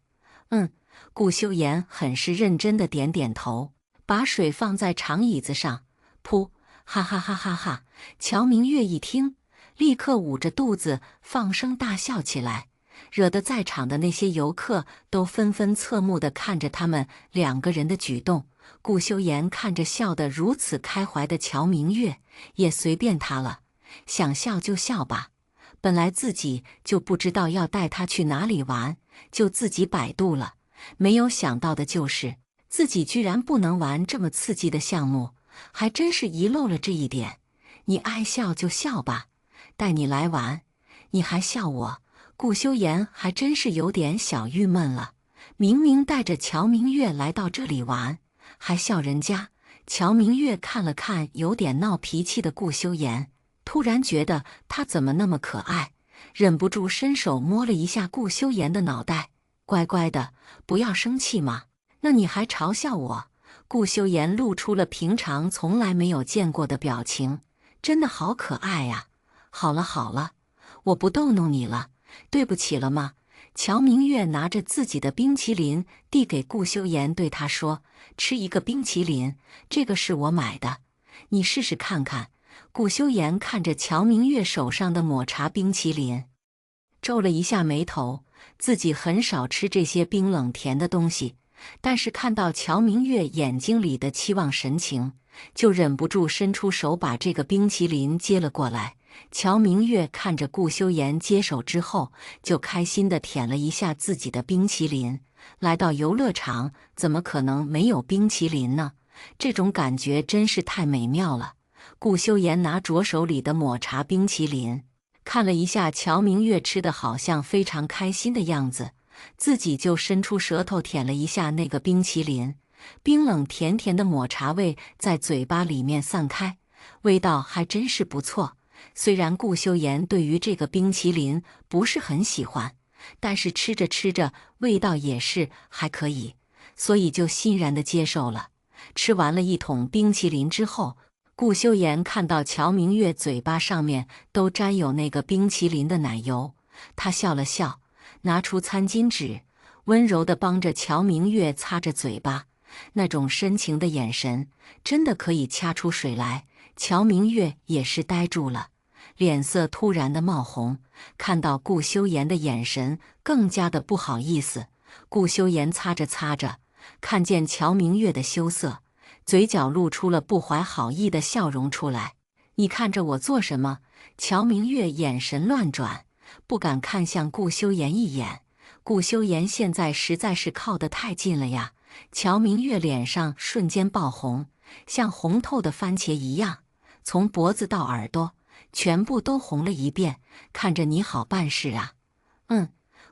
顾修言很是认真的点点头，把水放在长椅子上，噗，哈哈哈哈哈！乔明月一听，立刻捂着肚子放声大笑起来，惹得在场的那些游客都纷纷侧目地看着他们两个人的举动。顾修言看着笑得如此开怀的乔明月，也随便他了，想笑就笑吧。本来自己就不知道要带他去哪里玩，就自己百度了。没有想到的就是自己居然不能玩这么刺激的项目，还真是遗漏了这一点。你爱笑就笑吧，带你来玩，你还笑我？顾修言还真是有点小郁闷了。明明带着乔明月来到这里玩，还笑人家。乔明月看了看有点闹脾气的顾修言，突然觉得他怎么那么可爱，忍不住伸手摸了一下顾修言的脑袋。乖乖的，不要生气嘛。那你还嘲笑我？顾修言露出了平常从来没有见过的表情，真的好可爱呀。好了好了，我不逗弄你了，对不起了吗？乔明月拿着自己的冰淇淋递给顾修言，对他说：“吃一个冰淇淋，这个是我买的，你试试看看。”顾修言看着乔明月手上的抹茶冰淇淋，皱了一下眉头。自己很少吃这些冰冷甜的东西，但是看到乔明月眼睛里的期望神情，就忍不住伸出手把这个冰淇淋接了过来。乔明月看着顾修言接手之后，就开心地舔了一下自己的冰淇淋。来到游乐场，怎么可能没有冰淇淋呢？这种感觉真是太美妙了。顾修言拿着手里的抹茶冰淇淋，看了一下乔明月吃的好像非常开心的样子，自己就伸出舌头舔了一下那个冰淇淋，冰冷甜甜的抹茶味在嘴巴里面散开，味道还真是不错。虽然顾修言对于这个冰淇淋不是很喜欢，但是吃着吃着味道也是还可以，所以就欣然地接受了。吃完了一桶冰淇淋之后，顾修言看到乔明月嘴巴上面都沾有那个冰淇淋的奶油，他笑了笑，拿出餐巾纸，温柔地帮着乔明月擦着嘴巴，那种深情的眼神真的可以掐出水来。乔明月也是呆住了，脸色突然的冒红，看到顾修言的眼神更加的不好意思。顾修言擦着擦着，看见乔明月的羞涩，嘴角露出了不怀好意的笑容出来。你看着我做什么？乔明月眼神乱转，不敢看向顾修言一眼。顾修言现在实在是靠得太近了呀。乔明月脸上瞬间爆红，像红透的番茄一样，从脖子到耳朵全部都红了一遍。看着你好办事啊。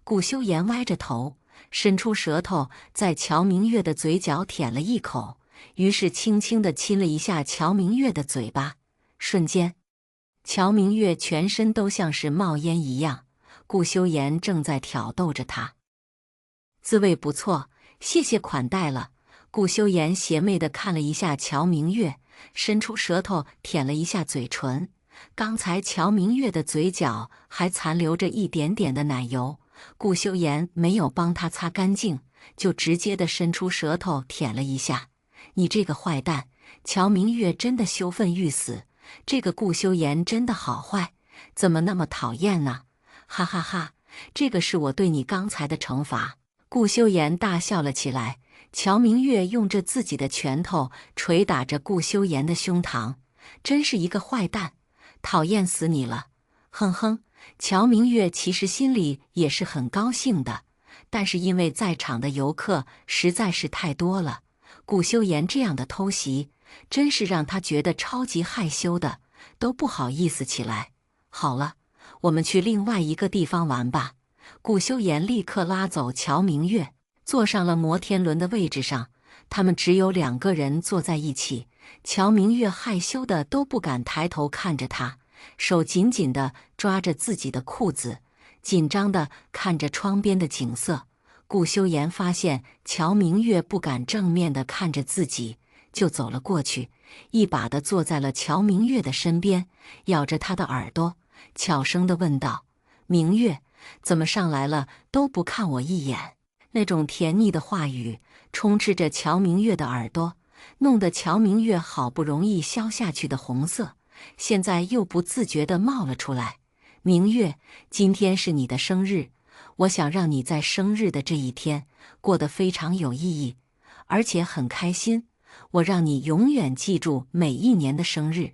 顾修言歪着头，伸出舌头在乔明月的嘴角舔了一口，于是轻轻地亲了一下乔明月的嘴巴。瞬间，乔明月全身都像是冒烟一样。顾修言正在挑逗着他，滋味不错，谢谢款待了。顾修言邪魅地看了一下乔明月，伸出舌头舔了一下嘴唇。刚才乔明月的嘴角还残留着一点点的奶油，顾修言没有帮他擦干净，就直接地伸出舌头舔了一下。你这个坏蛋！乔明月真的羞愤欲死，这个顾修言真的好坏，怎么那么讨厌呢？哈哈哈，这个是我对你刚才的惩罚。顾修言大笑了起来。乔明月用着自己的拳头捶打着顾修言的胸膛，真是一个坏蛋，讨厌死你了！哼哼，乔明月其实心里也是很高兴的，但是因为在场的游客实在是太多了，顾修言这样的偷袭真是让他觉得超级害羞的，都不好意思起来。好了，我们去另外一个地方玩吧。顾修言立刻拉走乔明月，坐上了摩天轮的位置上。他们只有两个人坐在一起，乔明月害羞的都不敢抬头看着他，手紧紧地抓着自己的裤子，紧张地看着窗边的景色。顾修言发现乔明月不敢正面地看着自己，就走了过去，一把地坐在了乔明月的身边，咬着他的耳朵，悄声地问道：“明月，怎么上来了都不看我一眼？”那种甜腻的话语充斥着乔明月的耳朵，弄得乔明月好不容易消下去的红色，现在又不自觉地冒了出来。“明月，今天是你的生日，我想让你在生日的这一天过得非常有意义，而且很开心。我让你永远记住每一年的生日，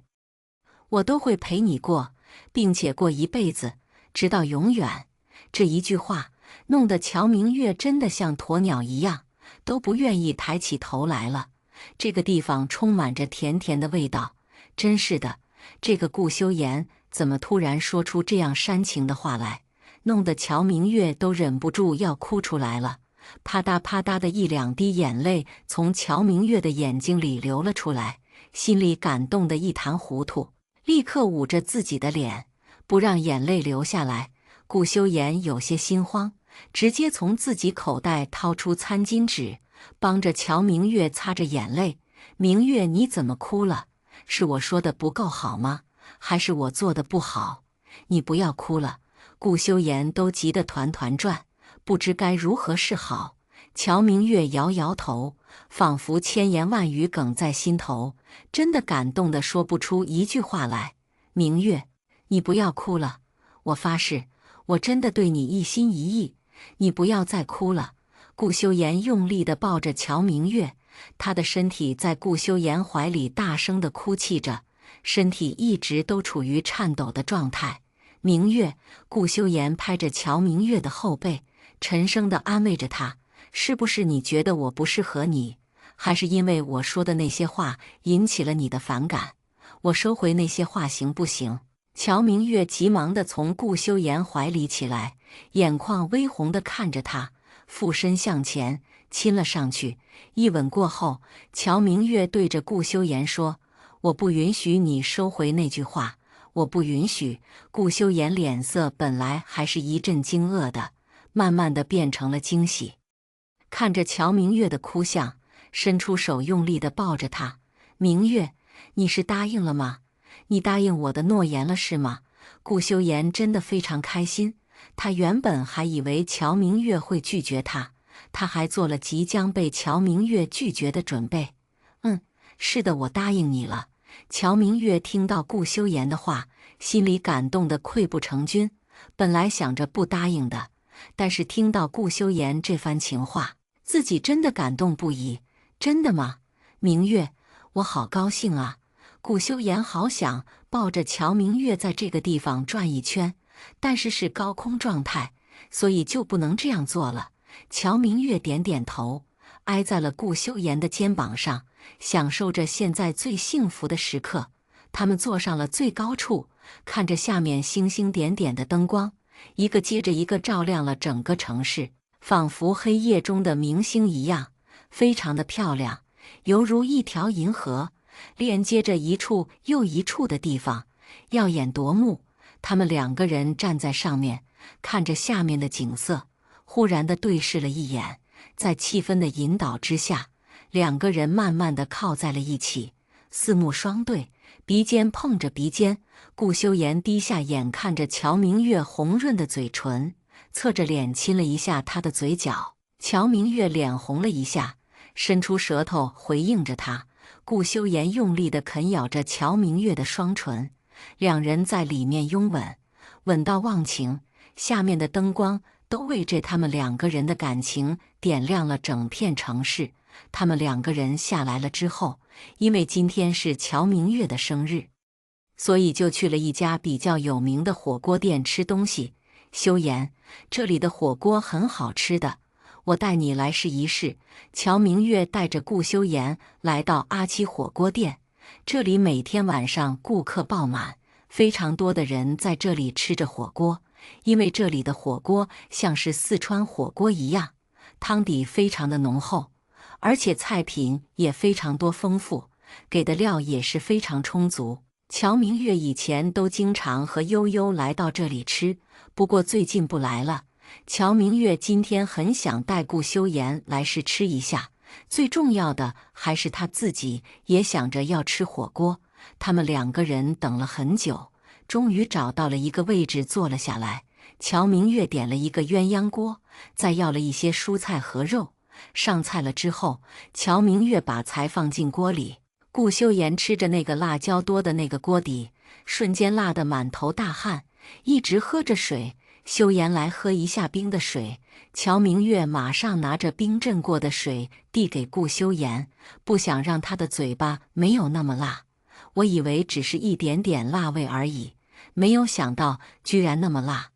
我都会陪你过，并且过一辈子，直到永远。”这一句话弄得乔明月真的像鸵鸟一样，都不愿意抬起头来了。这个地方充满着甜甜的味道，真是的，这个顾修言怎么突然说出这样煽情的话来，弄得乔明月都忍不住要哭出来了。啪嗒啪嗒的一两滴眼泪从乔明月的眼睛里流了出来，心里感动得一潭糊涂，立刻捂着自己的脸，不让眼泪流下来。顾修言有些心慌，直接从自己口袋掏出餐巾纸，帮着乔明月擦着眼泪。“明月，你怎么哭了？是我说的不够好吗？还是我做的不好？你不要哭了。”顾修言都急得团团转，不知该如何是好。乔明月摇摇头，仿佛千言万语哽在心头，真的感动得说不出一句话来。“明月，你不要哭了，我发誓，我真的对你一心一意，你不要再哭了。”顾修言用力地抱着乔明月，他的身体在顾修言怀里大声地哭泣着，身体一直都处于颤抖的状态。“明月。”顾修言拍着乔明月的后背，沉声地安慰着他：“是不是你觉得我不适合你？还是因为我说的那些话引起了你的反感？我收回那些话行不行？”乔明月急忙地从顾修言怀里起来，眼眶微红地看着他，俯身向前亲了上去。一吻过后，乔明月对着顾修言说：“我不允许你收回那句话，我不允许。”顾修言脸色本来还是一阵惊愕的，慢慢的变成了惊喜，看着乔明月的哭相，伸出手用力地抱着她。“明月，你是答应了吗？你答应我的诺言了是吗？”顾修言真的非常开心，他原本还以为乔明月会拒绝他，他还做了即将被乔明月拒绝的准备。“嗯，是的，我答应你了。”乔明月听到顾修言的话，心里感动得溃不成军，本来想着不答应的，但是听到顾修言这番情话，自己真的感动不已。“真的吗？明月，我好高兴啊！”顾修言好想抱着乔明月在这个地方转一圈，但是是高空状态，所以就不能这样做了。乔明月点点头，挨在了顾修言的肩膀上，享受着现在最幸福的时刻。他们坐上了最高处，看着下面星星点点的灯光，一个接着一个照亮了整个城市，仿佛黑夜中的明星一样，非常的漂亮，犹如一条银河，连接着一处又一处的地方，耀眼夺目。他们两个人站在上面，看着下面的景色，忽然的对视了一眼，在气氛的引导之下，两个人慢慢的靠在了一起，四目双对，鼻尖碰着鼻尖。顾修言低下眼看着乔明月红润的嘴唇，侧着脸亲了一下她的嘴角。乔明月脸红了一下，伸出舌头回应着他。顾修言用力地啃咬着乔明月的双唇，两人在里面拥吻，吻到忘情。下面的灯光都为这他们两个人的感情点亮了整片城市。他们两个人下来了之后，因为今天是乔明月的生日，所以就去了一家比较有名的火锅店吃东西。“修言，这里的火锅很好吃的，我带你来试一试。”乔明月带着顾修言来到阿七火锅店，这里每天晚上顾客爆满，非常多的人在这里吃着火锅。因为这里的火锅像是四川火锅一样，汤底非常的浓厚，而且菜品也非常多丰富，给的料也是非常充足。乔明月以前都经常和悠悠来到这里吃，不过最近不来了。乔明月今天很想带顾修言来试吃一下，最重要的还是他自己也想着要吃火锅。他们两个人等了很久，终于找到了一个位置坐了下来。乔明月点了一个鸳鸯锅，再要了一些蔬菜和肉。上菜了之后，乔明月把菜放进锅里，顾修言吃着那个辣椒多的那个锅底，瞬间辣得满头大汗，一直喝着水。修言来喝一下冰的水，乔明月马上拿着冰镇过的水递给顾修言，不想让他的嘴巴没有那么辣。我以为只是一点点辣味而已，没有想到居然那么辣。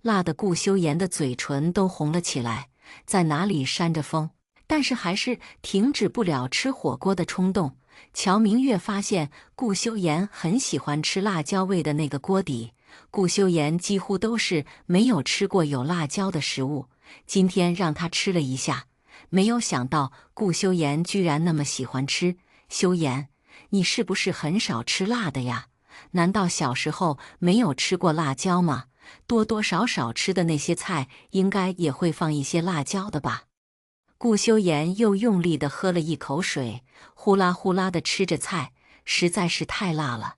辣的顾修言的嘴唇都红了起来，在哪里扇着风，但是还是停止不了吃火锅的冲动。乔明月发现顾修言很喜欢吃辣椒味的那个锅底，顾修言几乎都是没有吃过有辣椒的食物，今天让他吃了一下，没有想到顾修言居然那么喜欢吃。修言，你是不是很少吃辣的呀？难道小时候没有吃过辣椒吗？多多少少吃的那些菜应该也会放一些辣椒的吧？顾修言又用力地喝了一口水，呼啦呼啦地吃着菜，实在是太辣了，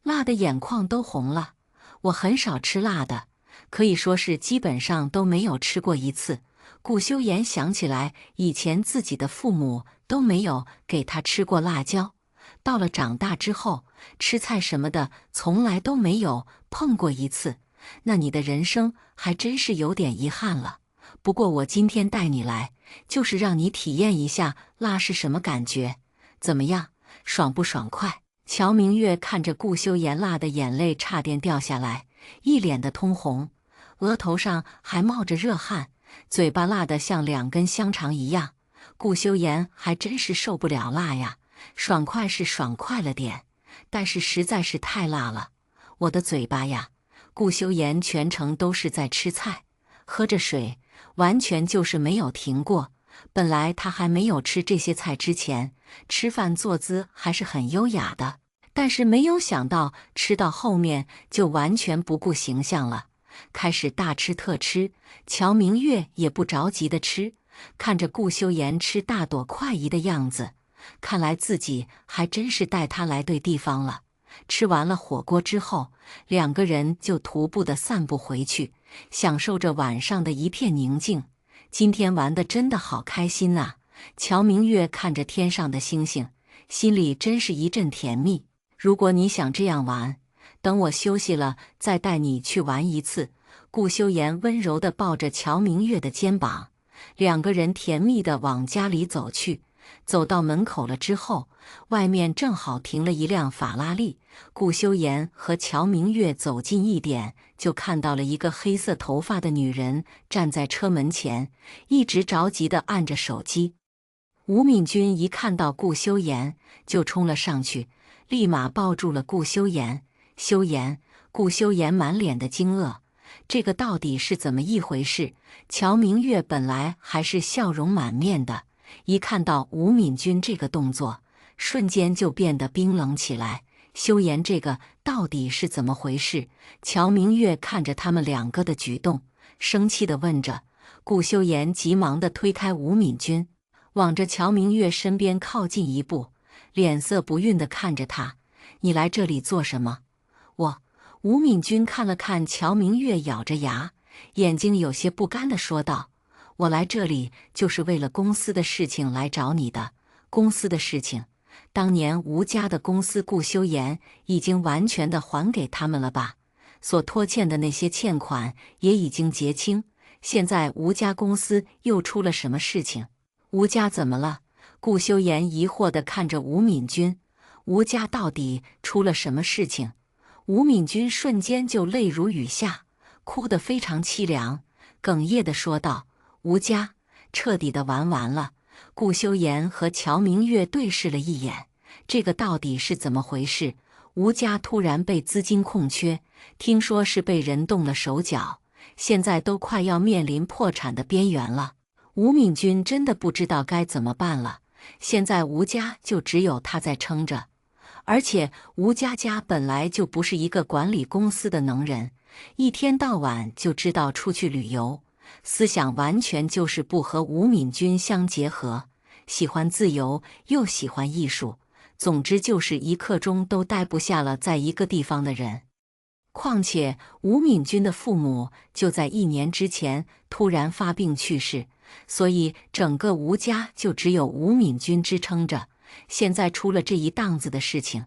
辣的眼眶都红了。我很少吃辣的，可以说是基本上都没有吃过一次。顾修言想起来，以前自己的父母都没有给他吃过辣椒，到了长大之后，吃菜什么的从来都没有碰过一次。那你的人生还真是有点遗憾了。不过我今天带你来，就是让你体验一下辣是什么感觉，怎么样，爽不爽快？乔明月看着顾修言辣的眼泪差点掉下来，一脸的通红，额头上还冒着热汗，嘴巴辣得像2根香肠一样。顾修言还真是受不了辣呀，爽快是爽快了点，但是实在是太辣了，我的嘴巴呀！顾修言全程都是在吃菜，喝着水，完全就是没有停过。本来他还没有吃这些菜之前，吃饭坐姿还是很优雅的，但是没有想到吃到后面就完全不顾形象了，开始大吃特吃。乔明月也不着急的吃，看着顾修言吃大朵快移的样子，看来自己还真是带他来对地方了。吃完了火锅之后，2个人就徒步的散步回去，享受着晚上的一片宁静。今天玩的真的好开心啊！乔明月看着天上的星星，心里真是一阵甜蜜。如果你想这样玩，等我休息了再带你去玩一次。顾修言温柔地抱着乔明月的肩膀，2个人甜蜜地往家里走去。走到门口了之后，外面正好停了一辆法拉利。顾修言和乔明月走近一点，就看到了一个黑色头发的女人站在车门前，一直着急地按着手机。吴敏君一看到顾修言，就冲了上去，立马抱住了顾修言。修言，顾修言满脸的惊愕，这个到底是怎么一回事？乔明月本来还是笑容满面的，一看到吴敏君这个动作，瞬间就变得冰冷起来。修言，这个到底是怎么回事？乔明月看着他们2个的举动，生气地问着。顾修言急忙地推开吴敏君，往着乔明月身边靠近一步，脸色不悦地看着他：“你来这里做什么？”吴敏君看了看乔明月，咬着牙，眼睛有些不甘地说道：“我来这里就是为了公司的事情来找你的。公司的事情？当年吴家的公司顾修言已经完全的还给他们了吧？所拖欠的那些欠款也已经结清，现在吴家公司又出了什么事情？吴家怎么了？”顾修言疑惑地看着吴敏君，吴家到底出了什么事情？吴敏君瞬间就泪如雨下，哭得非常凄凉，哽咽地说道：“吴家彻底的玩完了。”顾修言和乔明月对视了一眼，这个到底是怎么回事？吴家突然被资金空缺，听说是被人动了手脚，现在都快要面临破产的边缘了。吴敏君真的不知道该怎么办了，现在吴家就只有他在撑着。而且吴家家本来就不是一个管理公司的能人，一天到晚就知道出去旅游，思想完全就是不和吴敏君相结合，喜欢自由又喜欢艺术，总之就是一刻钟都待不下了在一个地方的人。况且吴敏君的父母就在1年之前突然发病去世，所以整个吴家就只有吴敏君支撑着。现在出了这一档子的事情，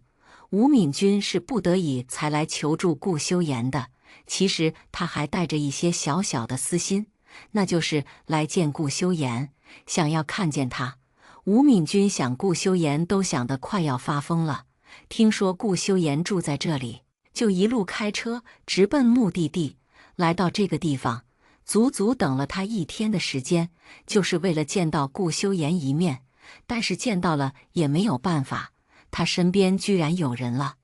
吴敏君是不得已才来求助顾修言的。其实他还带着一些小小的私心，那就是来见顾修言，想要看见他。吴敏君想顾修言都想得快要发疯了，听说顾修言住在这里，就一路开车直奔目的地。来到这个地方，足足等了他1天的时间，就是为了见到顾修言一面。但是见到了也没有办法，他身边居然有人了，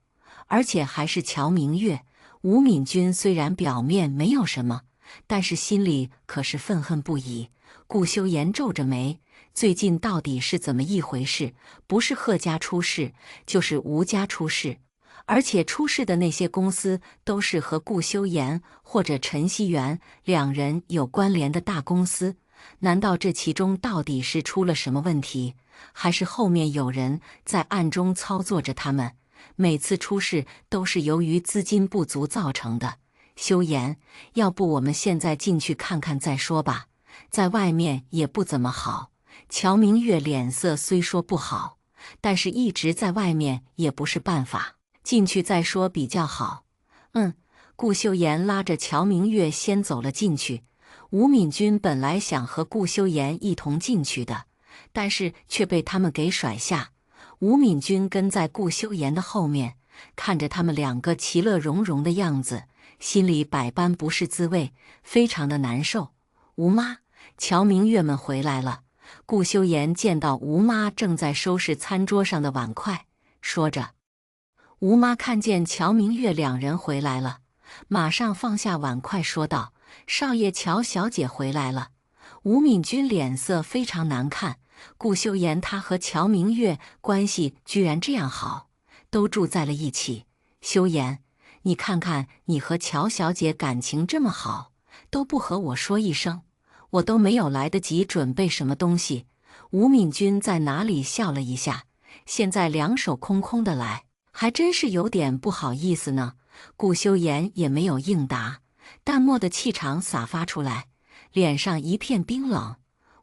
而且还是乔明月。吴敏君虽然表面没有什么，但是心里可是愤恨不已。顾修言皱着眉，最近到底是怎么一回事？不是贺家出事，就是吴家出事，而且出事的那些公司都是和顾修言或者陈希元2人有关联的大公司。难道这其中到底是出了什么问题，还是后面有人在暗中操作着他们？每次出事都是由于资金不足造成的。修言，要不我们现在进去看看再说吧，在外面也不怎么好。乔明月脸色虽说不好，但是一直在外面也不是办法，进去再说比较好。顾秀妍拉着乔明月先走了进去。吴敏君本来想和顾修言一同进去的，但是却被他们给甩下。吴敏君跟在顾修言的后面，看着他们2个其乐融融的样子，心里百般不是滋味，非常的难受。吴妈，乔明月们回来了。顾修言见到吴妈正在收拾餐桌上的碗筷，说着。吴妈看见乔明月2人回来了，马上放下碗筷说道：少爷乔小姐回来了。吴敏君脸色非常难看，顾修言他和乔明月关系居然这样好，都住在了一起。修言，你看看你和乔小姐感情这么好，都不和我说一声，我都没有来得及准备什么东西。吴敏君在哪里笑了一下，现在2手空空的来，还真是有点不好意思呢。顾修言也没有应答，淡漠的气场洒发出来，脸上一片冰冷。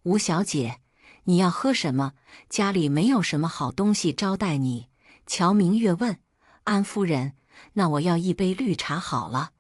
吴小姐，你要喝什么？家里没有什么好东西招待你。乔明月问。安夫人，那我要一杯绿茶好了。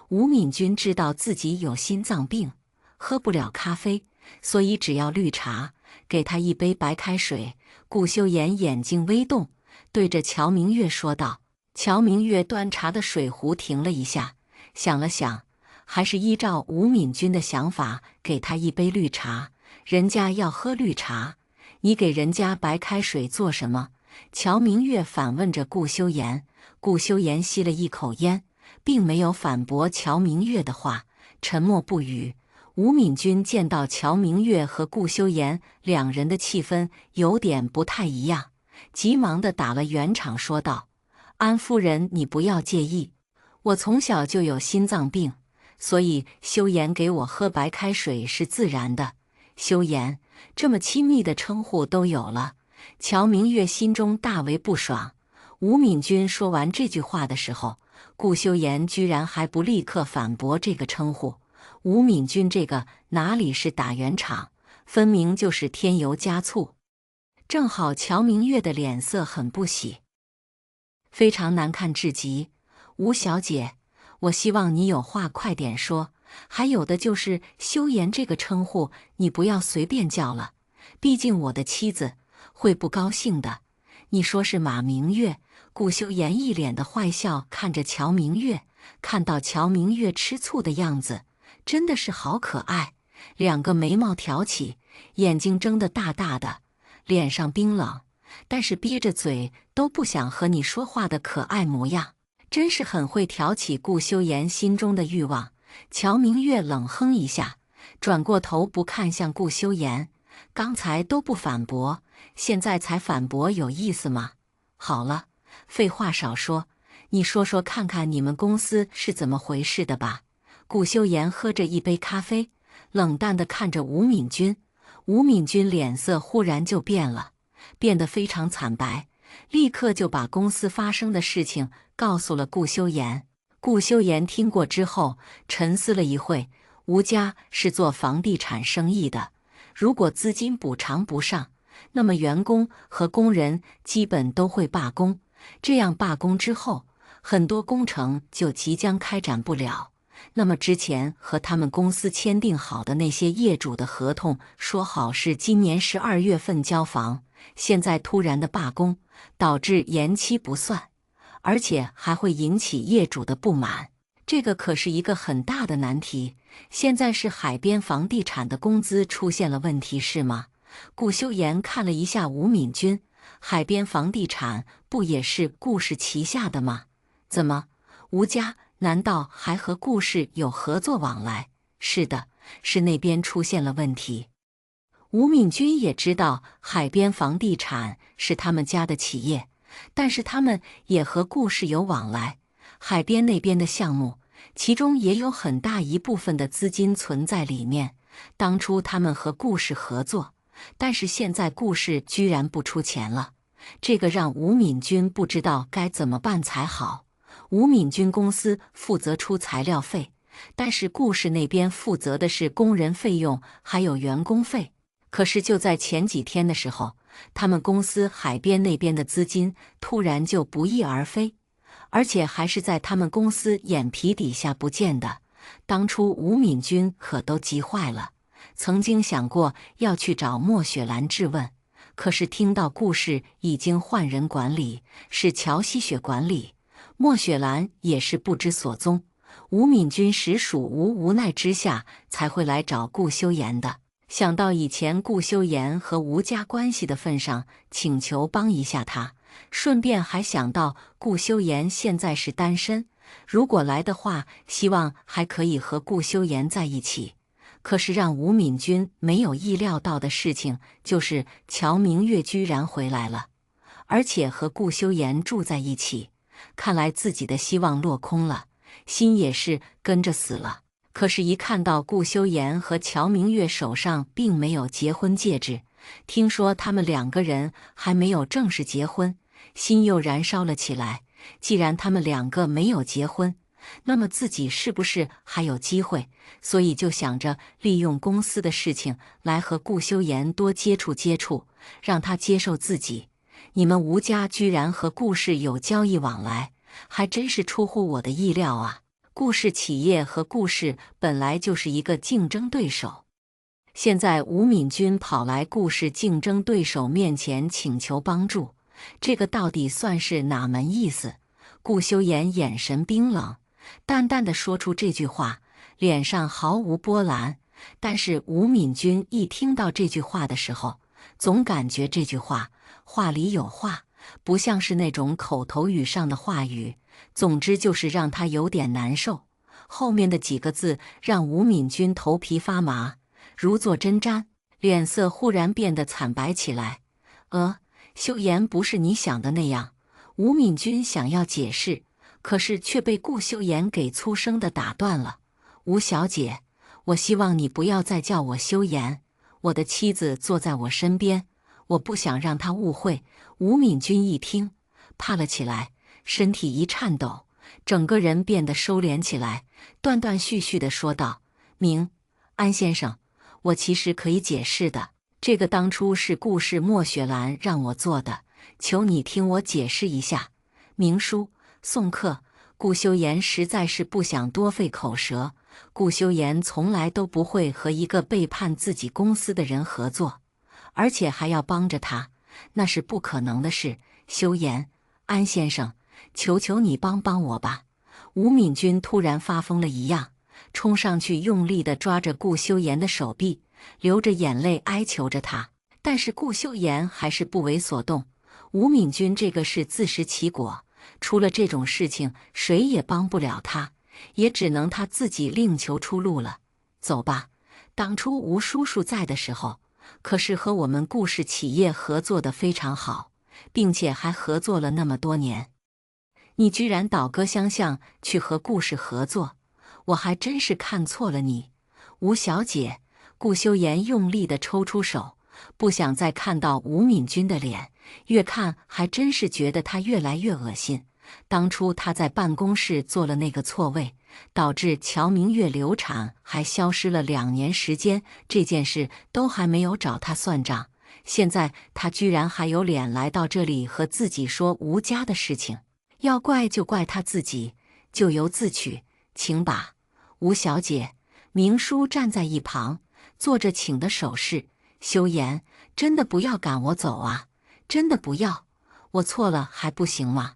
吴敏君知道自己有心脏病，喝不了咖啡，所以只要绿茶，给他一杯白开水。顾修言眼睛微动，对着乔明月说道。乔明月端茶的水壶停了一下，想了想，还是依照吴敏君的想法，给他一杯绿茶。人家要喝绿茶，你给人家白开水做什么？乔明月反问着顾修言。顾修言吸了一口烟，并没有反驳乔明月的话，沉默不语。吴敏君见到乔明月和顾修言2人的气氛有点不太一样，急忙地打了圆场说道：安夫人，你不要介意，我从小就有心脏病，所以修言给我喝白开水是自然的。修言，这么亲密的称呼都有了。乔明月心中大为不爽。吴敏君说完这句话的时候，顾修言居然还不立刻反驳这个称呼。吴敏君这个哪里是打圆场，分明就是添油加醋。正好乔明月的脸色很不喜，非常难看至极。吴小姐，我希望你有话快点说，还有的就是修言这个称呼，你不要随便叫了，毕竟我的妻子会不高兴的。你说是马明月？顾修言一脸的坏笑看着乔明月，看到乔明月吃醋的样子，真的是好可爱，2个眉毛挑起，眼睛睁得大大的，脸上冰冷，但是憋着嘴都不想和你说话的可爱模样，真是很会挑起顾修言心中的欲望。乔明月冷哼一下，转过头不看向顾修言，刚才都不反驳，现在才反驳有意思吗？好了，废话少说，你说说看看你们公司是怎么回事的吧。顾修言喝着一杯咖啡，冷淡地看着吴敏君。吴敏君脸色忽然就变了，变得非常惨白，立刻就把公司发生的事情告诉了顾修言。顾修言听过之后，沉思了一会。吴家是做房地产生意的，如果资金补偿不上，那么员工和工人基本都会罢工。这样罢工之后，很多工程就即将开展不了。那么之前和他们公司签订好的那些业主的合同，说好是今年12月份交房，现在突然的罢工，导致延期不算，而且还会引起业主的不满。这个可是一个很大的难题。现在是海边房地产的工资出现了问题是吗？顾修言看了一下吴敏君，海边房地产不也是顾氏旗下的吗？怎么，吴家难道还和顾氏有合作往来？是的，是那边出现了问题。吴敏君也知道海边房地产是他们家的企业，但是他们也和顾氏有往来。海边那边的项目，其中也有很大一部分的资金存在里面。当初他们和顾氏合作，但是现在顾氏居然不出钱了，这个让吴敏君不知道该怎么办才好。吴敏君公司负责出材料费，但是顾氏那边负责的是工人费用还有员工费。可是就在前几天的时候，他们公司海边那边的资金突然就不翼而飞，而且还是在他们公司眼皮底下不见的。当初吴敏君可都急坏了，曾经想过要去找莫雪兰质问，可是听到顾氏已经换人管理，是乔希雪管理，莫雪兰也是不知所踪。吴敏君实属无奈之下才会来找顾修言的。想到以前顾修言和吴家关系的份上，请求帮一下他，顺便还想到顾修言现在是单身，如果来的话，希望还可以和顾修言在一起。可是让吴敏君没有意料到的事情，就是乔明月居然回来了，而且和顾修言住在一起。看来自己的希望落空了，心也是跟着死了。可是，一看到顾修言和乔明月手上并没有结婚戒指，听说他们两个人还没有正式结婚，心又燃烧了起来。既然他们两个没有结婚，那么自己是不是还有机会？所以就想着利用公司的事情来和顾修言多接触接触，让他接受自己。你们吴家居然和顾氏有交易往来，还真是出乎我的意料啊！顾氏企业和顾氏本来就是一个竞争对手，现在吴敏君跑来顾氏竞争对手面前请求帮助，这个到底算是哪门意思？顾修言眼神冰冷，淡淡的说出这句话，脸上毫无波澜。但是吴敏君一听到这句话的时候，总感觉这句话话里有话，不像是那种口头语上的话语。总之就是让他有点难受。后面的几个字让吴敏君头皮发麻，如坐针毡，脸色忽然变得惨白起来。修言不是你想的那样。吴敏君想要解释，可是却被顾修言给粗声的打断了。吴小姐，我希望你不要再叫我修言，我的妻子坐在我身边，我不想让她误会。吴敏君一听，怕了起来，身体一颤抖，整个人变得收敛起来，断断续续地说道：安先生，我其实可以解释的，这个当初是顾氏莫雪兰让我做的，求你听我解释一下。明书送客。顾修言实在是不想多费口舌，顾修言从来都不会和一个背叛自己公司的人合作，而且还要帮着他，那是不可能的事。修言，安先生，求求你帮帮我吧！吴敏君突然发疯了一样，冲上去用力地抓着顾修言的手臂，流着眼泪哀求着他。但是顾修言还是不为所动。吴敏君这个是自食其果，出了这种事情，谁也帮不了他，也只能他自己另求出路了。走吧，当初吴叔叔在的时候，可是和我们顾氏企业合作的非常好，并且还合作了那么多年。你居然倒戈相向去和顾氏合作，我还真是看错了你。吴小姐，顾修言用力地抽出手，不想再看到吴敏君的脸，越看还真是觉得她越来越恶心。当初他在办公室坐了那个错位，导致乔明月流产还消失了2年时间，这件事都还没有找他算账。现在他居然还有脸来到这里和自己说吴家的事情，要怪就怪他自己，咎由自取，请把。吴小姐，明叔站在一旁做着请的手势。修言，真的不要赶我走啊，真的不要，我错了还不行吗？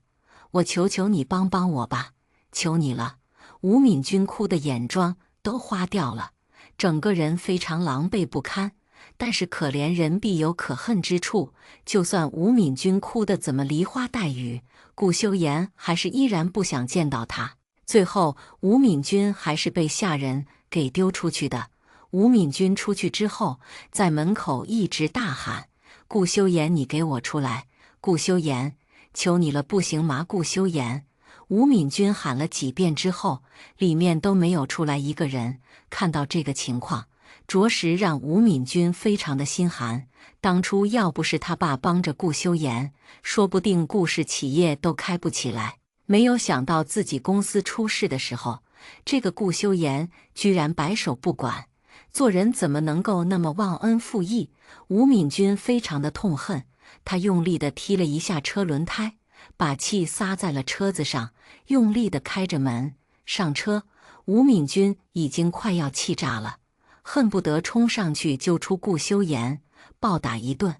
我求求你帮帮我吧，求你了！吴敏君哭得眼妆都花掉了，整个人非常狼狈不堪。但是可怜人必有可恨之处，就算吴敏君哭得怎么梨花带雨，顾修言还是依然不想见到他。最后，吴敏君还是被下人给丢出去的。吴敏君出去之后，在门口一直大喊：“顾修言，你给我出来！顾修言！求你了，不行吗？顾修言！”吴敏君喊了几遍之后，里面都没有出来一个人。看到这个情况，着实让吴敏君非常的心寒。当初要不是他爸帮着顾修言，说不定顾氏企业都开不起来。没有想到自己公司出事的时候，这个顾修言居然摆手不管。做人怎么能够那么忘恩负义？吴敏君非常的痛恨。他用力地踢了一下车轮胎，把气撒在了车子上，用力地开着门上车。吴敏君已经快要气炸了，恨不得冲上去揪出顾修言，暴打一顿。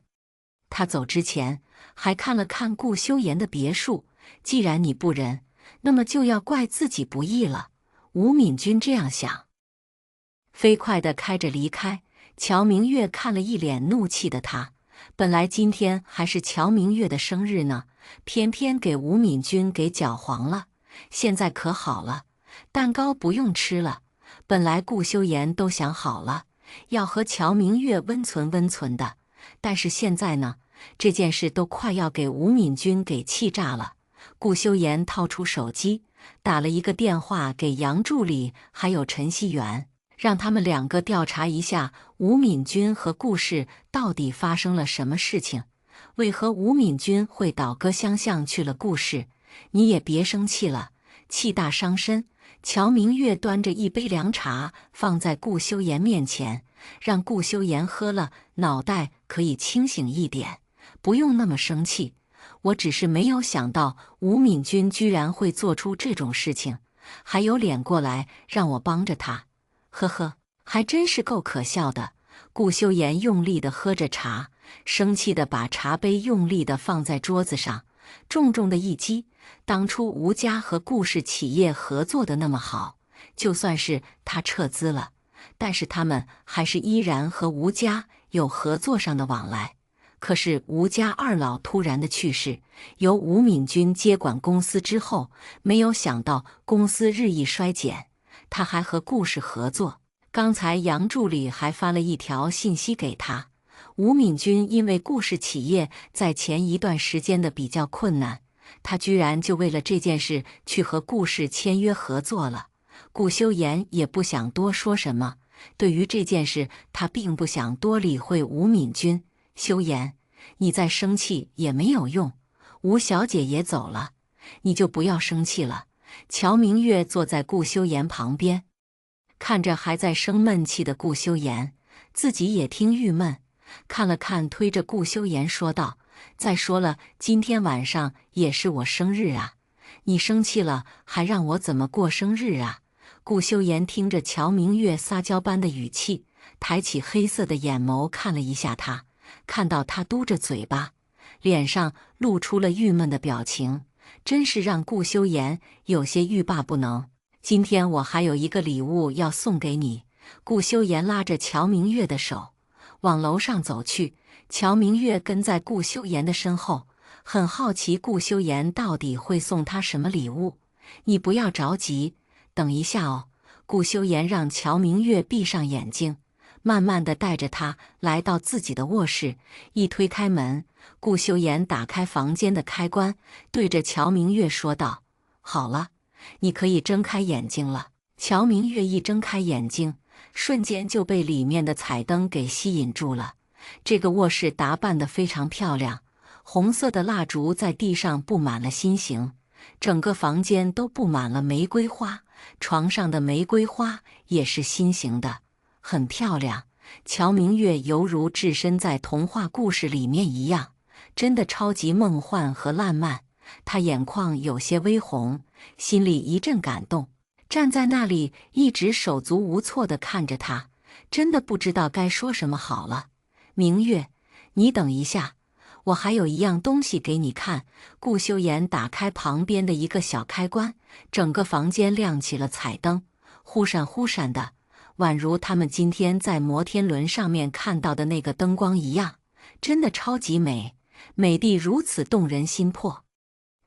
他走之前还看了看顾修言的别墅，既然你不仁，那么就要怪自己不义了。吴敏君这样想，飞快地开着离开。乔明月看了一脸怒气的他。本来今天还是乔明月的生日呢，偏偏给吴敏君给搅黄了。现在可好了，蛋糕不用吃了。本来顾修言都想好了，要和乔明月温存温存的，但是现在呢，这件事都快要给吴敏君给气炸了。顾修言掏出手机，打了一个电话给杨助理还有陈希元，让他们2个调查一下吴敏君和顾氏到底发生了什么事情，为何吴敏君会倒戈相向去了顾氏。你也别生气了，气大伤身。乔明月端着一杯凉茶放在顾修言面前，让顾修言喝了，脑袋可以清醒一点，不用那么生气。我只是没有想到吴敏君居然会做出这种事情，还有脸过来让我帮着他。呵呵，还真是够可笑的。顾修言用力地喝着茶，生气地把茶杯用力地放在桌子上，重重的一击。当初吴家和顾氏企业合作的那么好，就算是他撤资了，但是他们还是依然和吴家有合作上的往来。可是吴家二老突然的去世，由吴敏君接管公司之后，没有想到公司日益衰减，他还和顾氏合作。刚才杨助理还发了一条信息给他，吴敏君因为顾氏企业在前一段时间的比较困难，他居然就为了这件事去和顾氏签约合作了。顾修言也不想多说什么，对于这件事他并不想多理会吴敏君。修言，你再生气也没有用，吴小姐也走了，你就不要生气了。乔明月坐在顾修言旁边，看着还在生闷气的顾修言，自己也听郁闷，看了看推着顾修言说道：“再说了，今天晚上也是我生日啊，你生气了还让我怎么过生日啊？”顾修言听着乔明月撒娇般的语气，抬起黑色的眼眸看了一下他，看到他嘟着嘴巴，脸上露出了郁闷的表情，真是让顾修言有些欲罢不能。今天我还有一个礼物要送给你。顾修言拉着乔明月的手往楼上走去，乔明月跟在顾修言的身后，很好奇顾修言到底会送他什么礼物。你不要着急，等一下哦。顾修言让乔明月闭上眼睛，慢慢地带着他来到自己的卧室。一推开门，顾修言打开房间的开关，对着乔明月说道：“好了，你可以睁开眼睛了。”乔明月一睁开眼睛，瞬间就被里面的彩灯给吸引住了。这个卧室打扮得非常漂亮，红色的蜡烛在地上布满了心形，整个房间都布满了玫瑰花，床上的玫瑰花也是心形的，很漂亮。乔明月犹如置身在童话故事里面一样，真的超级梦幻和烂漫。他眼眶有些微红，心里一阵感动，站在那里一直手足无措地看着他，真的不知道该说什么好了。明月，你等一下，我还有一样东西给你看。顾修言打开旁边的一个小开关，整个房间亮起了彩灯，忽闪忽闪的，宛如他们今天在摩天轮上面看到的那个灯光一样，真的超级美，美得如此动人心魄，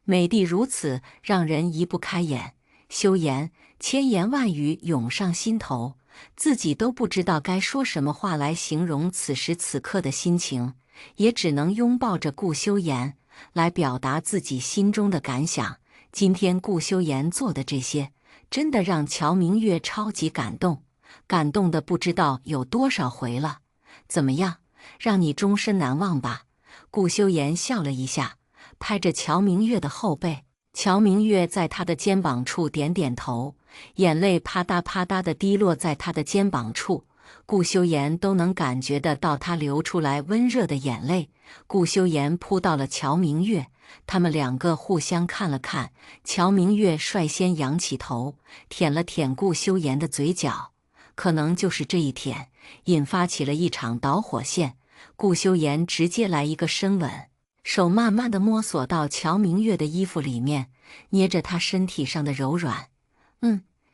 美得如此让人移不开眼。修言千言万语涌上心头，自己都不知道该说什么话来形容此时此刻的心情，也只能拥抱着顾修言来表达自己心中的感想。今天顾修言做的这些，真的让乔明月超级感动，感动的不知道有多少回了。怎么样，让你终身难忘吧？顾修言笑了一下，拍着乔明月的后背。乔明月在他的肩膀处点点头，眼泪啪嗒啪嗒地滴落在他的肩膀处。顾修言都能感觉得到他流出来温热的眼泪。顾修言扑到了乔明月，他们两个互相看了看，乔明月率先仰起头，舔了舔顾修言的嘴角。可能就是这一舔，引发起了一场导火线。顾修言直接来一个深吻，手慢慢地摸索到乔明月的衣服里面，捏着她身体上的柔软。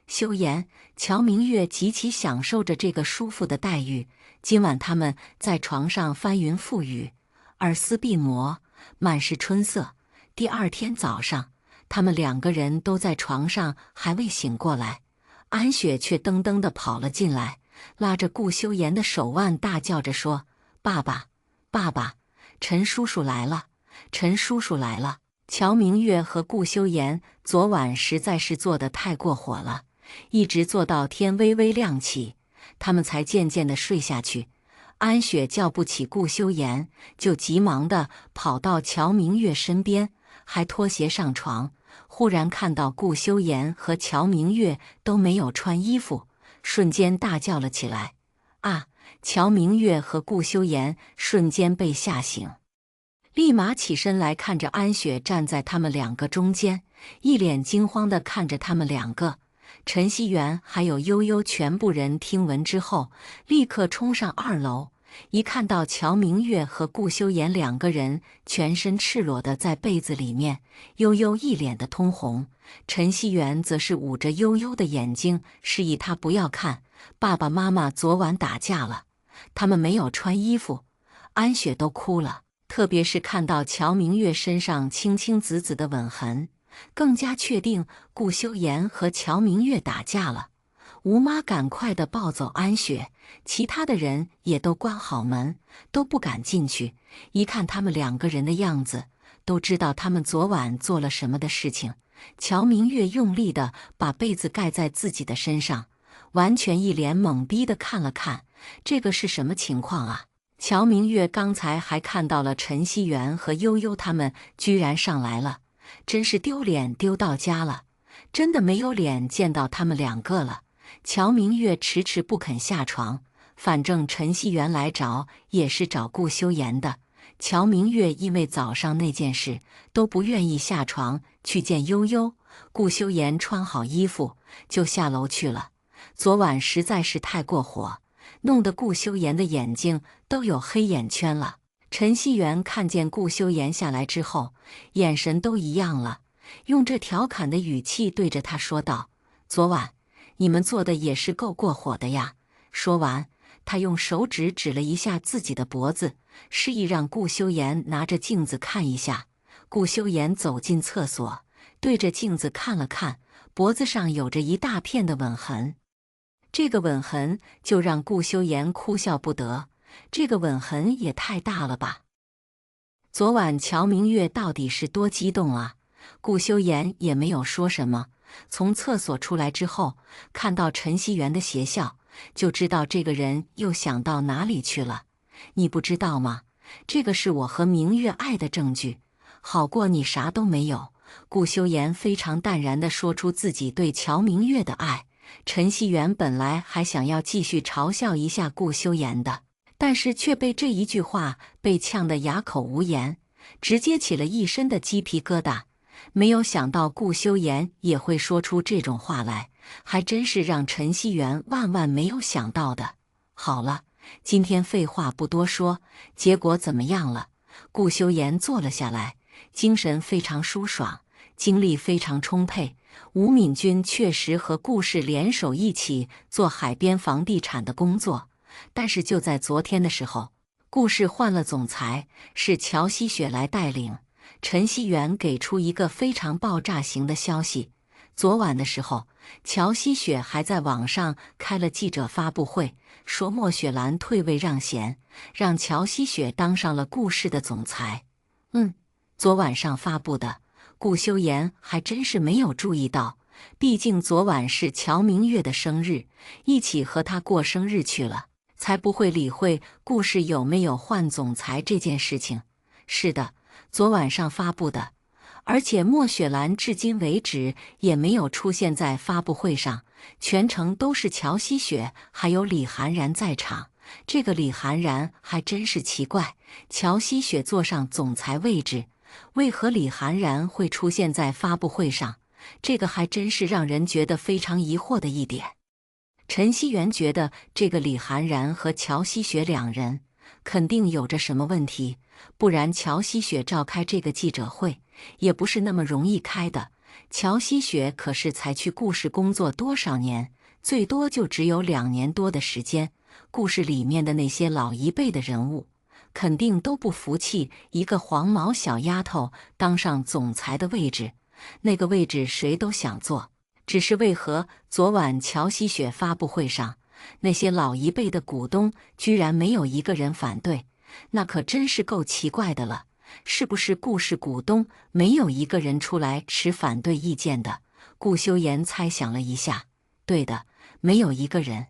修言，乔明月极其享受着这个舒服的待遇。今晚他们在床上翻云覆雨，耳丝鬓膜，满是春色。第二天早上，他们两个人都在床上还未醒过来，安雪却噔噔地跑了进来，拉着顾修言的手腕大叫着说：“爸爸，爸爸，陈叔叔来了，陈叔叔来了！”乔明月和顾修言昨晚实在是做得太过火了，一直做到天微微亮起，他们才渐渐地睡下去。安雪叫不起顾修言，就急忙地跑到乔明月身边，还脱鞋上床。忽然看到顾修言和乔明月都没有穿衣服，瞬间大叫了起来：“啊！”乔明月和顾修言瞬间被吓醒，立马起身来看着安雪站在他们两个中间，一脸惊慌地看着他们两个。陈希元还有悠悠全部人听闻之后，立刻冲上2楼。一看到乔明月和顾修言两个人全身赤裸的在被子里面，悠悠一脸的通红，陈希元则是捂着悠悠的眼睛，示意他不要看。爸爸妈妈昨晚打架了，他们没有穿衣服。安雪都哭了，特别是看到乔明月身上青青紫紫的吻痕，更加确定顾修言和乔明月打架了。吴妈赶快地抱走安雪，其他的人也都关好门，都不敢进去。一看他们两个人的样子，都知道他们昨晚做了什么的事情。乔明月用力地把被子盖在自己的身上，完全一脸懵逼地看了看，这个是什么情况啊？乔明月刚才还看到了陈希元和悠悠他们居然上来了，真是丢脸丢到家了，真的没有脸见到他们两个了。乔明月迟迟不肯下床，反正陈希元来找也是找顾修言的。乔明月因为早上那件事都不愿意下床去见悠悠。顾修言穿好衣服就下楼去了。昨晚实在是太过火，弄得顾修言的眼睛都有黑眼圈了。陈希元看见顾修言下来之后，眼神都一样了，用这调侃的语气对着他说道：“昨晚你们做的也是够过火的呀。”说完，他用手指指了一下自己的脖子，示意让顾修言拿着镜子看一下。顾修言走进厕所，对着镜子看了看，脖子上有着一大片的吻痕。这个吻痕就让顾修言哭笑不得，这个吻痕也太大了吧！昨晚乔明月到底是多激动啊？顾修言也没有说什么。从厕所出来之后，看到陈希元的邪笑，就知道这个人又想到哪里去了。你不知道吗？这个是我和明月爱的证据，好过你啥都没有。顾修言非常淡然地说出自己对乔明月的爱。陈希元本来还想要继续嘲笑一下顾修言的，但是却被这一句话被呛得哑口无言，直接起了一身的鸡皮疙瘩。没有想到顾修言也会说出这种话来，还真是让陈希元万万没有想到的。好了，今天废话不多说，结果怎么样了？顾修言坐了下来，精神非常舒爽，精力非常充沛。吴敏君确实和顾氏联手一起做海边房地产的工作，但是就在昨天的时候，顾氏换了总裁，是乔希雪来带领。陈希元给出一个非常爆炸型的消息。昨晚的时候，乔希雪还在网上开了记者发布会，说莫雪兰退位让贤，让乔希雪当上了顾氏的总裁。昨晚上发布的，顾修言还真是没有注意到，毕竟昨晚是乔明月的生日，一起和他过生日去了，才不会理会顾氏有没有换总裁这件事情。是的，昨晚上发布的，而且莫雪兰至今为止也没有出现在发布会上，全程都是乔希雪还有李涵然在场。这个李涵然还真是奇怪，乔希雪坐上总裁位置，为何李涵然会出现在发布会上？这个还真是让人觉得非常疑惑的一点。陈希元觉得这个李涵然和乔希雪两人肯定有着什么问题，不然乔希雪召开这个记者会也不是那么容易开的。乔希雪可是才去顾氏工作多少年，最多就只有2年多的时间。故事里面的那些老一辈的人物，肯定都不服气一个黄毛小丫头当上总裁的位置，那个位置谁都想做。只是为何昨晚乔希雪发布会上，那些老一辈的股东居然没有一个人反对？那可真是够奇怪的了。是不是顾氏股东没有一个人出来持反对意见的？顾修言猜想了一下，对的，没有一个人。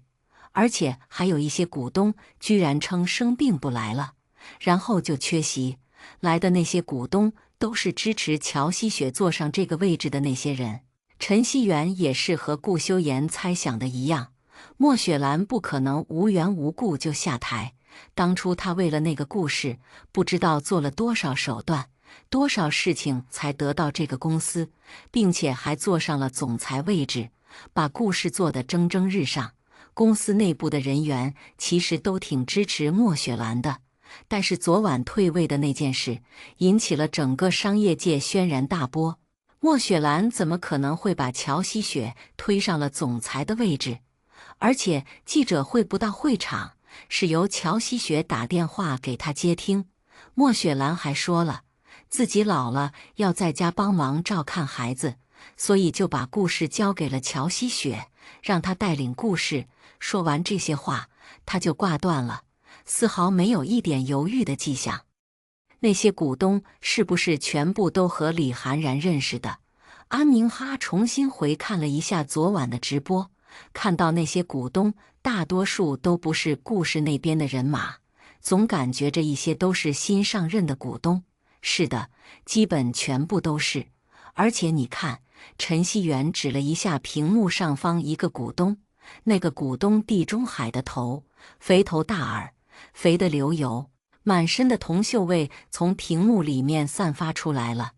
而且还有一些股东居然称生病不来了，然后就缺席。来的那些股东都是支持乔希雪坐上这个位置的那些人。陈希元也是和顾修言猜想的一样，莫雪兰不可能无缘无故就下台。当初他为了那个顾氏，不知道做了多少手段，多少事情才得到这个公司，并且还坐上了总裁位置，把顾氏做得蒸蒸日上。公司内部的人员其实都挺支持莫雪兰的，但是昨晚退位的那件事引起了整个商业界轩然大波。莫雪兰怎么可能会把乔希雪推上了总裁的位置？而且记者会不到会场，是由乔希雪打电话给他接听。莫雪兰还说了，自己老了要在家帮忙照看孩子，所以就把顾氏交给了乔希雪，让他带领顾氏。说完这些话，他就挂断了，丝毫没有一点犹豫的迹象。那些股东是不是全部都和李涵然认识的？安明哈重新回看了一下昨晚的直播，看到那些股东大多数都不是顾氏那边的人马，总感觉这一些都是新上任的股东。是的，基本全部都是。而且你看，陈希元指了一下屏幕上方一个股东，那个股东地中海的头，肥头大耳，肥得流油，满身的铜锈味从屏幕里面散发出来了。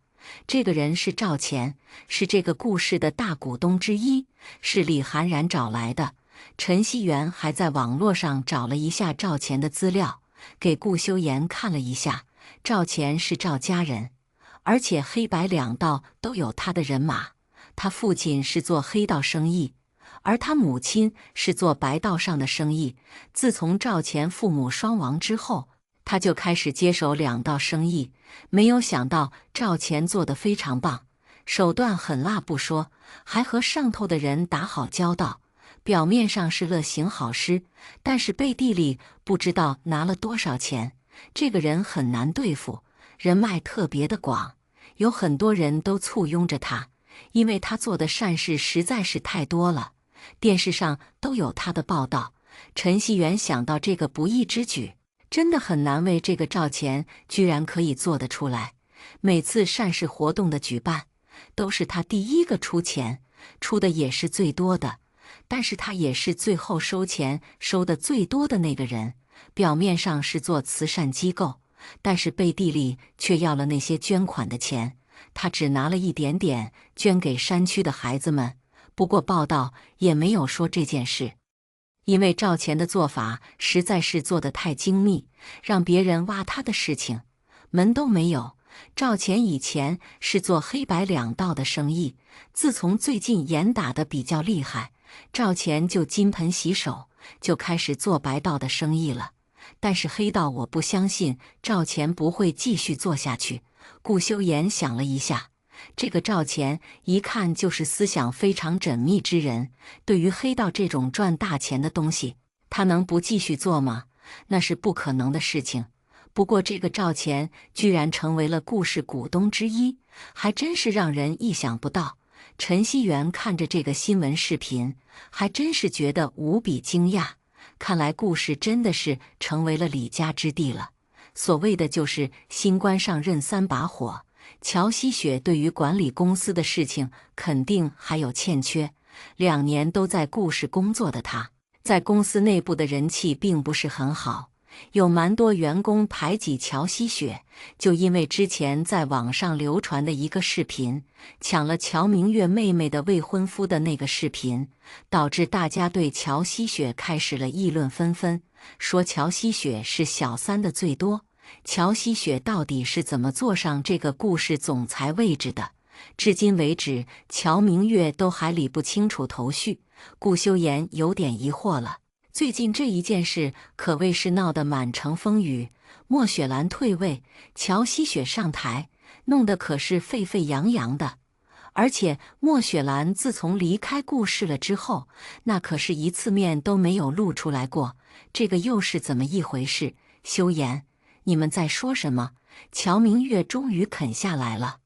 这个人是赵钱，是这个顾氏的大股东之一，是李涵然找来的。陈希元还在网络上找了一下赵钱的资料，给顾修言看了一下。赵钱是赵家人，而且黑白两道都有他的人马。他父亲是做黑道生意，而他母亲是做白道上的生意。自从赵钱父母双亡之后，他就开始接手两道生意。没有想到赵钱做得非常棒，手段狠辣不说，还和上头的人打好交道，表面上是乐行好施，但是背地里不知道拿了多少钱。这个人很难对付，人脉特别的广，有很多人都簇拥着他，因为他做的善事实在是太多了，电视上都有他的报道。陈锡元想到这个不义之举，真的很难为这个赵钱居然可以做得出来。每次善事活动的举办，都是他第一个出钱，出的也是最多的，但是他也是最后收钱收的最多的那个人。表面上是做慈善机构，但是背地里却要了那些捐款的钱，他只拿了一点点捐给山区的孩子们。不过报道也没有说这件事，因为赵钱的做法实在是做得太精密，让别人挖他的事情门都没有。赵钱以前是做黑白两道的生意，自从最近严打得比较厉害，赵钱就金盆洗手，就开始做白道的生意了。但是黑道我不相信赵钱不会继续做下去。顾修言想了一下，这个赵钱一看就是思想非常缜密之人，对于黑道这种赚大钱的东西，他能不继续做吗？那是不可能的事情。不过这个赵钱居然成为了顾氏股东之一，还真是让人意想不到。陈锡元看着这个新闻视频，还真是觉得无比惊讶。看来顾氏真的是成为了李家之地了。所谓的就是新官上任三把火，乔希雪对于管理公司的事情肯定还有欠缺。2年都在顾氏工作的他，在公司内部的人气并不是很好，有蛮多员工排挤乔希雪，就因为之前在网上流传的一个视频，抢了乔明月妹妹的未婚夫的那个视频，导致大家对乔希雪开始了议论纷纷，说乔希雪是小三的最多。乔希雪到底是怎么坐上这个顾氏总裁位置的？至今为止，乔明月都还理不清楚头绪。顾修言有点疑惑了。最近这一件事可谓是闹得满城风雨，莫雪兰退位，乔希雪上台，弄得可是沸沸扬扬的。而且莫雪兰自从离开顾氏了之后，那可是一次面都没有露出来过，这个又是怎么一回事？修言，你们在说什么？乔明月终于肯下来了。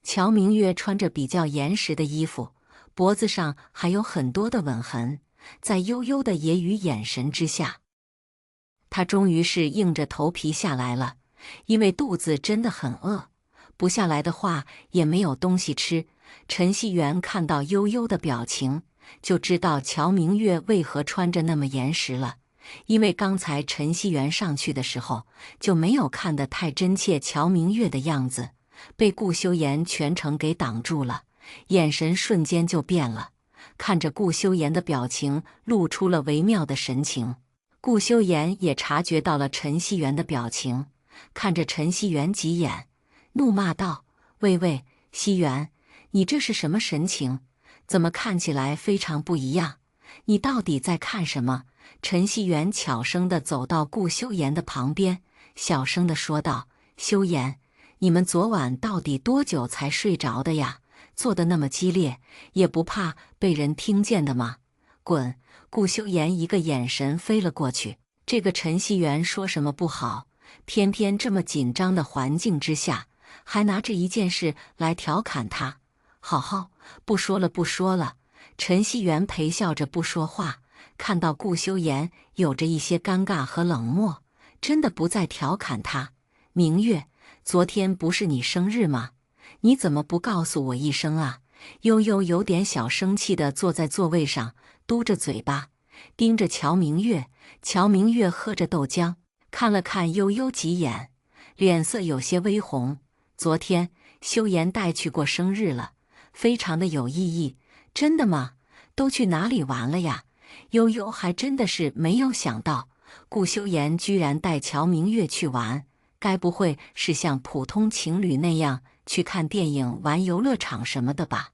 乔明月穿着比较严实的衣服，脖子上还有很多的吻痕，在悠悠的揶揄眼神之下，他终于是硬着头皮下来了，因为肚子真的很饿，不下来的话也没有东西吃。陈锡元看到悠悠的表情，就知道乔明月为何穿着那么严实了。因为刚才陈锡元上去的时候就没有看得太真切，乔明月的样子被顾修言全程给挡住了，眼神瞬间就变了，看着顾修言的表情露出了微妙的神情。顾修言也察觉到了陈锡元的表情，看着陈锡元几眼，怒骂道：喂喂，锡元，你这是什么神情？怎么看起来非常不一样？你到底在看什么？陈锡元悄声地走到顾修言的旁边，小声地说道：修言，你们昨晚到底多久才睡着的呀？做得那么激烈，也不怕被人听见的吗？滚！顾修言一个眼神飞了过去。这个陈锡元说什么不好，偏偏这么紧张的环境之下，还拿这一件事来调侃他。好好，不说了不说了。陈锡元陪笑着不说话，看到顾修言有着一些尴尬和冷漠，真的不再调侃他。明月，昨天不是你生日吗？你怎么不告诉我一声啊？悠悠有点小生气地坐在座位上，嘟着嘴巴，盯着乔明月。乔明月喝着豆浆，看了看悠悠几眼，脸色有些微红。昨天修言带去过生日了，非常的有意义。真的吗？都去哪里玩了呀？悠悠还真的是没有想到，顾修言居然带乔明月去玩，该不会是像普通情侣那样去看电影、玩游乐场什么的吧？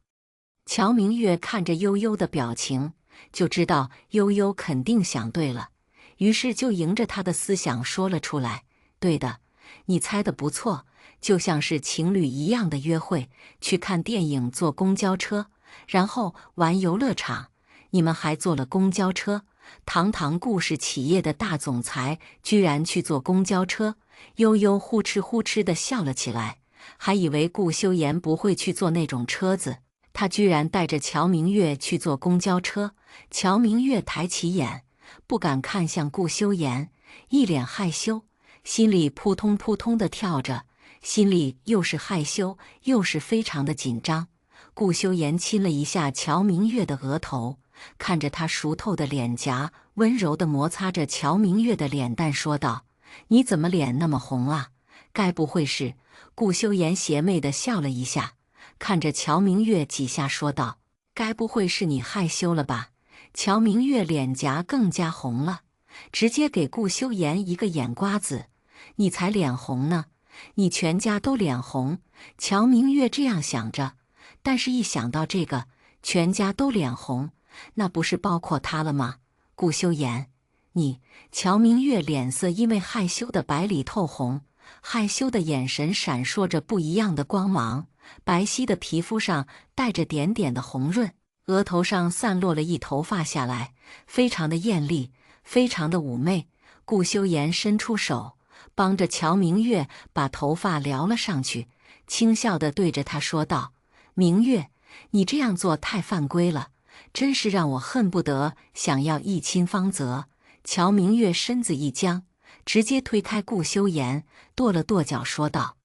乔明月看着悠悠的表情，就知道悠悠肯定想对了，于是就迎着他的思想说了出来：对的，你猜得不错，就像是情侣一样的约会，去看电影、坐公交车，然后玩游乐场。你们还坐了公交车？堂堂顾氏企业的大总裁，居然去坐公交车？悠悠呼哧呼哧地笑了起来，还以为顾修言不会去坐那种车子，他居然带着乔明月去坐公交车。乔明月抬起眼，不敢看向顾修言，一脸害羞，心里扑通扑通地跳着，心里又是害羞，又是非常的紧张。顾修言亲了一下乔明月的额头，看着他熟透的脸颊，温柔地摩擦着乔明月的脸蛋，说道：“你怎么脸那么红啊？该不会是……”顾修言邪魅地笑了一下，看着乔明月几下说道：“该不会是你害羞了吧？”乔明月脸颊更加红了，直接给顾修言一个眼瓜子：“你才脸红呢，你全家都脸红。”乔明月这样想着，但是一想到这个全家都脸红，那不是包括他了吗？顾修言，你……乔明月脸色因为害羞的白里透红，害羞的眼神闪烁着不一样的光芒，白皙的皮肤上带着点点的红润，额头上散落了一头发下来，非常的艳丽，非常的妩媚。顾修言伸出手，帮着乔明月把头发撩了上去，轻笑地对着他说道：“明月，你这样做太犯规了，真是让我恨不得想要一亲芳泽。”乔明月身子一僵，直接推开顾修言，跺了跺脚说道：“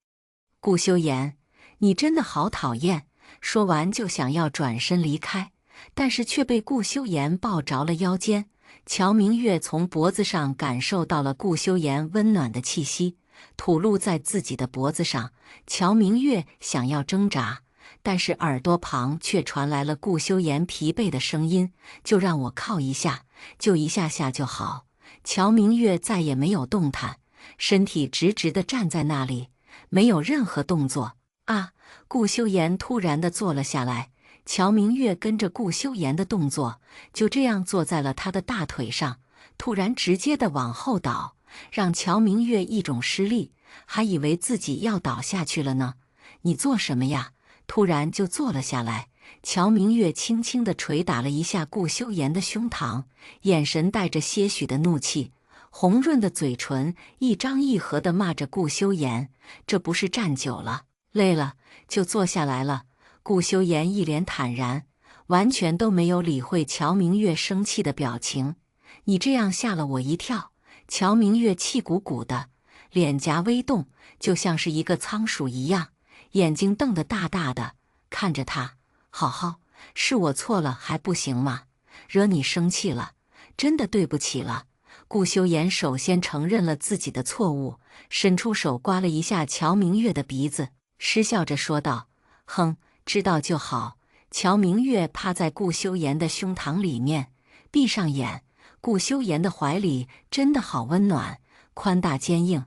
顾修言，你真的好讨厌。”说完就想要转身离开，但是却被顾修言抱着了腰间。乔明月从脖子上感受到了顾修言温暖的气息，吐露在自己的脖子上。乔明月想要挣扎，但是耳朵旁却传来了顾修言疲惫的声音：“就让我靠一下，就一下下就好。”乔明月再也没有动弹，身体直直地站在那里，没有任何动作。啊！顾修言突然地坐了下来，乔明月跟着顾修言的动作，就这样坐在了他的大腿上，突然直接地往后倒，让乔明月一种失力，还以为自己要倒下去了呢。“你做什么呀？”突然就坐了下来。乔明月轻轻地捶打了一下顾修言的胸膛，眼神带着些许的怒气，红润的嘴唇一张一合地骂着顾修言：“这不是站久了累了就坐下来了？”顾修言一脸坦然，完全都没有理会乔明月生气的表情。“你这样吓了我一跳。”乔明月气鼓鼓的，脸颊微动，就像是一个仓鼠一样，眼睛瞪得大大的看着他。“好好，是我错了还不行吗？惹你生气了，真的对不起了。”顾修言首先承认了自己的错误，伸出手刮了一下乔明月的鼻子，失笑着说道：“哼，知道就好。”乔明月趴在顾修言的胸膛里面，闭上眼。顾修言的怀里真的好温暖，宽大坚硬，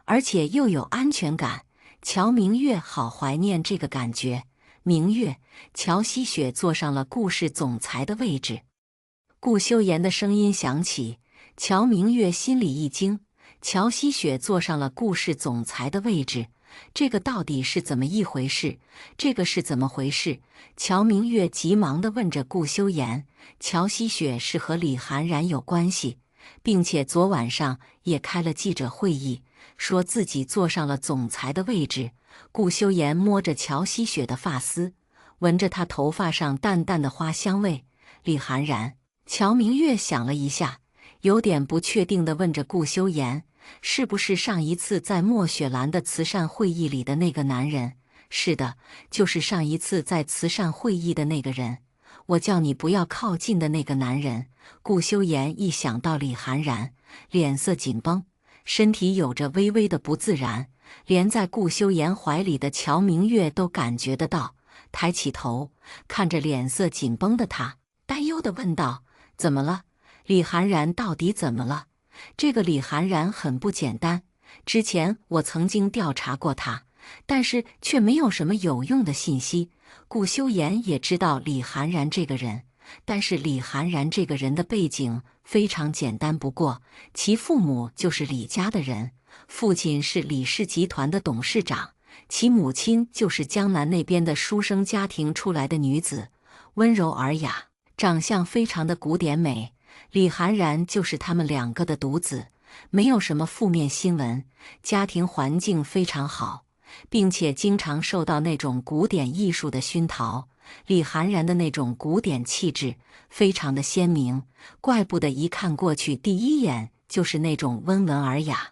而且又有安全感。乔明月好怀念这个感觉。明月，乔希雪坐上了顾氏总裁的位置。顾修言的声音响起，乔明月心里一惊，乔希雪坐上了顾氏总裁的位置，这个到底是怎么一回事？这个是怎么回事？乔明月急忙地问着顾修言。乔希雪是和李涵然有关系，并且昨晚上也开了记者会议，说自己坐上了总裁的位置。顾修言摸着乔希雪的发丝，闻着她头发上淡淡的花香味。李涵然。乔明月想了一下，有点不确定地问着顾修言：“是不是上一次在莫雪兰的慈善会议里的那个男人？”“是的，就是上一次在慈善会议的那个人，我叫你不要靠近的那个男人。”顾修言一想到李涵然，脸色紧绷，身体有着微微的不自然，连在顾修言怀里的乔明月都感觉得到。抬起头，看着脸色紧绷的他，担忧地问道：“怎么了？李涵然到底怎么了？”“这个李涵然很不简单，之前我曾经调查过他，但是却没有什么有用的信息。”顾修言也知道李涵然这个人，但是李涵然这个人的背景非常简单不过，其父母就是李家的人，父亲是李氏集团的董事长，其母亲就是江南那边的书生家庭出来的女子，温柔尔雅，长相非常的古典美。李涵然就是他们两个的独子，没有什么负面新闻，家庭环境非常好，并且经常受到那种古典艺术的熏陶。李涵然的那种古典气质非常的鲜明，怪不得一看过去第一眼就是那种温文尔雅、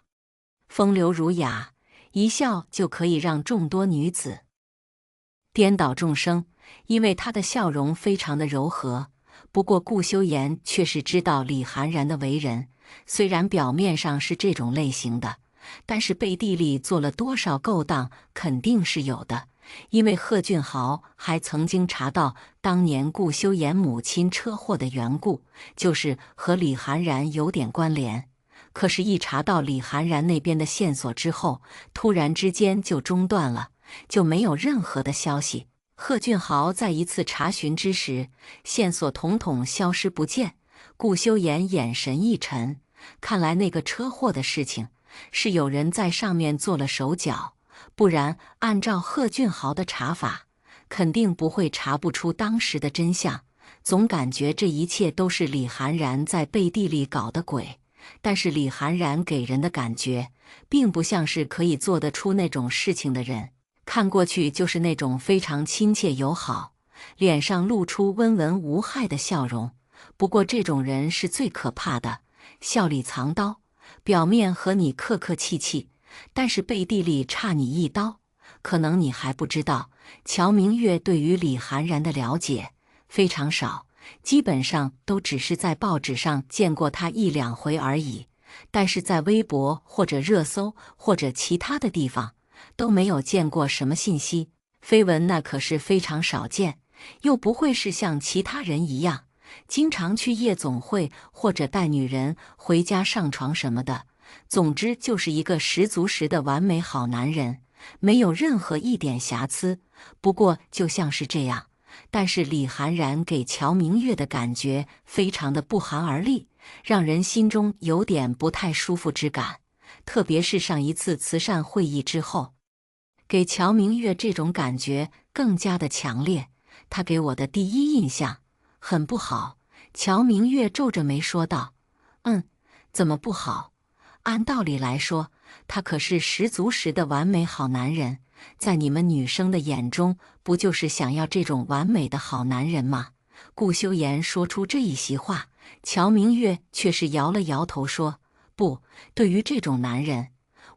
风流儒雅，一笑就可以让众多女子颠倒众生，因为她的笑容非常的柔和。不过顾修言却是知道李涵然的为人，虽然表面上是这种类型的，但是背地里做了多少勾当肯定是有的。因为贺俊豪还曾经查到当年顾修言母亲车祸的缘故，就是和李涵然有点关联。可是，一查到李涵然那边的线索之后，突然之间就中断了，就没有任何的消息。贺俊豪在一次查询之时，线索统统消失不见。顾修言眼神一沉，看来那个车祸的事情是有人在上面做了手脚。不然，按照贺俊豪的查法，肯定不会查不出当时的真相。总感觉这一切都是李涵然在背地里搞的鬼，但是李涵然给人的感觉，并不像是可以做得出那种事情的人，看过去就是那种非常亲切友好，脸上露出温文无害的笑容。不过这种人是最可怕的，笑里藏刀，表面和你客客气气，但是背地里插你一刀。可能你还不知道，乔明月对于李涵然的了解非常少，基本上都只是在报纸上见过他一两回而已，但是在微博或者热搜或者其他的地方都没有见过什么信息。绯闻那可是非常少见，又不会是像其他人一样经常去夜总会或者带女人回家上床什么的。总之就是一个十足十的完美好男人，没有任何一点瑕疵。不过就像是这样，但是李涵然给乔明月的感觉非常的不寒而栗，让人心中有点不太舒服之感。特别是上一次慈善会议之后，给乔明月这种感觉更加的强烈。他给我的第一印象很不好。乔明月皱着眉说道：“怎么不好？按道理来说，他可是十足十的完美好男人，在你们女生的眼中，不就是想要这种完美的好男人吗？”顾修言说出这一席话，乔明月却是摇了摇头说：“不，对于这种男人，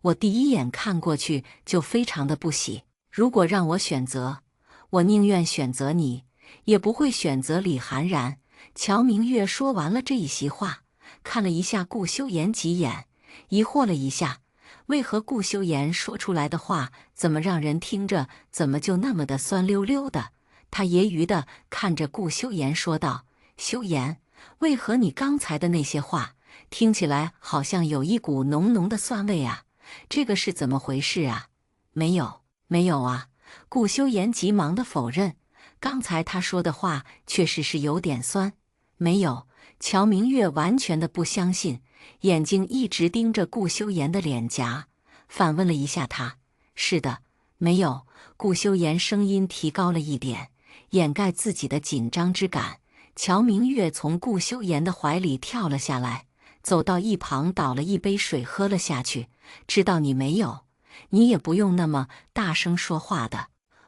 我第一眼看过去就非常的不喜。如果让我选择，我宁愿选择你，也不会选择李涵然。”乔明月说完了这一席话，看了一下顾修言几眼，疑惑了一下，为何顾修言说出来的话怎么让人听着怎么就那么的酸溜溜的？他揶揄地看着顾修言说道：“修言，为何你刚才的那些话听起来好像有一股浓浓的酸味啊？这个是怎么回事啊？”“没有，没有啊！”顾修言急忙地否认，刚才他说的话确实是有点酸。没有。乔明月完全的不相信，眼睛一直盯着顾修言的脸颊，反问了一下他：“是的，没有。”顾修言声音提高了一点，掩盖自己的紧张之感。乔明月从顾修言的怀里跳了下来，走到一旁倒了一杯水喝了下去。“知道你没有，你也不用那么大声说话的，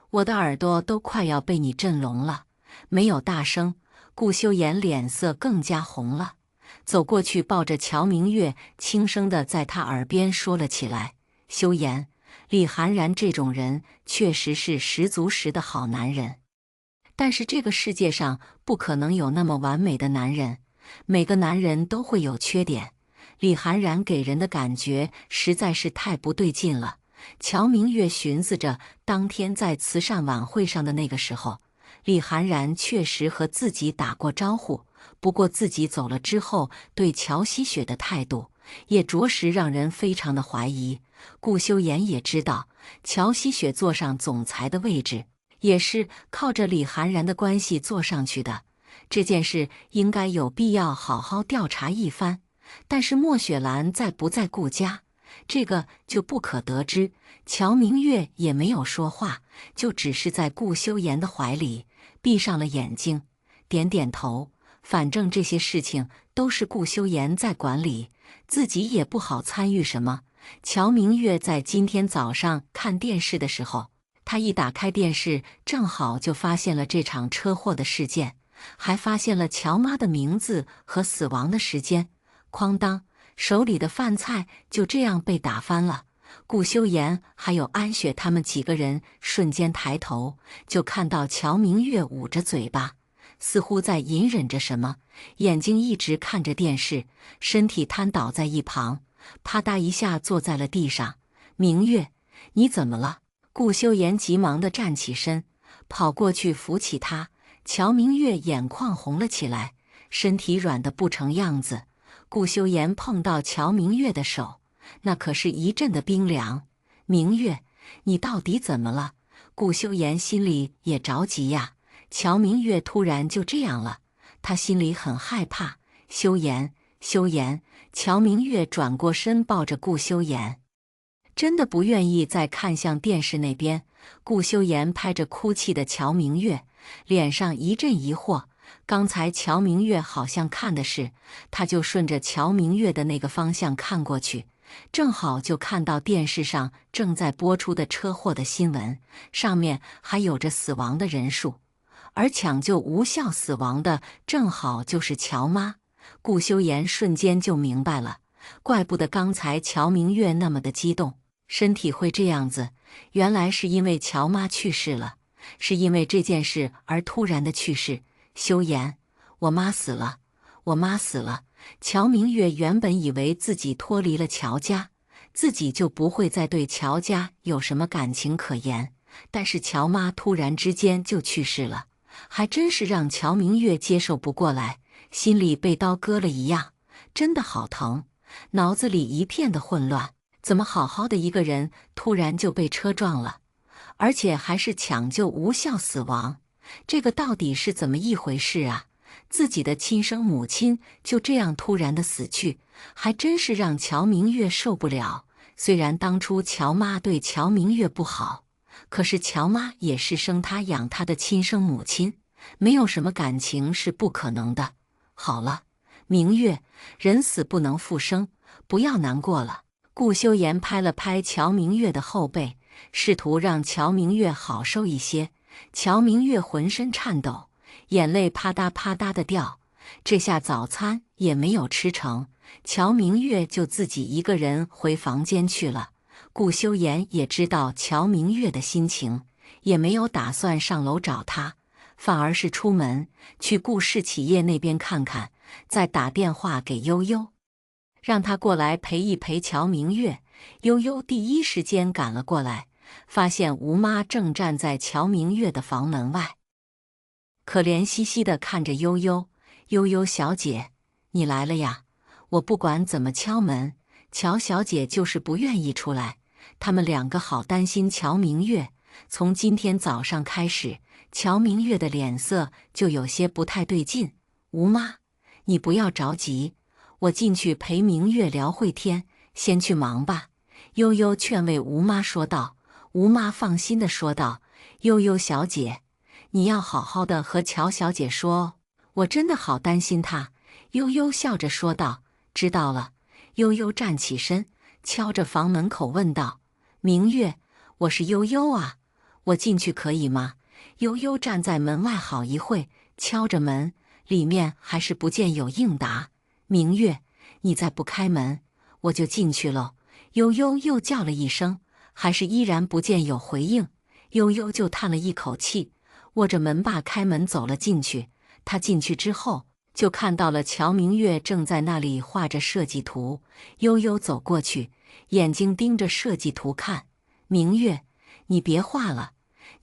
我的耳朵都快要被你震聋了。”“没有大声。”顾修言脸色更加红了，走过去抱着乔明月，轻声地在他耳边说了起来：“修言，李涵然这种人确实是十足十的好男人，但是这个世界上不可能有那么完美的男人，每个男人都会有缺点。李涵然给人的感觉实在是太不对劲了。”乔明月寻思着当天在慈善晚会上的那个时候，李涵然确实和自己打过招呼，不过自己走了之后，对乔希雪的态度也着实让人非常的怀疑。顾修言也知道，乔希雪坐上总裁的位置，也是靠着李涵然的关系坐上去的。这件事应该有必要好好调查一番。但是莫雪兰在不在顾家，这个就不可得知。乔明月也没有说话，就只是在顾修言的怀里闭上了眼睛，点点头，反正这些事情都是顾修言在管理，自己也不好参与什么。乔明月在今天早上看电视的时候，他一打开电视，正好就发现了这场车祸的事件，还发现了乔妈的名字和死亡的时间。哐当，手里的饭菜就这样被打翻了。顾修言还有安雪他们几个人瞬间抬头，就看到乔明月捂着嘴巴，似乎在隐忍着什么，眼睛一直看着电视，身体瘫倒在一旁，啪嗒一下坐在了地上。明月，你怎么了？顾修言急忙地站起身，跑过去扶起他。乔明月眼眶红了起来，身体软得不成样子。顾修言碰到乔明月的手，那可是一阵的冰凉。明月，你到底怎么了？顾修言心里也着急呀。乔明月突然就这样了，他心里很害怕。修言，修言。乔明月转过身抱着顾修言，真的不愿意再看向电视那边。顾修言拍着哭泣的乔明月，脸上一阵疑惑。刚才乔明月好像看的是，他就顺着乔明月的那个方向看过去，正好就看到电视上正在播出的车祸的新闻，上面还有着死亡的人数，而抢救无效死亡的正好就是乔妈。顾修言瞬间就明白了，怪不得刚才乔明月那么的激动，身体会这样子，原来是因为乔妈去世了，是因为这件事而突然的去世。修言，我妈死了，我妈死了。乔明月原本以为自己脱离了乔家，自己就不会再对乔家有什么感情可言，但是乔妈突然之间就去世了，还真是让乔明月接受不过来，心里被刀割了一样，真的好疼，脑子里一片的混乱。怎么好好的一个人突然就被车撞了，而且还是抢救无效死亡？这个到底是怎么一回事啊？自己的亲生母亲就这样突然的死去，还真是让乔明月受不了。虽然当初乔妈对乔明月不好，可是乔妈也是生他养他的亲生母亲，没有什么感情是不可能的。好了，明月，人死不能复生，不要难过了。顾修言拍了拍乔明月的后背，试图让乔明月好受一些。乔明月浑身颤抖，眼泪啪嗒啪嗒的掉。这下早餐也没有吃成，乔明月就自己一个人回房间去了。顾修言也知道乔明月的心情，也没有打算上楼找他，反而是出门去顾氏企业那边看看，再打电话给悠悠，让他过来陪一陪乔明月。悠悠第一时间赶了过来，发现吴妈正站在乔明月的房门外，可怜兮兮地看着悠悠。悠悠小姐，你来了呀？我不管怎么敲门，乔小姐就是不愿意出来。他们两个好担心乔明月。从今天早上开始，乔明月的脸色就有些不太对劲。吴妈，你不要着急，我进去陪明月聊会天，先去忙吧。悠悠劝慰吴妈说道。吴妈放心地说道：“悠悠小姐，你要好好的和乔小姐说哦，我真的好担心她。”悠悠笑着说道：“知道了。”悠悠站起身，敲着房门口问道：“明月，我是悠悠啊，我进去可以吗？”悠悠站在门外好一会，敲着门，里面还是不见有应答。“明月，你再不开门，我就进去喽。”悠悠又叫了一声，还是依然不见有回应。悠悠就叹了一口气，握着门把开门走了进去。他进去之后，就看到了乔明月正在那里画着设计图。悠悠走过去，眼睛盯着设计图看。“明月，你别画了，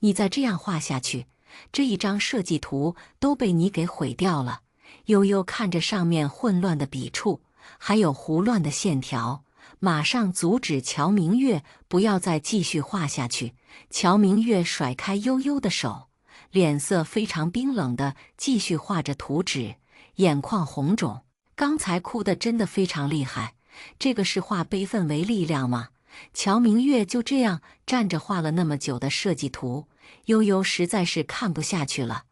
你再这样画下去，这一张设计图都被你给毁掉了。”悠悠看着上面混乱的笔触，还有胡乱的线条，马上阻止乔明月不要再继续画下去。乔明月甩开悠悠的手，脸色非常冰冷的继续画着图纸，眼眶红肿。刚才哭得真的非常厉害，这个是化悲愤为力量吗？乔明月就这样站着画了那么久的设计图，悠悠实在是看不下去了。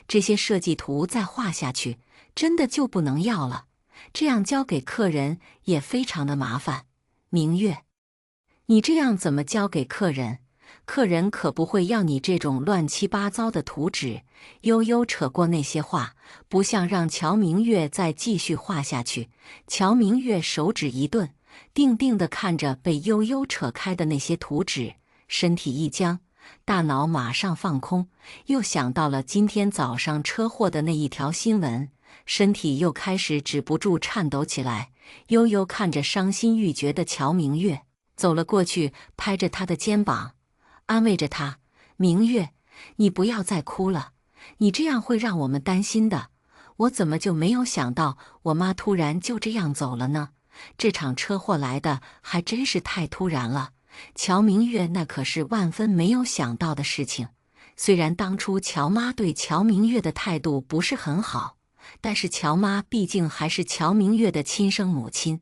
这些设计图再画下去，真的就不能要了，这样交给客人也非常的麻烦。明月，你这样怎么交给客人？客人可不会要你这种乱七八糟的图纸。悠悠扯过那些画，不像让乔明月再继续画下去。乔明月手指一顿，定定地看着被悠悠扯开的那些图纸，身体一僵，大脑马上放空，又想到了今天早上车祸的那一条新闻，身体又开始止不住颤抖起来。悠悠看着伤心欲绝的乔明月，走了过去，拍着他的肩膀，安慰着他：“明月，你不要再哭了，你这样会让我们担心的。我怎么就没有想到我妈突然就这样走了呢？这场车祸来的还真是太突然了。”乔明月那可是万分没有想到的事情。虽然当初乔妈对乔明月的态度不是很好，但是乔妈毕竟还是乔明月的亲生母亲。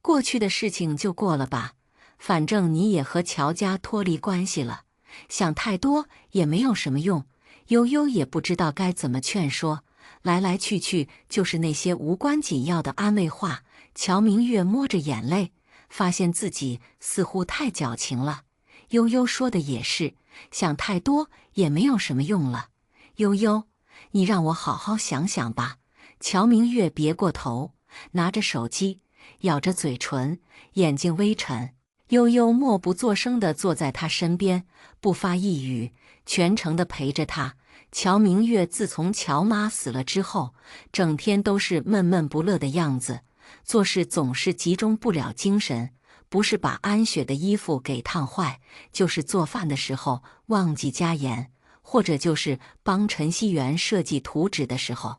过去的事情就过了吧，反正你也和乔家脱离关系了，想太多也没有什么用。悠悠也不知道该怎么劝说，来来去去就是那些无关紧要的安慰话。乔明月摸着眼泪，发现自己似乎太矫情了。悠悠说的也是，想太多也没有什么用了。悠悠，你让我好好想想吧。乔明月别过头，拿着手机，咬着嘴唇，眼睛微沉。悠悠默不作声地坐在他身边，不发一语，全程地陪着他。乔明月自从乔妈死了之后，整天都是闷闷不乐的样子，做事总是集中不了精神，不是把安雪的衣服给烫坏，就是做饭的时候忘记加盐，或者就是帮陈希元设计图纸的时候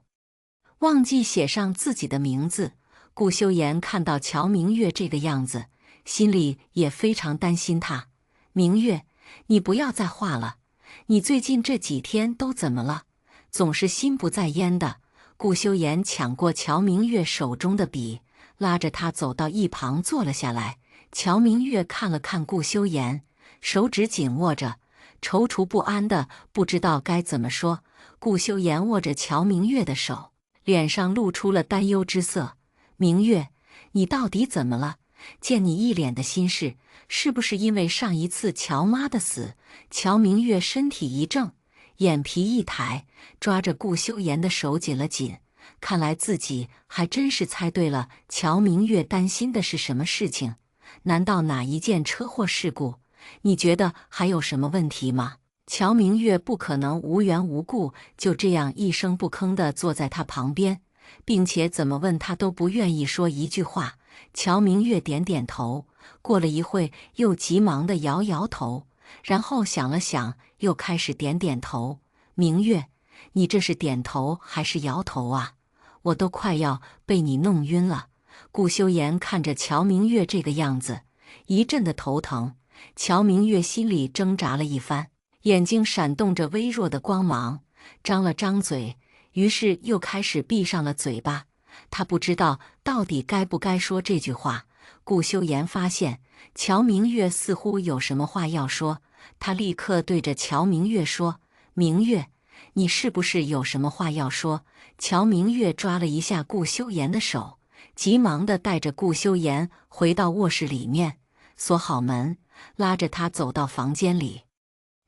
忘记写上自己的名字。顾修言看到乔明月这个样子，心里也非常担心他。明月，你不要再画了，你最近这几天都怎么了？总是心不在焉的。顾修言抢过乔明月手中的笔，拉着他走到一旁坐了下来。乔明月看了看顾修言，手指紧握着，踌躇不安的不知道该怎么说。顾修言握着乔明月的手，脸上露出了担忧之色。明月，你到底怎么了？见你一脸的心事，是不是因为上一次乔妈的死？乔明月身体一怔，眼皮一抬，抓着顾修言的手紧了紧。看来自己还真是猜对了，乔明月担心的是什么事情？难道哪一件车祸事故？你觉得还有什么问题吗？乔明月不可能无缘无故就这样一声不吭地坐在他旁边，并且怎么问他都不愿意说一句话。乔明月点点头，过了一会又急忙地摇摇头，然后想了想，又开始点点头。明月，你这是点头还是摇头啊？我都快要被你弄晕了。顾修言看着乔明月这个样子，一阵的头疼。乔明月心里挣扎了一番，眼睛闪动着微弱的光芒，张了张嘴，于是又开始闭上了嘴巴。他不知道到底该不该说这句话。顾修言发现乔明月似乎有什么话要说，他立刻对着乔明月说：“明月，你是不是有什么话要说？”乔明月抓了一下顾修言的手，急忙地带着顾修言回到卧室里面，锁好门，拉着他走到房间里。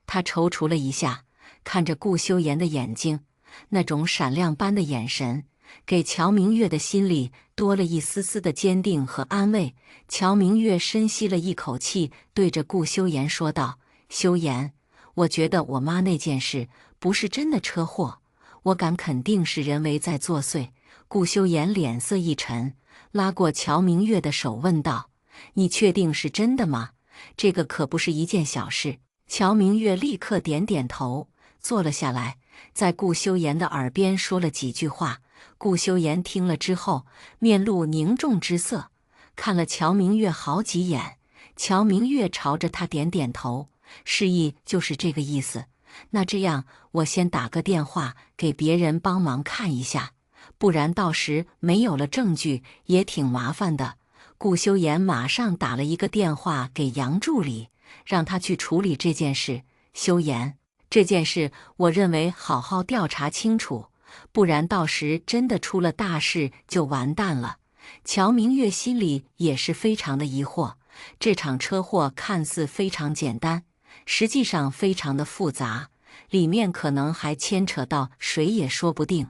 他踌躇了一下，看着顾修言的眼睛，那种闪亮般的眼神给乔明月的心里多了一丝丝的坚定和安慰。乔明月深吸了一口气，对着顾修言说道：“修言，我觉得我妈那件事不是真的车祸，我敢肯定是人为在作祟。”顾修言脸色一沉，拉过乔明月的手问道：“你确定是真的吗？这个可不是一件小事。”乔明月立刻点点头，坐了下来，在顾修言的耳边说了几句话。顾修言听了之后，面露凝重之色，看了乔明月好几眼。乔明月朝着他点点头，示意就是这个意思。那这样，我先打个电话给别人帮忙看一下，不然到时没有了证据也挺麻烦的。顾修言马上打了一个电话给杨助理，让他去处理这件事。修言，这件事我认为好好调查清楚，不然到时真的出了大事就完蛋了。乔明月心里也是非常的疑惑，这场车祸看似非常简单，实际上非常的复杂，里面可能还牵扯到谁也说不定。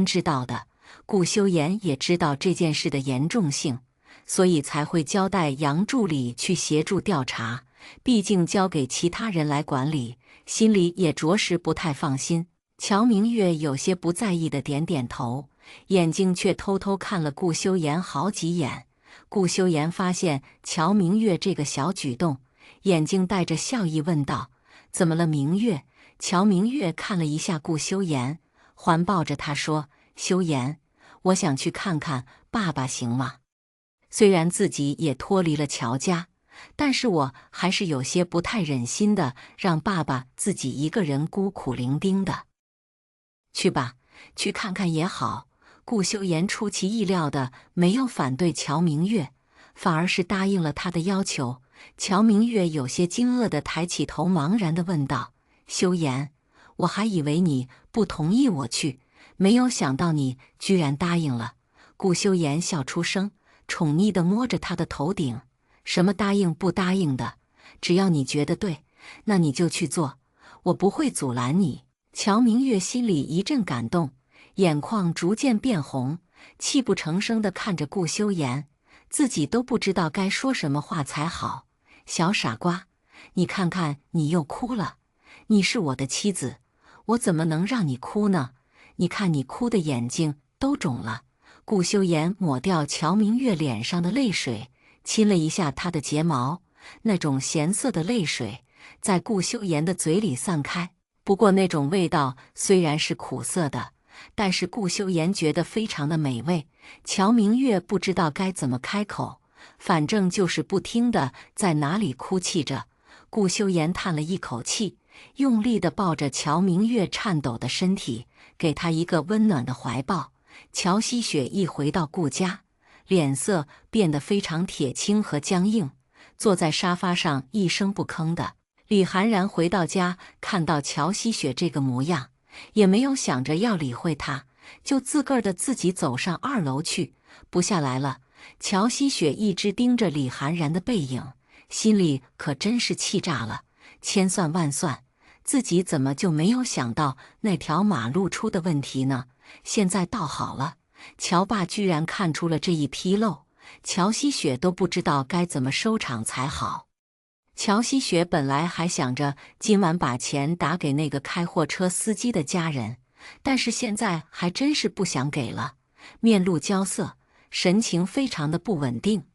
知道的，顾修言也知道这件事的严重性，所以才会交代杨助理去协助调查，毕竟交给其他人来管理，心里也着实不太放心。乔明月有些不在意的点点头，眼睛却偷偷看了顾修言好几眼。顾修言发现乔明月这个小举动，眼睛带着笑意问道：“怎么了，明月？”乔明月看了一下顾修言，环抱着他说：“修言，我想去看看爸爸，行吗？虽然自己也脱离了乔家，但是我还是有些不太忍心的让爸爸自己一个人孤苦伶仃的。”“去吧，去看看也好。”顾修言出其意料的没有反对乔明月，反而是答应了他的要求。乔明月有些惊愕的抬起头，茫然的问道：“修言，我还以为你不同意我去，没有想到你居然答应了。”顾修言笑出声，宠溺地摸着他的头顶：“什么答应不答应的，只要你觉得对，那你就去做，我不会阻拦你。”乔明月心里一阵感动，眼眶逐渐变红，泣不成声地看着顾修言，自己都不知道该说什么话才好。“小傻瓜，你看看你又哭了，你是我的妻子，我怎么能让你哭呢？你看你哭的眼睛都肿了。”顾修言抹掉乔明月脸上的泪水，亲了一下她的睫毛，那种咸涩的泪水在顾修言的嘴里散开。不过那种味道虽然是苦涩的，但是顾修言觉得非常的美味。乔明月不知道该怎么开口，反正就是不停地在哪里哭泣着。顾修言叹了一口气，用力地抱着乔明月颤抖的身体，给她一个温暖的怀抱。乔希雪一回到顾家，脸色变得非常铁青和僵硬，坐在沙发上一声不吭的。李涵然回到家，看到乔希雪这个模样，也没有想着要理会她，就自个儿的自己走上2楼去，不下来了。乔希雪一直盯着李涵然的背影，心里可真是气炸了，千算万算，自己怎么就没有想到那条马路出的问题呢？现在倒好了，乔爸居然看出了这一纰漏，乔希雪都不知道该怎么收场才好。乔希雪本来还想着今晚把钱打给那个开货车司机的家人，但是现在还真是不想给了，面露焦色，神情非常的不稳定，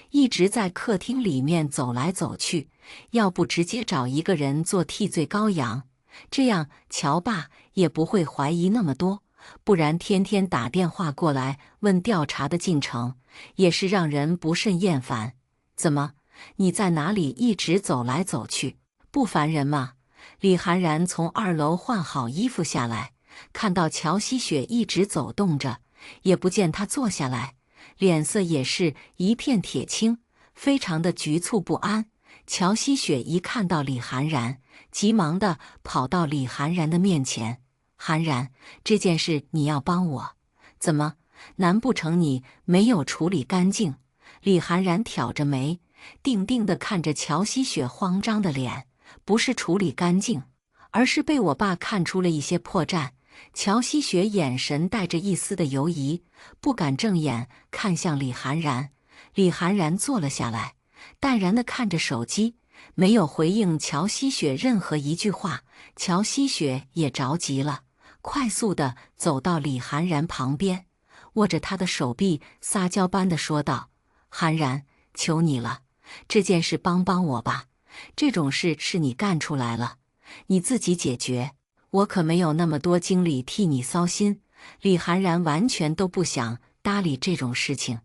一直在客厅里面走来走去，要不直接找一个人做替罪羔羊，这样乔爸也不会怀疑那么多，不然天天打电话过来问调查的进程，也是让人不甚厌烦。“怎么，你在哪里一直走来走去，不烦人吗？”李涵然从2楼换好衣服下来，看到乔希雪一直走动着，也不见她坐下来，脸色也是一片铁青，非常的局促不安。乔希雪一看到李涵然，急忙的跑到李涵然的面前：“涵然，这件事你要帮我，怎么？难不成你没有处理干净？”李涵然挑着眉，定定地看着乔希雪慌张的脸：“不是处理干净，而是被我爸看出了一些破绽。”乔希雪眼神带着一丝的犹疑，不敢正眼看向李涵然。李涵然坐了下来，淡然地看着手机，没有回应乔希雪任何一句话。乔希雪也着急了，快速地走到李涵然旁边，握着他的手臂，撒娇般地说道：“涵然，求你了，这件事帮帮我吧，这种事是你干出来了，你自己解决，我可没有那么多精力替你操心。”李涵然完全都不想搭理这种事情，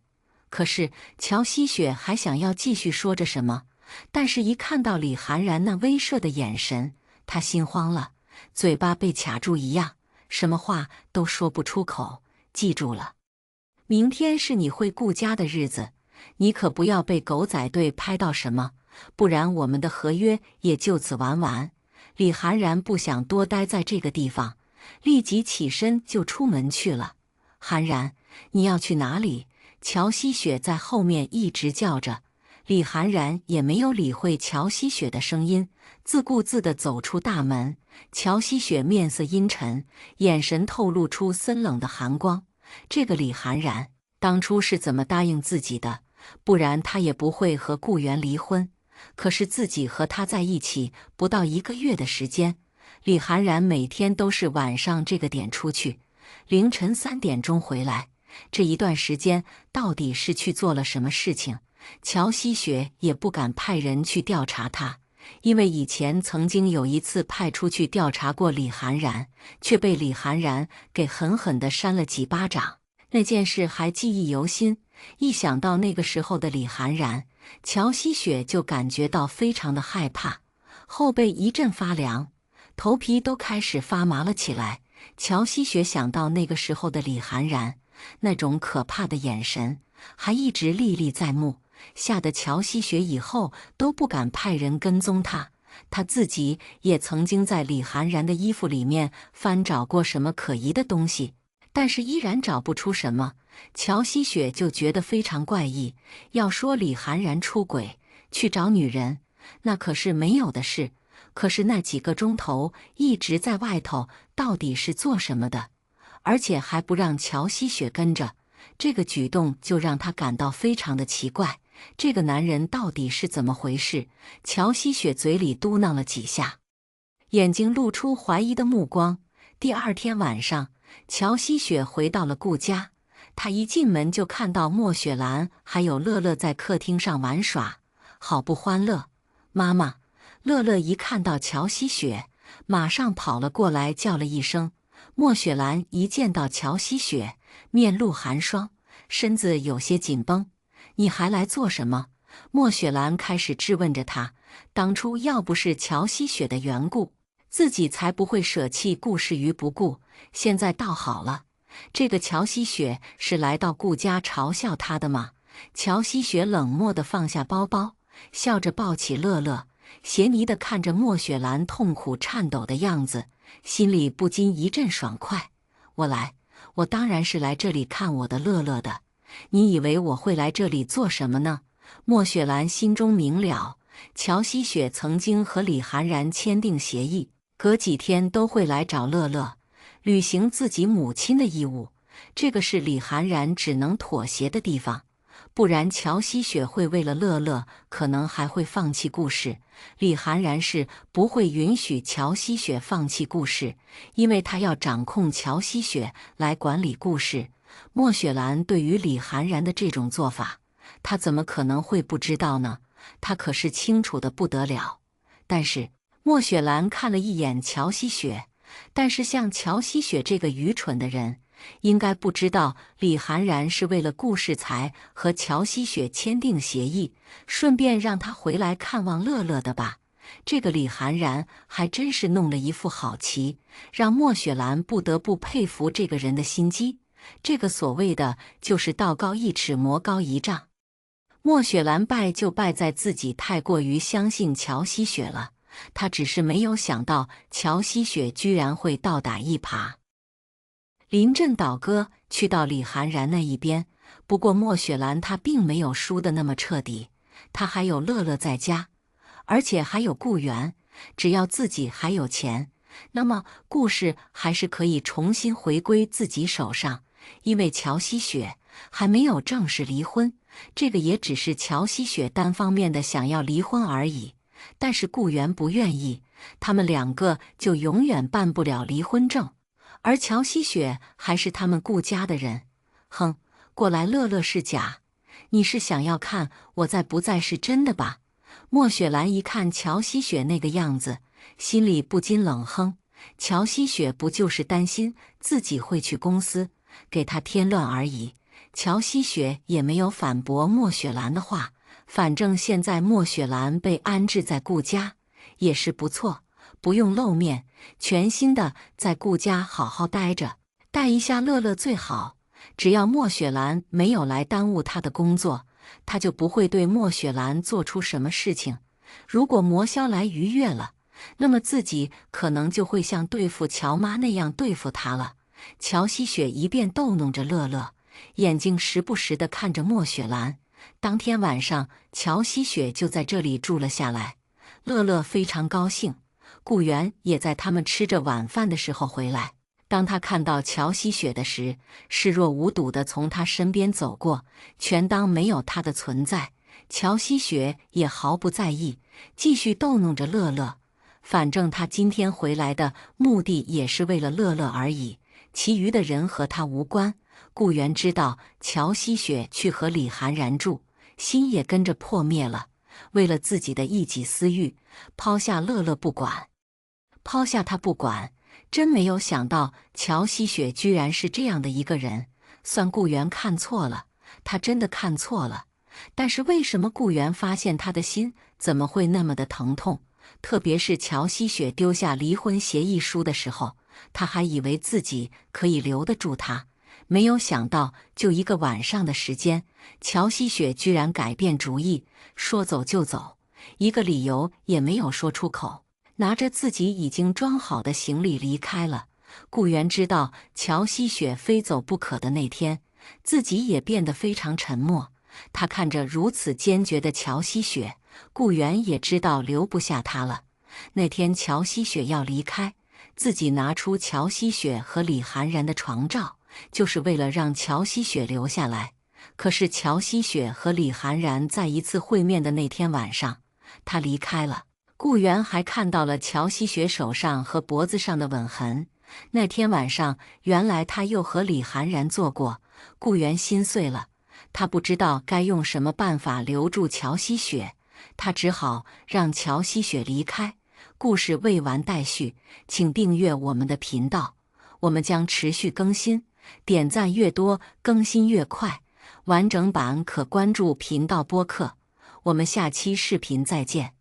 可是乔希雪还想要继续说着什么，但是一看到李涵然那威慑的眼神，她心慌了，嘴巴被卡住一样，什么话都说不出口。“记住了，明天是你回顾家的日子，你可不要被狗仔队拍到什么，不然我们的合约也就此完完。”李涵然不想多待在这个地方，立即起身就出门去了。涵然，你要去哪里？乔希雪在后面一直叫着。李涵然也没有理会乔希雪的声音，自顾自地走出大门。乔希雪面色阴沉，眼神透露出森冷的寒光。这个李涵然当初是怎么答应自己的？不然他也不会和顾源离婚。可是自己和他在一起不到1个月的时间，李涵然每天都是晚上这个点出去，凌晨3点钟回来。这一段时间到底是去做了什么事情？乔希雪也不敢派人去调查他，因为以前曾经有一次派出去调查过李涵然，却被李涵然给狠狠地扇了几巴掌。那件事还记忆犹新，一想到那个时候的李涵然，乔希雪就感觉到非常的害怕，后背一阵发凉，头皮都开始发麻了起来。乔希雪想到那个时候的李涵然，那种可怕的眼神还一直历历在目，吓得乔希雪以后都不敢派人跟踪他。他自己也曾经在李涵然的衣服里面翻找过什么可疑的东西，但是依然找不出什么。乔希雪就觉得非常怪异。要说李涵然出轨去找女人，那可是没有的事。可是那几个钟头一直在外头，到底是做什么的？而且还不让乔希雪跟着，这个举动就让他感到非常的奇怪。这个男人到底是怎么回事？乔希雪嘴里嘟囔了几下，眼睛露出怀疑的目光。第二天晚上，乔希雪回到了顾家。她一进门就看到莫雪兰还有乐乐在客厅上玩耍，好不欢乐。妈妈！乐乐一看到乔希雪，马上跑了过来叫了一声。莫雪兰一见到乔希雪，面露寒霜，身子有些紧绷。你还来做什么？莫雪兰开始质问着她。当初要不是乔希雪的缘故，自己才不会舍弃顾氏于不顾。现在倒好了，这个乔希雪是来到顾家嘲笑她的吗？乔希雪冷漠地放下包包，笑着抱起乐乐，邪迷地看着莫雪兰痛苦颤抖的样子，心里不禁一阵爽快。我当然是来这里看我的乐乐的。你以为我会来这里做什么呢？莫雪兰心中明了，乔希雪曾经和李涵然签订协议，隔几天都会来找乐乐，履行自己母亲的义务。这个是李涵然只能妥协的地方，不然乔希雪会为了乐乐，可能还会放弃顾氏。李涵然是不会允许乔希雪放弃顾氏，因为他要掌控乔希雪来管理顾氏。莫雪兰对于李涵然的这种做法，她怎么可能会不知道呢？她可是清楚的不得了。但是莫雪兰看了一眼乔希雪，但是像乔希雪这个愚蠢的人，应该不知道李涵然是为了顾氏才和乔希雪签订协议，顺便让他回来看望乐乐的吧。这个李涵然还真是弄了一副好棋，让莫雪兰不得不佩服这个人的心机。这个所谓的就是道高一尺，魔高一丈。莫雪兰败就败在自己太过于相信乔希雪了，她只是没有想到乔希雪居然会倒打一耙。临阵倒戈去到李涵然那一边，不过莫雪兰她并没有输得那么彻底，她还有乐乐在家，而且还有顾源，只要自己还有钱，那么顾氏还是可以重新回归自己手上。因为乔希雪还没有正式离婚，这个也只是乔希雪单方面的想要离婚而已。但是顾源不愿意，他们两个就永远办不了离婚证。而乔希雪还是他们顾家的人。哼，过来，乐乐是假，你是想要看我在不在是真的吧？莫雪兰一看乔希雪那个样子，心里不禁冷哼。乔希雪不就是担心自己会去公司给他添乱而已。乔希雪也没有反驳莫雪兰的话，反正现在莫雪兰被安置在顾家也是不错，不用露面，全心的在顾家好好待着，带一下乐乐最好。只要莫雪兰没有来耽误他的工作，他就不会对莫雪兰做出什么事情。如果魔霄来逾越了，那么自己可能就会像对付乔妈那样对付他了。乔希雪一边逗弄着乐乐，眼睛时不时地看着莫雪兰。当天晚上，乔希雪就在这里住了下来。乐乐非常高兴，顾源也在他们吃着晚饭的时候回来。当他看到乔希雪的时，视若无睹地从他身边走过，全当没有他的存在。乔希雪也毫不在意，继续逗弄着乐乐。反正他今天回来的目的也是为了乐乐而已，其余的人和他无关。顾源知道乔希雪去和李寒然住，心也跟着破灭了。为了自己的一己私欲，抛下乐乐不管，抛下他不管。真没有想到乔希雪居然是这样的一个人。算顾源看错了，他真的看错了。但是为什么顾源发现他的心怎么会那么的疼痛？特别是乔希雪丢下离婚协议书的时候，他还以为自己可以留得住他，没有想到就一个晚上的时间，乔希雪居然改变主意，说走就走，一个理由也没有说出口，拿着自己已经装好的行李离开了。顾源知道乔希雪非走不可的那天，自己也变得非常沉默。他看着如此坚决的乔希雪，顾源也知道留不下她了。那天乔希雪要离开，自己拿出乔希雪和李寒然的床照，就是为了让乔希雪留下来。可是乔希雪和李寒然在一次会面的那天晚上，他离开了。顾源还看到了乔希雪手上和脖子上的吻痕。那天晚上，原来他又和李寒然做过。顾源心碎了，他不知道该用什么办法留住乔希雪，他只好让乔希雪离开。故事未完待续，请订阅我们的频道，我们将持续更新，点赞越多，更新越快。完整版可关注频道播客。我们下期视频再见。